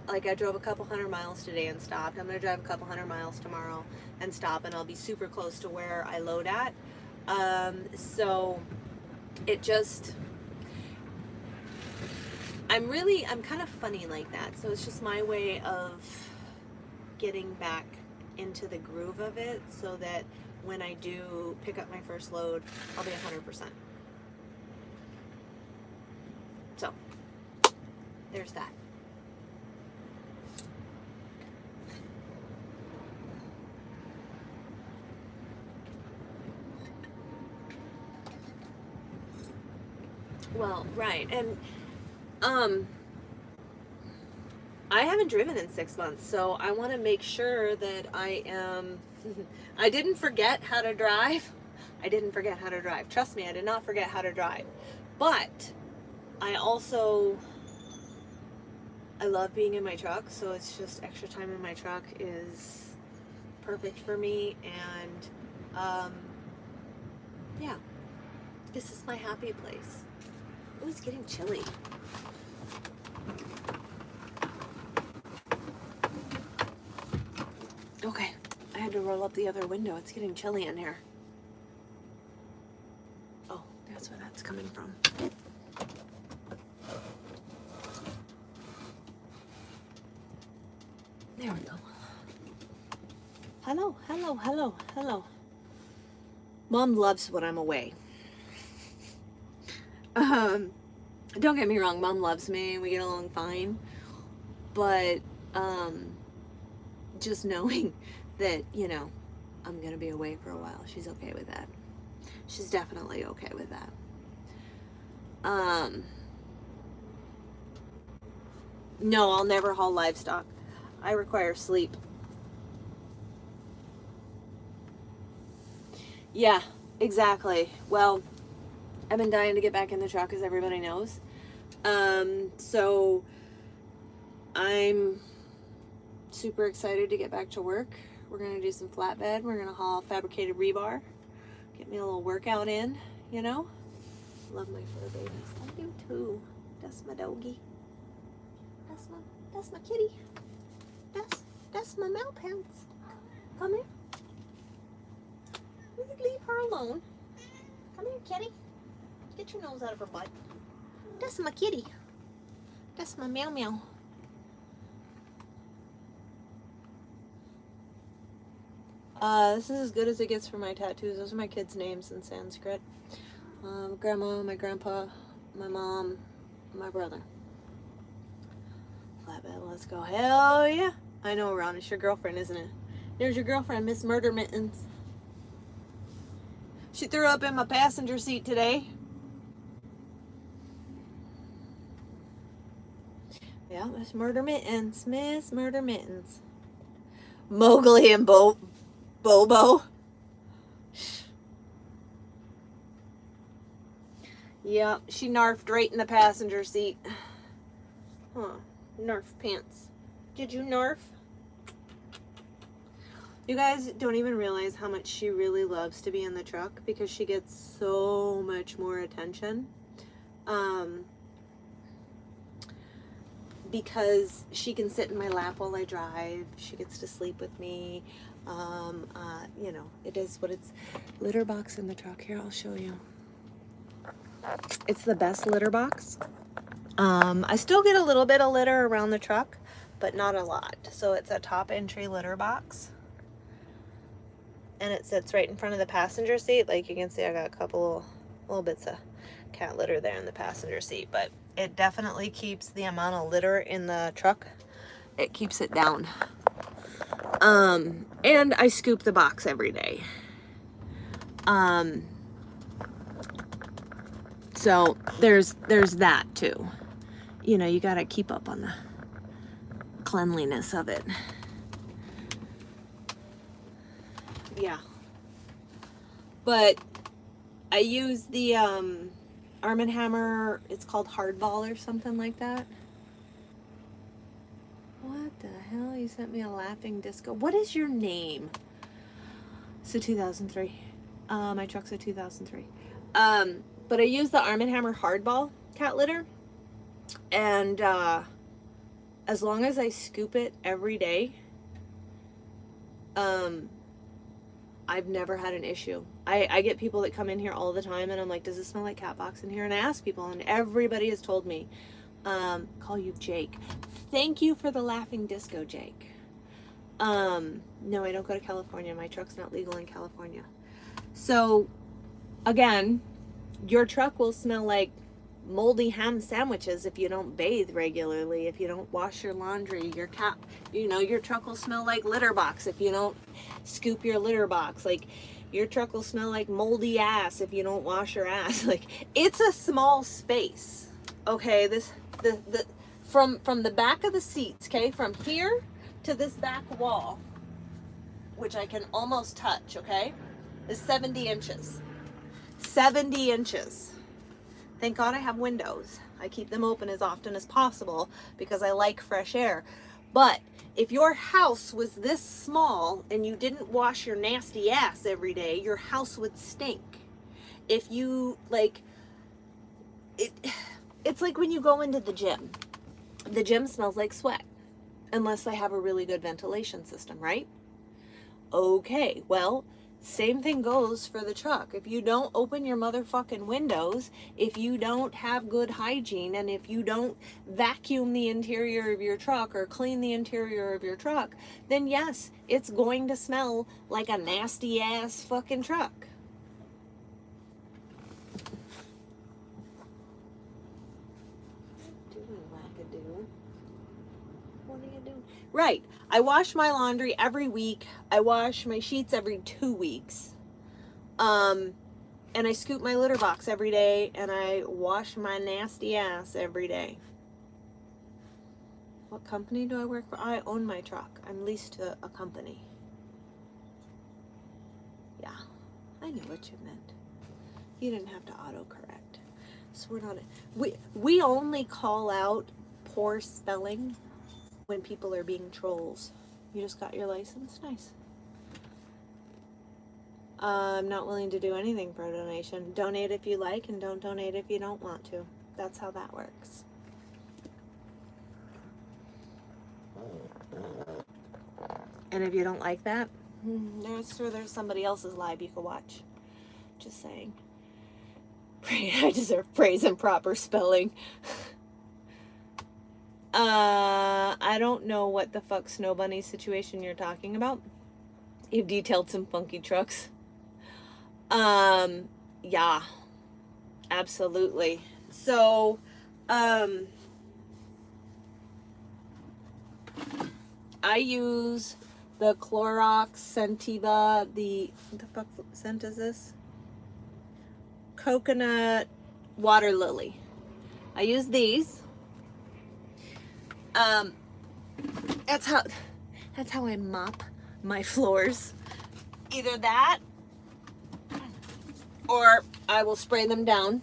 like, I drove a couple hundred miles today and stopped. I'm going to drive a couple hundred miles tomorrow and stop, and I'll be super close to where I load at. So it just, I'm kind of funny like that. So it's just my way of getting back into the groove of it so that when I do pick up my first load, I'll be 100%. So, there's that. Well, right. And I haven't driven in 6 months, so I want to make sure that I am I didn't forget how to drive. I didn't forget how to drive. Trust me, I did not forget how to drive. But I love being in my truck, so it's just extra time in my truck is perfect for me. And yeah, this is my happy place. Oh, it's getting chilly. Okay, I had to roll up the other window. It's getting chilly in here. Oh, that's where that's coming from. There we go. Hello, hello, hello, hello. Mom loves when I'm away. Don't get me wrong, Mom loves me and we get along fine. But just knowing that, you know, I'm gonna be away for a while, she's okay with that. She's definitely okay with that. No, I'll never haul livestock. I require sleep. Yeah, exactly. Well, I've been dying to get back in the truck, as everybody knows. So I'm super excited to get back to work. We're gonna do some flatbed. We're gonna haul fabricated rebar. Get me a little workout in, you know? Love my fur babies. I do too. That's my doggy. That's my kitty. That's my male pants. Come here. Leave her alone. Come here, kitty. Get your nose out of her butt. That's my kitty. That's my meow meow. This is as good as it gets for my tattoos. Those are my kids' names in Sanskrit. My grandma, my grandpa, my mom, my brother. Flatbed, let's go. Hell yeah. I know, Ron, it's your girlfriend, isn't it? There's your girlfriend, Miss Murder Mittens. She threw up in my passenger seat today. Yeah, Miss Murder Mittens. Miss Murder Mittens. Mowgli and Bobo. Yeah, she narfed right in the passenger seat. Huh. Narf pants. Did you narf? You guys don't even realize how much she really loves to be in the truck because she gets so much more attention. Because she can sit in my lap while I drive. She gets to sleep with me. You know, it is what it's. Litter box in the truck. Here, I'll show you. It's the best litter box. I still get a little bit of litter around the truck, but not a lot. So it's a top entry litter box. And it sits right in front of the passenger seat. Like you can see, I got a couple little bits of cat litter there in the passenger seat, but it definitely keeps the amount of litter in the truck. It keeps it down. And I scoop the box every day. So there's that too. You know, you gotta keep up on the cleanliness of it. Yeah. But I use the Arm & Hammer, it's called Hardball or something like that. What the hell? You sent me a laughing disco. What is your name? It's a 2003. My truck's a 2003. But I use the Arm & Hammer Hardball cat litter. And as long as I scoop it every day, I've never had an issue. I get people that come in here all the time and I'm like, does it smell like cat box in here? And I ask people and everybody has told me, call you Jake. Thank you for the laughing disco, Jake. No, I don't go to California. My truck's not legal in California. So, again, your truck will smell like moldy ham sandwiches if you don't bathe regularly, if you don't wash your laundry, your cat, your truck will smell like litter box if you don't scoop your litter box. Like, your truck will smell like moldy ass if you don't wash your ass. Like, it's a small space. Okay, from the back of the seats, okay, from here to this back wall, which I can almost touch, okay, is 70 inches. 70 inches. Thank God I have windows. I keep them open as often as possible because I like fresh air. But if your house was this small and you didn't wash your nasty ass every day, your house would stink. If you, like, it's like when you go into the gym. The gym smells like sweat unless I have a really good ventilation system, right? Okay, well, same thing goes for the truck. If you don't open your motherfucking windows, if you don't have good hygiene, and if you don't vacuum the interior of your truck or clean the interior of your truck, then yes, it's going to smell like a nasty ass fucking truck. What are you doing? Right. I wash my laundry every week. I wash my sheets every 2 weeks. And I scoop my litter box every day, and I wash my nasty ass every day. What company do I work for? I own my truck. I'm leased to a company. Yeah, I knew what you meant. You didn't have to autocorrect. So we're not. We only call out poor spelling when people are being trolls. You just got your license? Nice. I'm not willing to do anything for a donation. Donate if you like, and don't donate if you don't want to. That's how that works. And if you don't like that, there's somebody else's live you can watch. Just saying. I deserve praise and proper spelling. I don't know what the fuck Snow Bunny situation you're talking about. You've detailed some funky trucks. Yeah, absolutely. So, I use the Clorox Scentiva, what the fuck scent is this? Coconut Water Lily. I use these. That's how I mop my floors. Either that, or I will spray them down.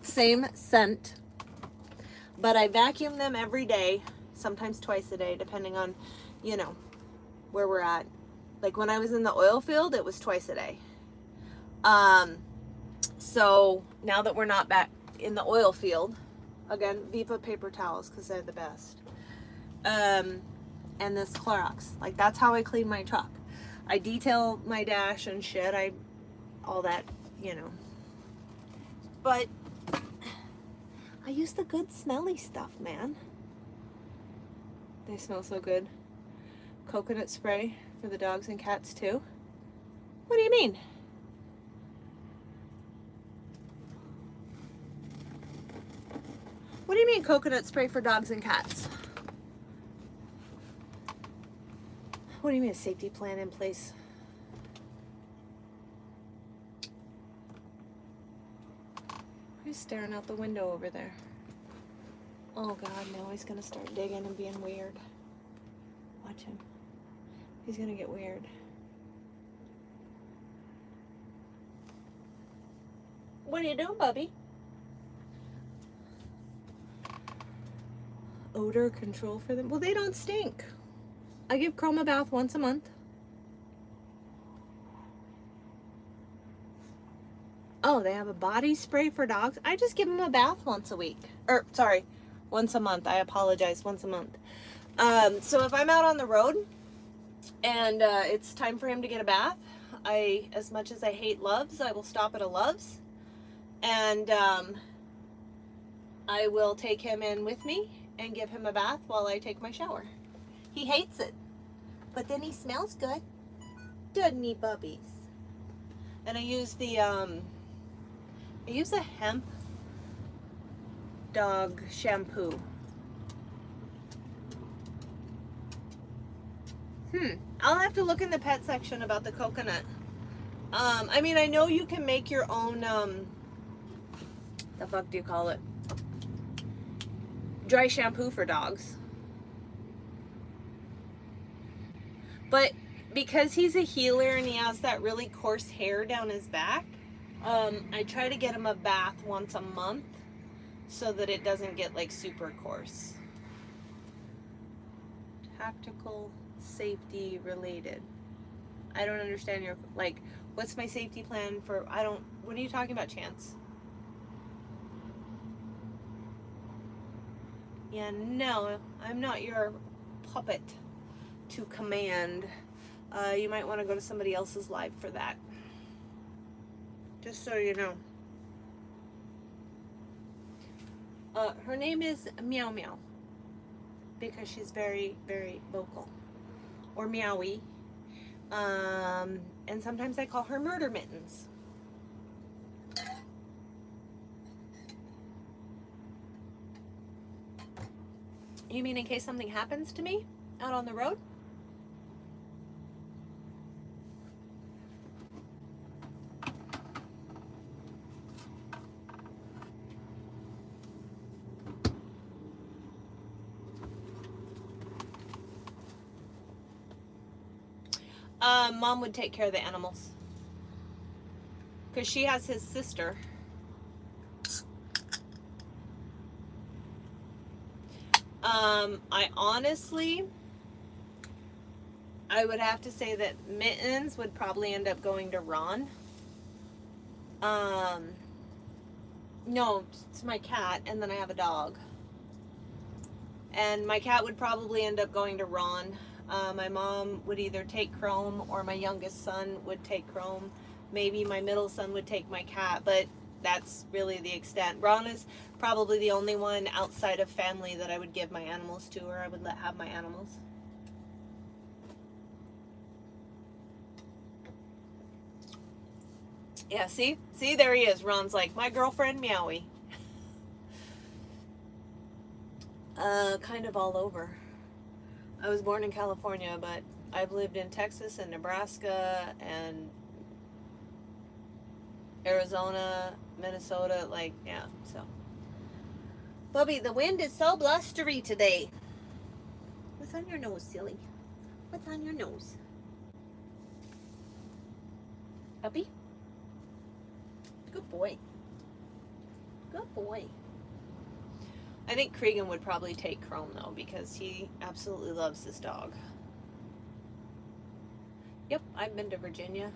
Same scent. But I vacuum them every day, sometimes twice a day, depending on, where we're at. Like when I was in the oil field, it was twice a day. So now that we're not back in the oil field, again, Viva paper towels because they're the best. And this Clorox, like that's how I clean my truck. I detail my dash and shit. All that, But I use the good smelly stuff, man. They smell so good. Coconut spray for the dogs and cats too. What do you mean? What do you mean coconut spray for dogs and cats? What do you mean a safety plan in place? He's staring out the window over there. Oh God, now he's gonna start digging and being weird. Watch him. He's gonna get weird. What are you doing, Bubby? Odor control for them? Well, they don't stink. I give Chrome a bath once a month. Oh, they have a body spray for dogs. I just give them a bath once a week. Once a month. I apologize, once a month. So if I'm out on the road and it's time for him to get a bath, as much as I hate Love's, I will stop at a Love's and I will take him in with me and give him a bath while I take my shower. He hates it. But then he smells good. Doesn't he, puppies? And I use a hemp dog shampoo. I'll have to look in the pet section about the coconut. I mean, I know you can make your own, the fuck do you call it? Dry shampoo for dogs. But because he's a healer and he has that really coarse hair down his back, I try to get him a bath once a month so that it doesn't get like super coarse. Tactical safety related. I don't understand your, like, what's my safety plan for, what are you talking about, Chance? Yeah, no, I'm not your puppet to command. You might want to go to somebody else's live for that. Just so you know. Her name is Meow Meow because she's very, very vocal. Or Meowie. And sometimes I call her Murder Mittens. You mean in case something happens to me out on the road? Mom would take care of the animals. Because she has his sister. I honestly, I would have to say that Mittens would probably end up going to Ron. No, it's my cat, and then I have a dog. And my cat would probably end up going to Ron. My mom would either take Chrome or my youngest son would take Chrome. Maybe my middle son would take my cat, but that's really the extent. Ron is probably the only one outside of family that I would give my animals to, or I would let have my animals. Yeah, see? See, there he is. Ron's like, my girlfriend, Meowie. Kind of all over. I was born in California, but I've lived in Texas and Nebraska and Arizona, Minnesota, like, yeah, so. Bubby, the wind is so blustery today. What's on your nose, silly? What's on your nose? Puppy? Good boy. Good boy. I think Cregan would probably take Chrome, though, because he absolutely loves this dog. Yep, I've been to Virginia.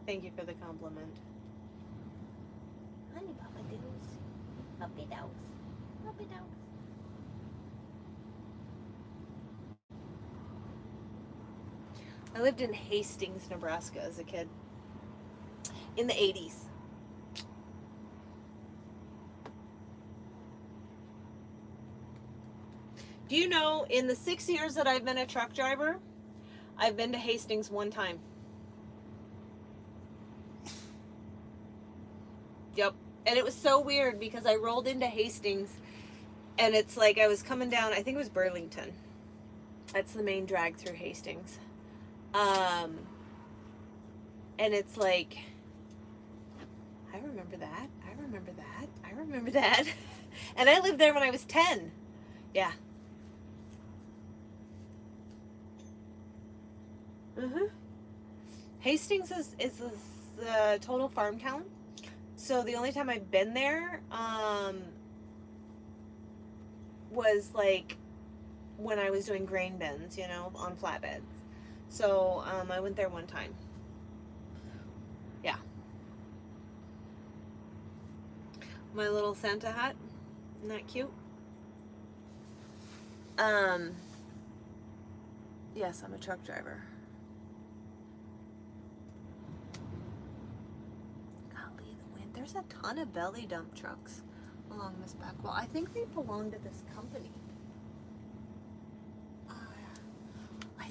Thank you for the compliment. Honey Papa Doos. Puppy dogs. Puppy dogs. I lived in Hastings, Nebraska as a kid. In the 80s. Do you know, in the 6 years that I've been a truck driver, I've been to Hastings one time. Yep. And it was so weird because I rolled into Hastings and it's like I was coming down, I think it was Burlington. That's the main drag through Hastings. And it's like, I remember that. I remember that. I remember that. And I lived there when I was 10. Yeah. Hastings is a total farm town. So the only time I've been there was like when I was doing grain bins, you know, on flatbeds. So I went there one time. Yeah. My little Santa hat. Isn't that cute? Yes, I'm a truck driver. Golly, the wind. There's a ton of belly dump trucks along this back wall. I think they belong to this company.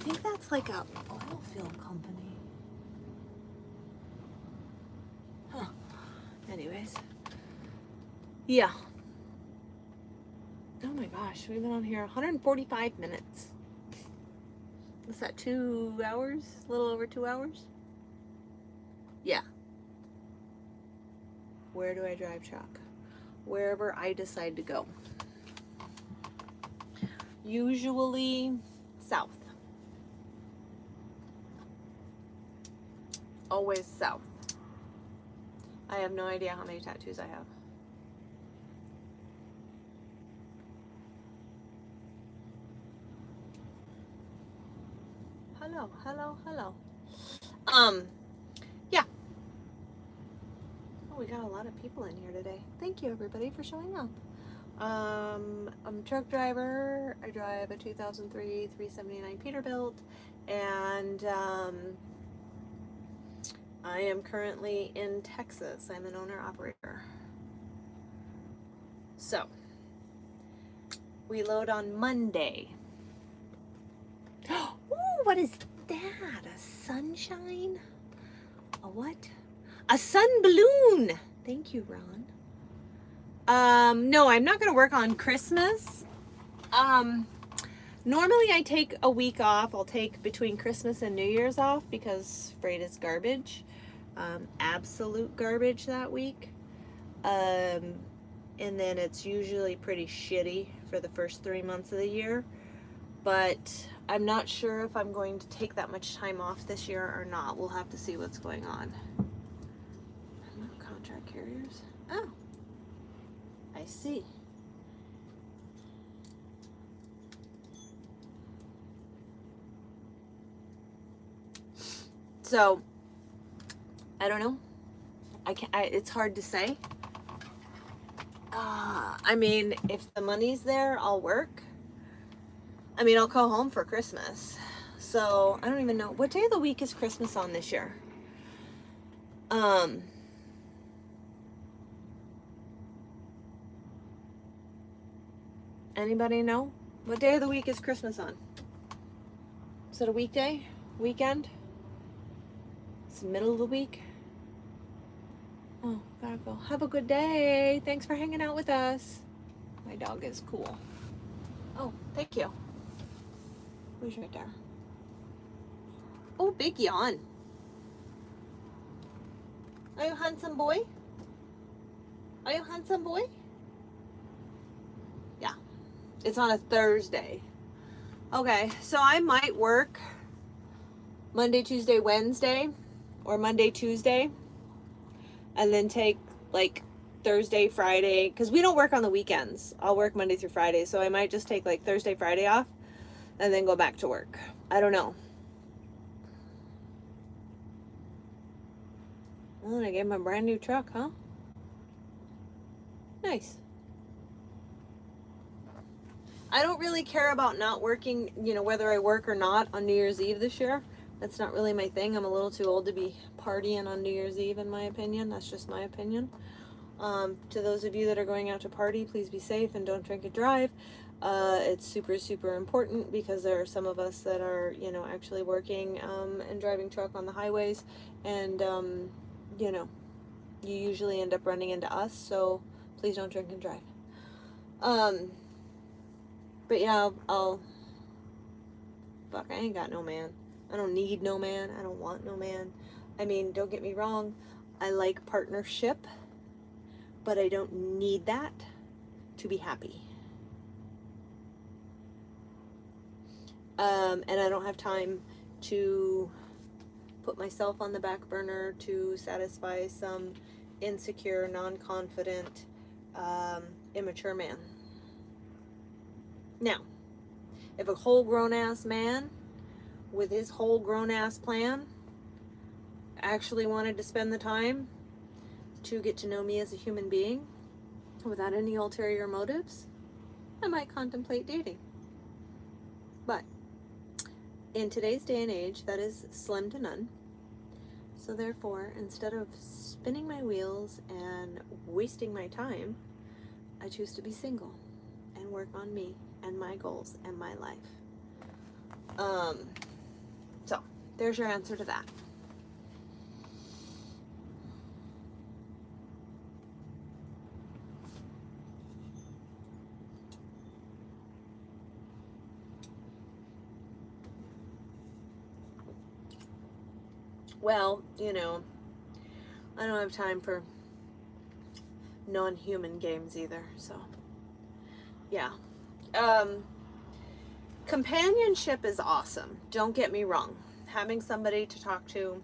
think that's like a oil field company. Huh. Anyways. Yeah. Oh my gosh, we've been on here 145 minutes. What's that, 2 hours? A little over 2 hours? Yeah. Where do I drive truck? Wherever I decide to go. Usually south. Always south. I have no idea how many tattoos I have. Hello, hello, hello. Yeah. Oh, we got a lot of people in here today. Thank you, everybody, for showing up. I'm a truck driver. I drive a 2003 379 Peterbilt, and I am currently in Texas. I'm an owner-operator. So, we load on Monday. Ooh, what is that? A sunshine? A what? A sun balloon! Thank you, Ron. No, I'm not gonna work on Christmas. Normally I take a week off. I'll take between Christmas and New Year's off because freight is garbage. Absolute garbage that week. And then it's usually pretty shitty for the first 3 months of the year. But I'm not sure if I'm going to take that much time off this year or not. We'll have to see what's going on. Contract carriers. Oh, I see. So, I don't know. It's hard to say. I mean, if the money's there, I'll work. I mean, I'll go home for Christmas. So, I don't even know. What day of the week is Christmas on this year? Anybody know? What day of the week is Christmas on? Is it a weekday? Weekend? It's the middle of the week? Oh, gotta go. Have a good day. Thanks for hanging out with us. My dog is cool. Oh, thank you. Who's right there? Oh, big yawn. Are you a handsome boy? Are you a handsome boy? Yeah. It's on a Thursday. Okay, so I might work Monday, Tuesday, Wednesday, or Monday, Tuesday, and then take like Thursday, Friday, because we don't work on the weekends. I'll work Monday through Friday, so I might just take like Thursday, Friday off, and then go back to work. I don't know. Well, I gave him a brand new truck, huh? Nice. I don't really care about not working, you know, whether I work or not on New Year's Eve this year. That's not really my thing. I'm a little too old to be partying on New Year's Eve, in my opinion. That's just my opinion. To those of you that are going out to party, please be safe and don't drink and drive. It's super, super important because there are some of us that are, you know, actually working and driving truck on the highways, and, you know, you usually end up running into us, so please don't drink and drive. But yeah, fuck, I ain't got no man. I don't need no man. I don't want no man. I mean, don't get me wrong. I like partnership, but I don't need that to be happy. And I don't have time to put myself on the back burner to satisfy some insecure, non-confident, immature man. Now, if a whole grown-ass man with his whole grown-ass plan actually wanted to spend the time to get to know me as a human being without any ulterior motives, I might contemplate dating. But in today's day and age, that is slim to none. So therefore, instead of spinning my wheels and wasting my time, I choose to be single and work on me and my goals and my life. There's your answer to that. Well, you know, I don't have time for non-human games either, so yeah. Companionship is awesome. Don't get me wrong. Having somebody to talk to,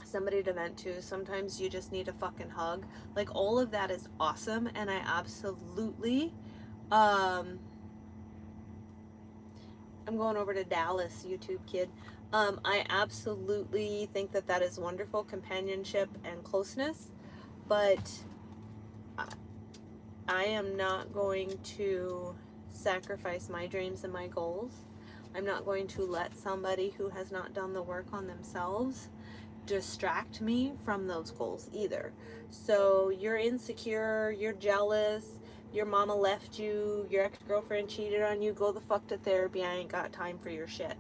somebody to vent to, sometimes you just need a fucking hug. Like, all of that is awesome, and I absolutely, I'm going over to Dallas, YouTube kid. I absolutely think that that is wonderful, companionship and closeness, but I am not going to sacrifice my dreams and my goals. I'm not going to let somebody who has not done the work on themselves distract me from those goals either. So you're insecure, you're jealous, your mama left you, your ex-girlfriend cheated on you, go the fuck to therapy. I ain't got time for your shit.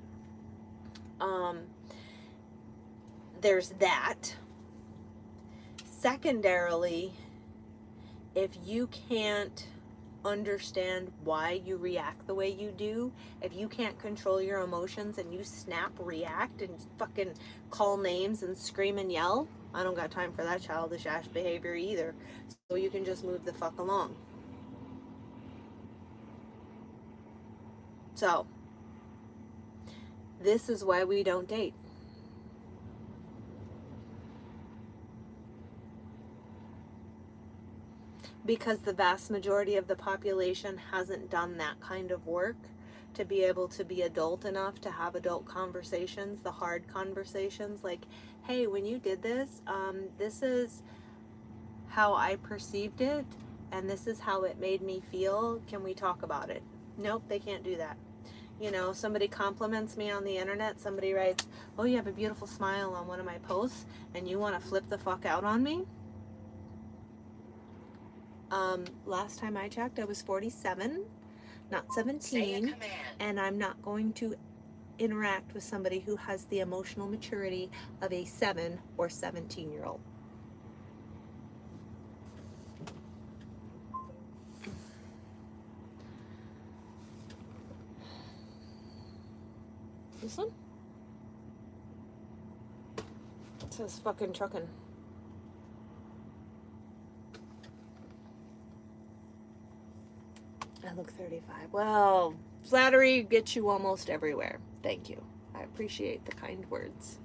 There's that. Secondarily, if you can't understand why you react the way you do, if you can't control your emotions and you snap, react, and fucking call names and scream and yell, I don't got time for that childish ass behavior either. So you can just move the fuck along. So, this is why we don't date. Because the vast majority of the population hasn't done that kind of work to be able to be adult enough to have adult conversations, the hard conversations like, hey, when you did this, this is how I perceived it, and this is how it made me feel. Can we talk about it? Nope, they can't do that. You know, somebody compliments me on the internet, somebody writes, oh, you have a beautiful smile on one of my posts, and you want to flip the fuck out on me? Last time I checked, I was 47, not 17, and I'm not going to interact with somebody who has the emotional maturity of a 7 or 17-year-old. This one? It says fucking Truckin. I look 35. Well, flattery gets you almost everywhere. Thank you. I appreciate the kind words.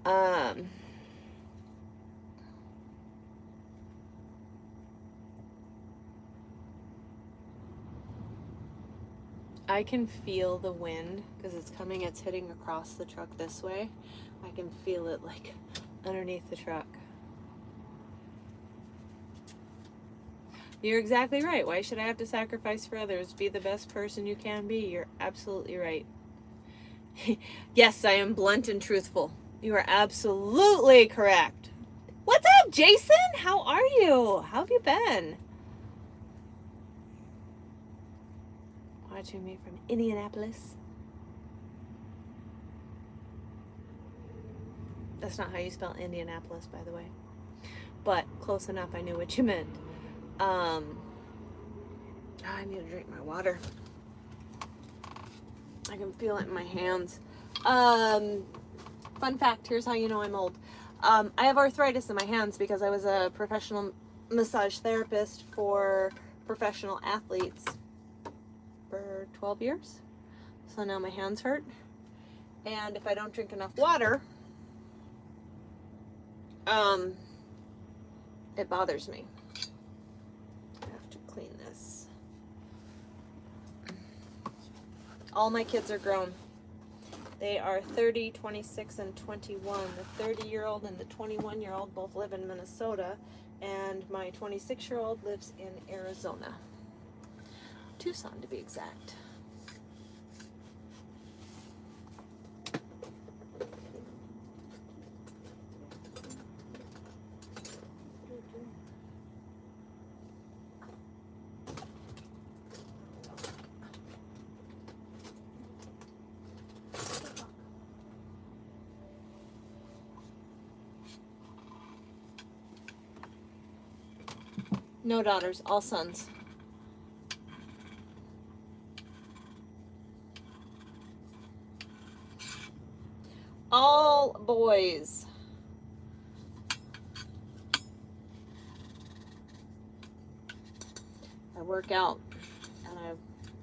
I can feel the wind because it's coming, it's hitting across the truck this way. I can feel it like underneath the truck. You're exactly right. Why should I have to sacrifice for others? Be the best person you can be. You're absolutely right. Yes, I am blunt and truthful. You are absolutely correct. What's up, Jason? How are you? How have you been? Watching me from Indianapolis. That's not how you spell Indianapolis, by the way. But close enough, I knew what you meant. I need to drink my water. I can feel it in my hands. Fun fact, here's how you know I'm old. I have arthritis in my hands because I was a professional massage therapist for professional athletes for 12 years. So now my hands hurt. And if I don't drink enough water, it bothers me. I have to clean this. All my kids are grown. They are 30, 26, and 21. The 30-year-old and the 21-year-old both live in Minnesota, and my 26-year-old lives in Arizona. Tucson, to be exact. No daughters, all sons. All boys. I work out and I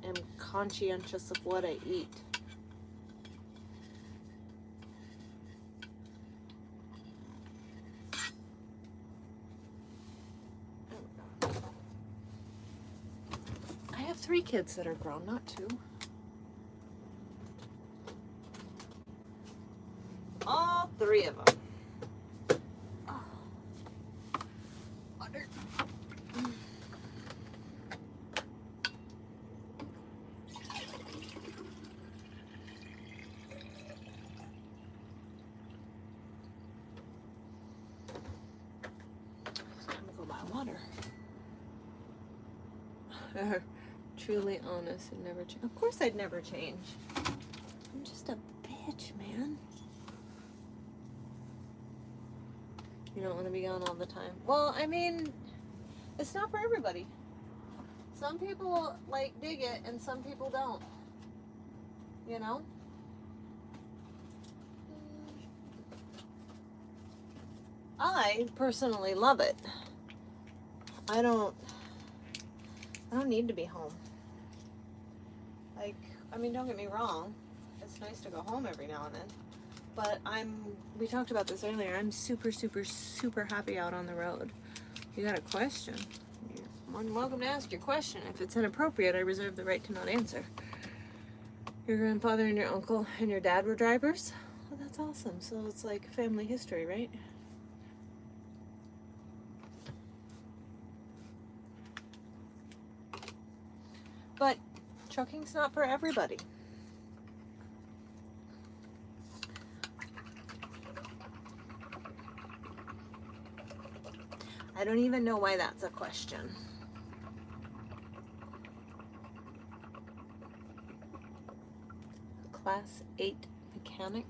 am conscientious of what I eat. I have 3 kids that are grown, not 2. All 3 of them. Oh. Water. It's time to go buy water. Truly honest and never change. Of course I'd never change. I'm just a bitch, man. You don't want to be gone all the time. Well, I mean, it's not for everybody. Some people like dig it and some people don't. You know? I personally love it. I don't need to be home. Like, I mean, don't get me wrong. It's nice to go home every now and then. But we talked about this earlier, I'm super, super, super happy out on the road. You got a question? You're more than welcome to ask your question. If it's inappropriate, I reserve the right to not answer. Your grandfather and your uncle and your dad were drivers? Well, that's awesome. So it's like family history, right? But trucking's not for everybody. I don't even know why that's a question. Class 8 mechanic.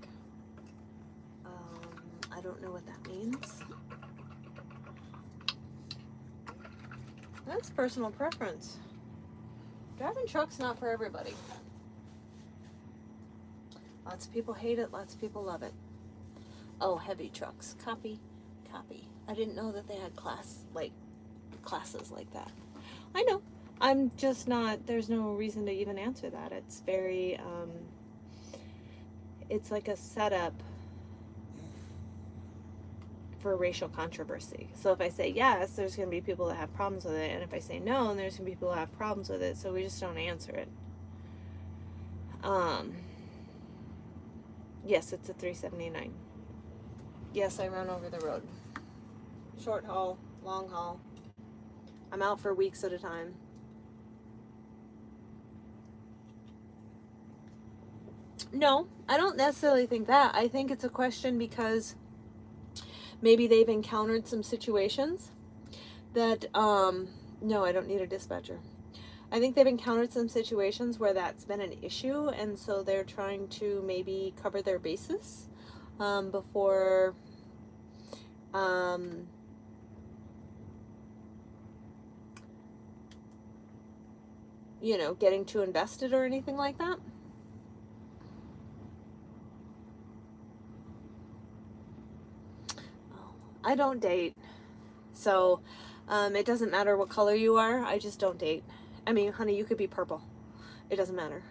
I don't know what that means. That's personal preference. Driving truck's not for everybody. Lots of people hate it, lots of people love it. Oh, heavy trucks. Copy. I didn't know that they had classes like that. I know. I'm just not, there's no reason to even answer that. It's very, it's like a setup for racial controversy. So if I say yes, there's going to be people that have problems with it. And if I say no, there's going to be people that have problems with it. So we just don't answer it. Yes, it's a 379. Yes, I run over the road. Short haul, long haul. I'm out for weeks at a time. No, I don't necessarily think that. I think it's a question because maybe they've encountered some situations that, no, I don't need a dispatcher. I think they've encountered some situations where that's been an issue, and so they're trying to maybe cover their bases before you know, getting too invested or anything like that. I don't date, so it doesn't matter what color you are. I just don't date. I mean, honey, you could be purple. It doesn't matter.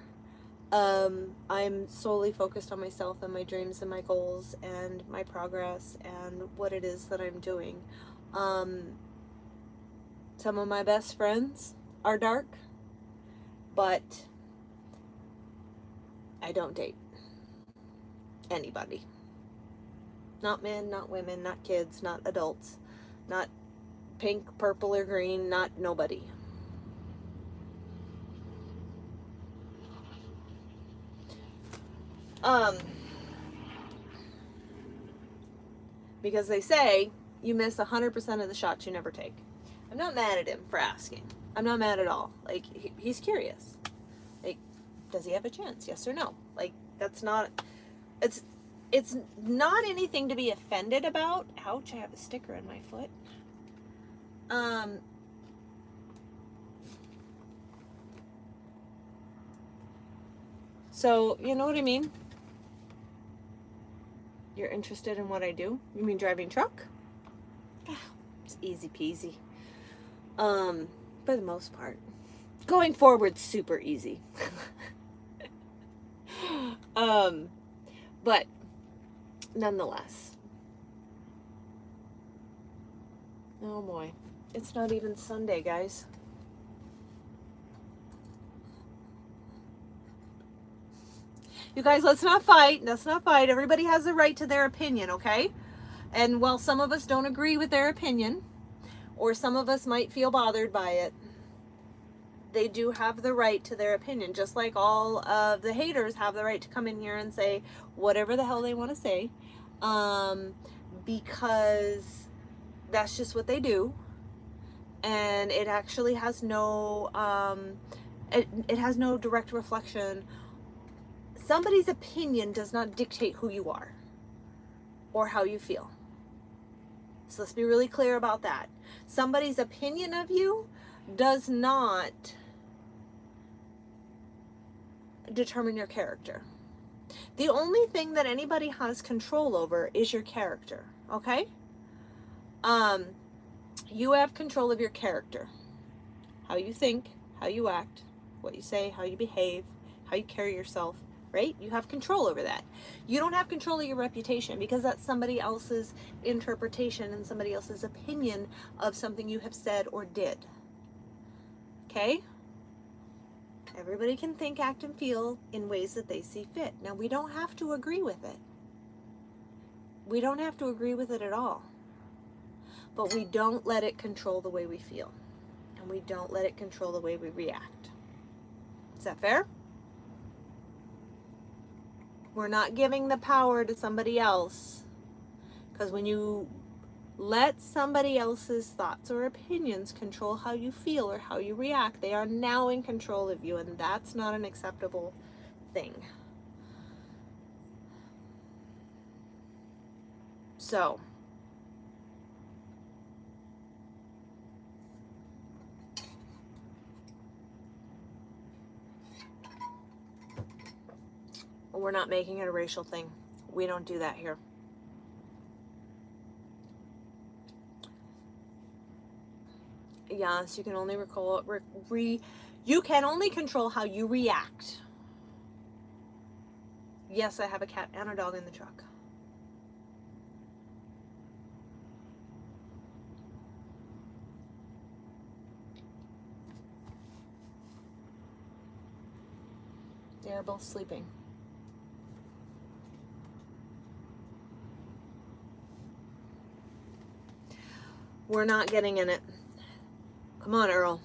I'm solely focused on myself and my dreams and my goals and my progress and what it is that I'm doing. Some of my best friends are dark, but I don't date anybody. Not men, not women, not kids, not adults, not pink, purple, or green, not nobody. Because they say you miss 100% of the shots you never take. I'm not mad at him for asking. I'm not mad at all. Like, he's curious. Like, does he have a chance? Yes or no? Like, that's not, it's not anything to be offended about. Ouch, I have a sticker in my foot. So, you know what I mean? You're interested in what I do? You mean driving truck? Ah, it's easy peasy. For the most part. Going forward, super easy. But nonetheless. Oh boy. It's not even Sunday, guys. You guys, let's not fight. Let's not fight. Everybody has the right to their opinion, okay? And while some of us don't agree with their opinion, or some of us might feel bothered by it, they do have the right to their opinion, just like all of the haters have the right to come in here and say whatever the hell they want to say, because that's just what they do, and it actually has no it has no direct reflection. Somebody's opinion does not dictate who you are or how you feel. So let's be really clear about that. Somebody's opinion of you does not determine your character. The only thing that anybody has control over is your character, okay? You have control of your character. How you think, how you act, what you say, how you behave, how you carry yourself, right? You have control over that. You don't have control of your reputation because that's somebody else's interpretation and somebody else's opinion of something you have said or did. Okay? Everybody can think, act, and feel in ways that they see fit. Now, we don't have to agree with it. We don't have to agree with it at all. But we don't let it control the way we feel. And we don't let it control the way we react. Is that fair? We're not giving the power to somebody else. Because when you let somebody else's thoughts or opinions control how you feel or how you react, they are now in control of you, and that's not an acceptable thing. So, we're not making it a racial thing. We don't do that here. Yes, you can only you can only control how you react. Yes, I have a cat and a dog in the truck. They are both sleeping. We're not getting in it. Come on, Earl.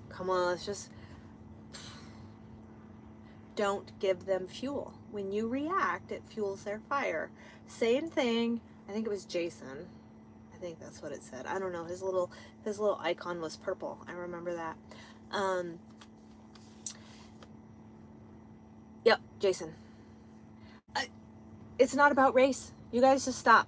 Come on, let's just... Don't give them fuel. When you react, it fuels their fire. Same thing, I think it was Jason. I think that's what it said. I don't know. His little icon was purple. I remember that. Yep, Jason. It's not about race. You guys just stop.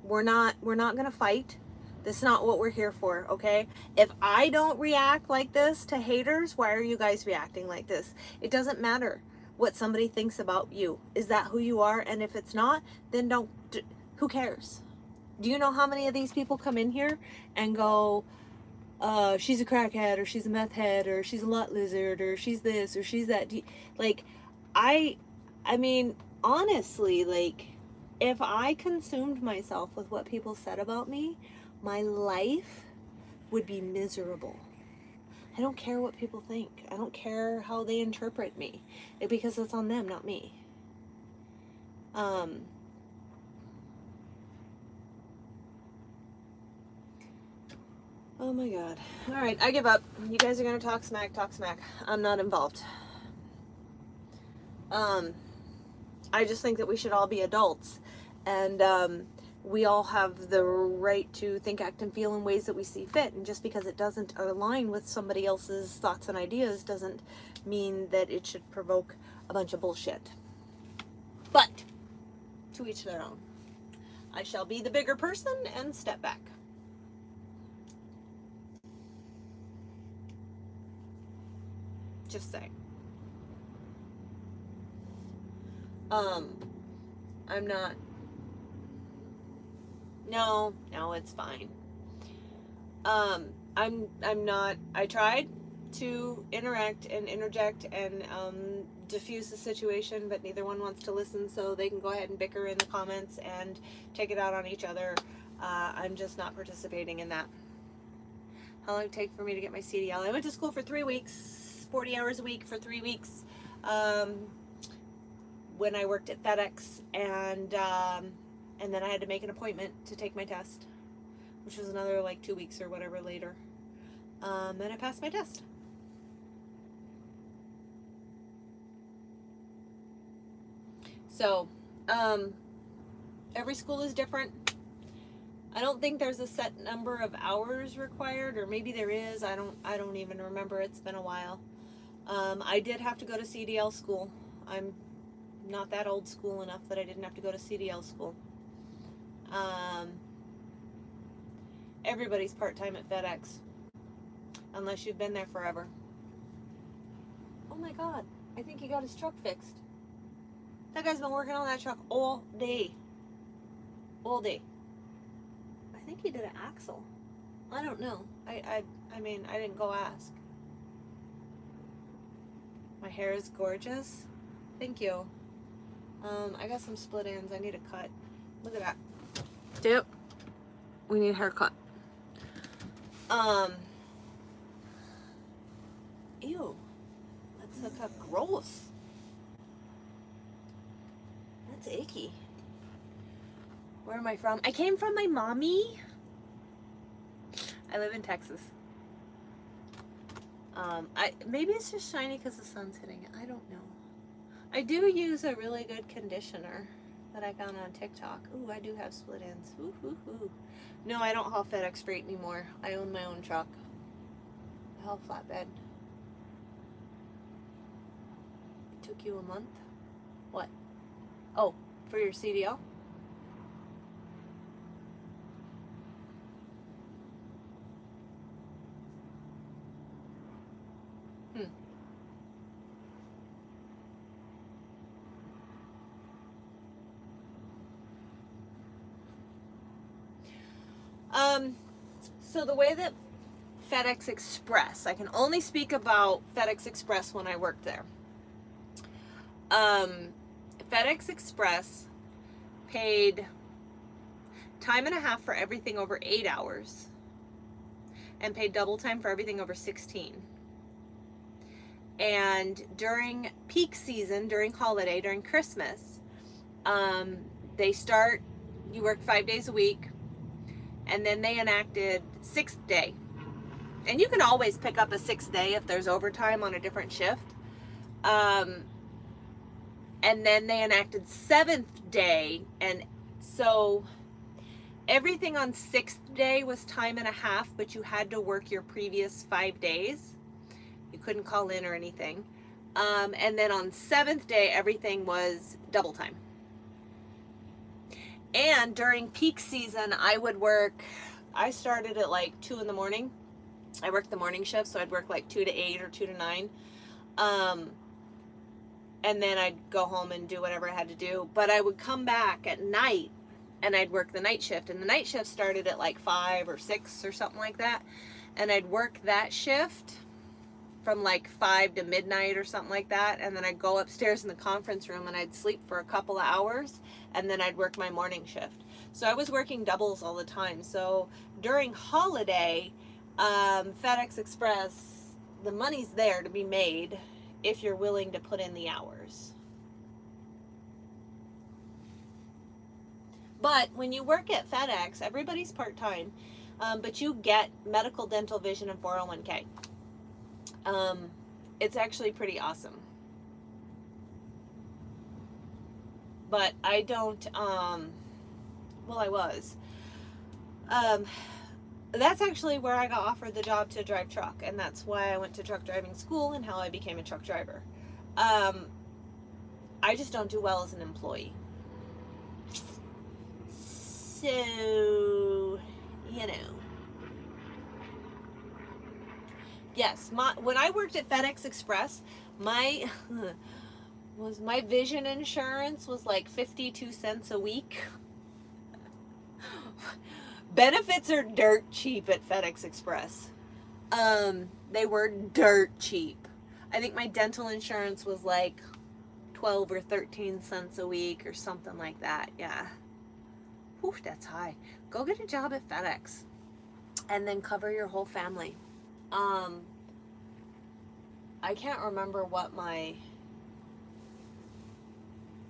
We're not gonna fight. That's not what we're here for, okay? If I don't react like this to haters, why are you guys reacting like this? It doesn't matter what somebody thinks about you. Is that who you are? And if it's not, then don't, who cares? Do you know how many of these people come in here and go, she's a crackhead, or she's a meth head, or she's a lot lizard, or she's this, or she's that? Like, I mean, honestly, like, if I consumed myself with what people said about me, my life would be miserable. I don't care what people think. I don't care how they interpret me, because it's on them, not me. Oh my God. All right, I give up. You guys are gonna talk smack, talk smack. I'm not involved. I just think that we should all be adults, and we all have the right to think, act, and feel in ways that we see fit. And just because it doesn't align with somebody else's thoughts and ideas doesn't mean that it should provoke a bunch of bullshit. But to each their own. I shall be the bigger person and step back. Just saying. I'm not. No, it's fine. I'm not. I tried to interact and interject and diffuse the situation, but neither one wants to listen, so they can go ahead and bicker in the comments and take it out on each other. I'm just not participating in that. How long did it take for me to get my CDL? I went to school for 3 weeks, 40 hours a week for 3 weeks. When I worked at FedEx, and then I had to make an appointment to take my test, which was another like 2 weeks or whatever later. And I passed my test. So, every school is different. I don't think there's a set number of hours required, or maybe there is. I don't even remember. It's been a while. I did have to go to CDL school. I'm not that old school enough that I didn't have to go to CDL school. Everybody's part-time at FedEx, unless you've been there forever. Oh my God, I think he got his truck fixed. That guy's been working on that truck all day. All day. I think he did an axle. I don't know. I mean, I didn't go ask. My hair is gorgeous. Thank you. I got some split ends. I need a cut. Look at that. Yep. We need a haircut. Ew. That's hook up. Gross. That's icky. Where am I from? I came from my mommy. I live in Texas. Maybe it's just shiny because the sun's hitting it. I don't know. I do use a really good conditioner that I found on TikTok. Ooh, I do have split ends. Ooh, ooh, ooh. No, I don't haul FedEx freight anymore. I own my own truck. I haul flatbed. It took you a month? What? Oh, for your CDL? So the way that FedEx Express, I can only speak about FedEx Express when I worked there. FedEx Express paid time and a half for everything over 8 hours and paid double time for everything over 16. And during peak season, during holiday, during Christmas, you work 5 days a week, and then they enacted 6th day. And you can always pick up a 6th day if there's overtime on a different shift. And then they enacted 7th day, and so everything on 6th day was time and a half, but you had to work your previous 5 days. You couldn't call in or anything. And then on 7th day, everything was double time. And during peak season, I started at like 2 in the morning. I worked the morning shift, so I'd work like 2 to 8 or 2 to 9. And then I'd go home and do whatever I had to do. But I would come back at night and I'd work the night shift. And the night shift started at like 5 or 6 or something like that. And I'd work that shift from like 5 to midnight or something like that, and then I'd go upstairs in the conference room and I'd sleep for a couple of hours, and then I'd work my morning shift. So I was working doubles all the time. So during holiday, FedEx Express, the money's there to be made if you're willing to put in the hours. But when you work at FedEx, everybody's part-time, but you get medical, dental, vision, and 401k. It's actually pretty awesome. But I don't, well, I was. That's actually where I got offered the job to drive truck, and that's why I went to truck driving school and how I became a truck driver. I just don't do well as an employee. So, you know. Yes, when I worked at FedEx Express, was my vision insurance was like 52 cents a week. Benefits are dirt cheap at FedEx Express. They were dirt cheap. I think my dental insurance was like 12 or 13 cents a week or something like that. Yeah. Whew, that's high. Go get a job at FedEx and then cover your whole family. I can't remember what my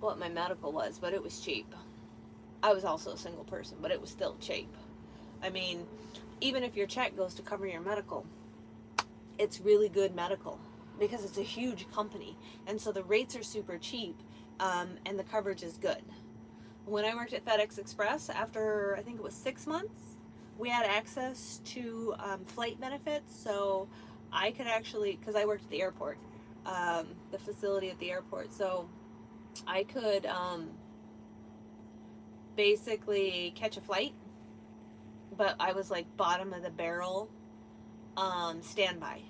medical was, but it was cheap. I was also a single person, but it was still cheap. I mean, even if your check goes to cover your medical, it's really good medical because it's a huge company, and so the rates are super cheap, and the coverage is good. When I worked at FedEx Express, after I think it was 6 months, we had access to flight benefits, so I could actually, because I worked at the airport, the facility at the airport, so I could basically catch a flight, but I was like bottom of the barrel standby.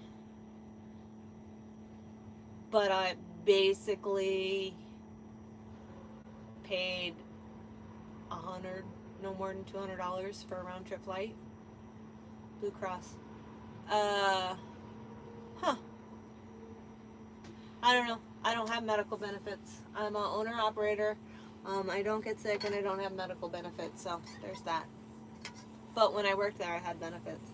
But I basically paid $100, no more than $200 for a round trip flight. Blue Cross. I don't know. I don't have medical benefits. I'm an owner operator. I don't get sick and I don't have medical benefits, so there's that. But when I worked there, I had benefits.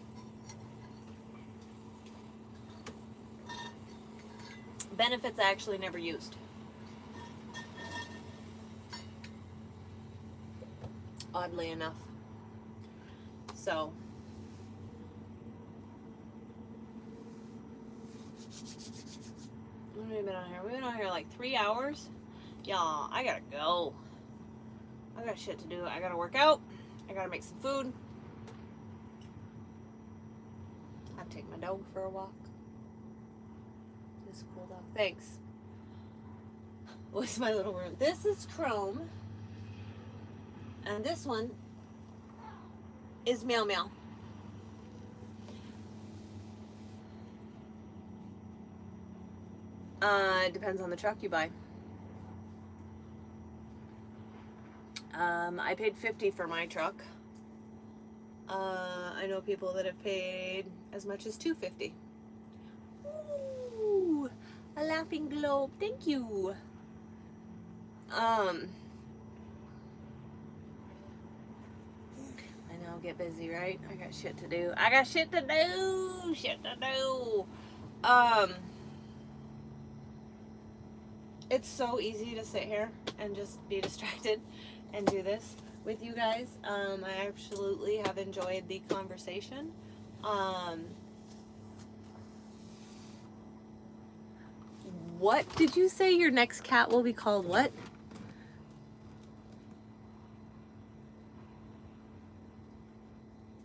Benefits I actually never used. Oddly enough. So. When have we been on here? We've been on here like 3 hours. Y'all, I gotta go. I got shit to do. I gotta work out. I gotta make some food. I have to take my dog for a walk. This is a cool dog. Thanks. What's my little room? This is Chrome. And this one is Meow Meow. It depends on the truck you buy. I paid $50 for my truck. I know people that have paid as much as $250. Ooh, a laughing globe. Thank you. I know, get busy, right? I got shit to do. It's so easy to sit here and just be distracted and do this with you guys. I absolutely have enjoyed the conversation. What did you say your next cat will be called? What?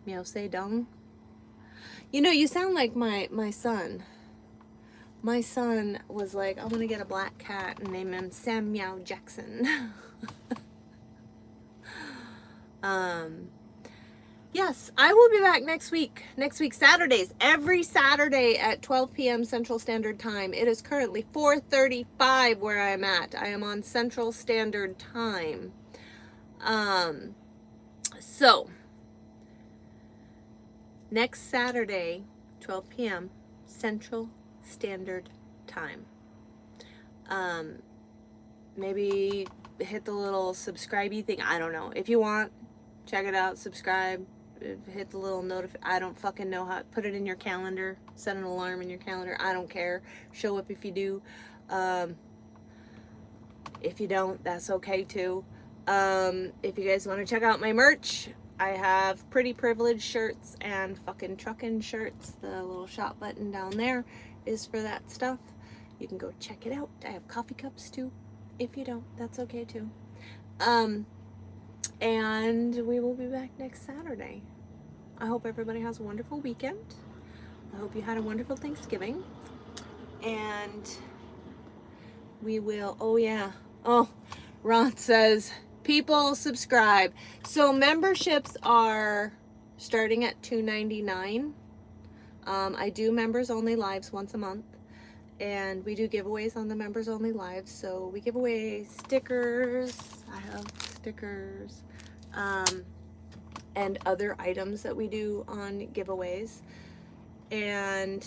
Meow say dong. You know, you sound like my son. My son was like, I want to get a black cat and name him Sam Meow Jackson. Yes, I will be back next week. Next week, Saturdays. Every Saturday at 12 p.m. Central Standard Time. It is currently 4:35 where I'm at. I am on Central Standard Time. So, next Saturday, 12 p.m. Central Standard Time. Maybe hit the little subscribe-y thing. I don't know. If you want, check it out, subscribe, hit the little I don't fucking know how. Put it in your calendar. Set an alarm in your calendar. I don't care. Show up if you do. If you don't, that's okay too. If you guys want to check out my merch, I have Pretty Privilege shirts and fucking Truckin shirts. The little shop button down there is for that stuff. You can go check it out. I have coffee cups too. If you don't, that's okay too. And we will be back next Saturday. I hope everybody has a wonderful weekend. I hope you had a wonderful Thanksgiving. And we will, oh yeah. Oh, Ron says, people subscribe. So memberships are starting at $2.99. I do members only lives once a month. And we do giveaways on the members only lives. So we give away stickers. I have stickers. And other items that we do on giveaways. And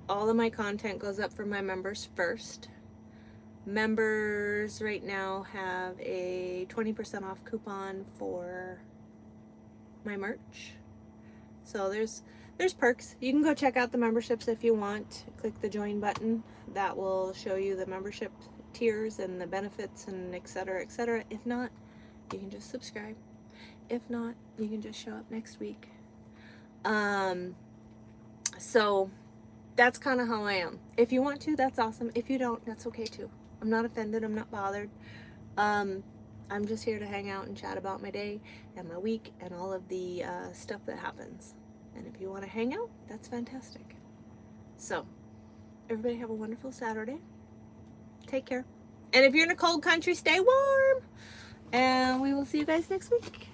all of my content goes up for my members first. Members right now have a 20% off coupon for my merch. So there's perks. You can go check out the memberships if you want. Click the join button. That will show you the membership tiers and the benefits and etc. etc. If not, you can just subscribe. If not, you can just show up next week. So that's kind of how I am. If you want to, that's awesome. If you don't, that's okay too. I'm not offended. I'm not bothered. I'm just here to hang out and chat about my day and my week and all of the stuff that happens. And if you want to hang out, that's fantastic. So, everybody have a wonderful Saturday. Take care. And if you're in a cold country, stay warm. And we will see you guys next week.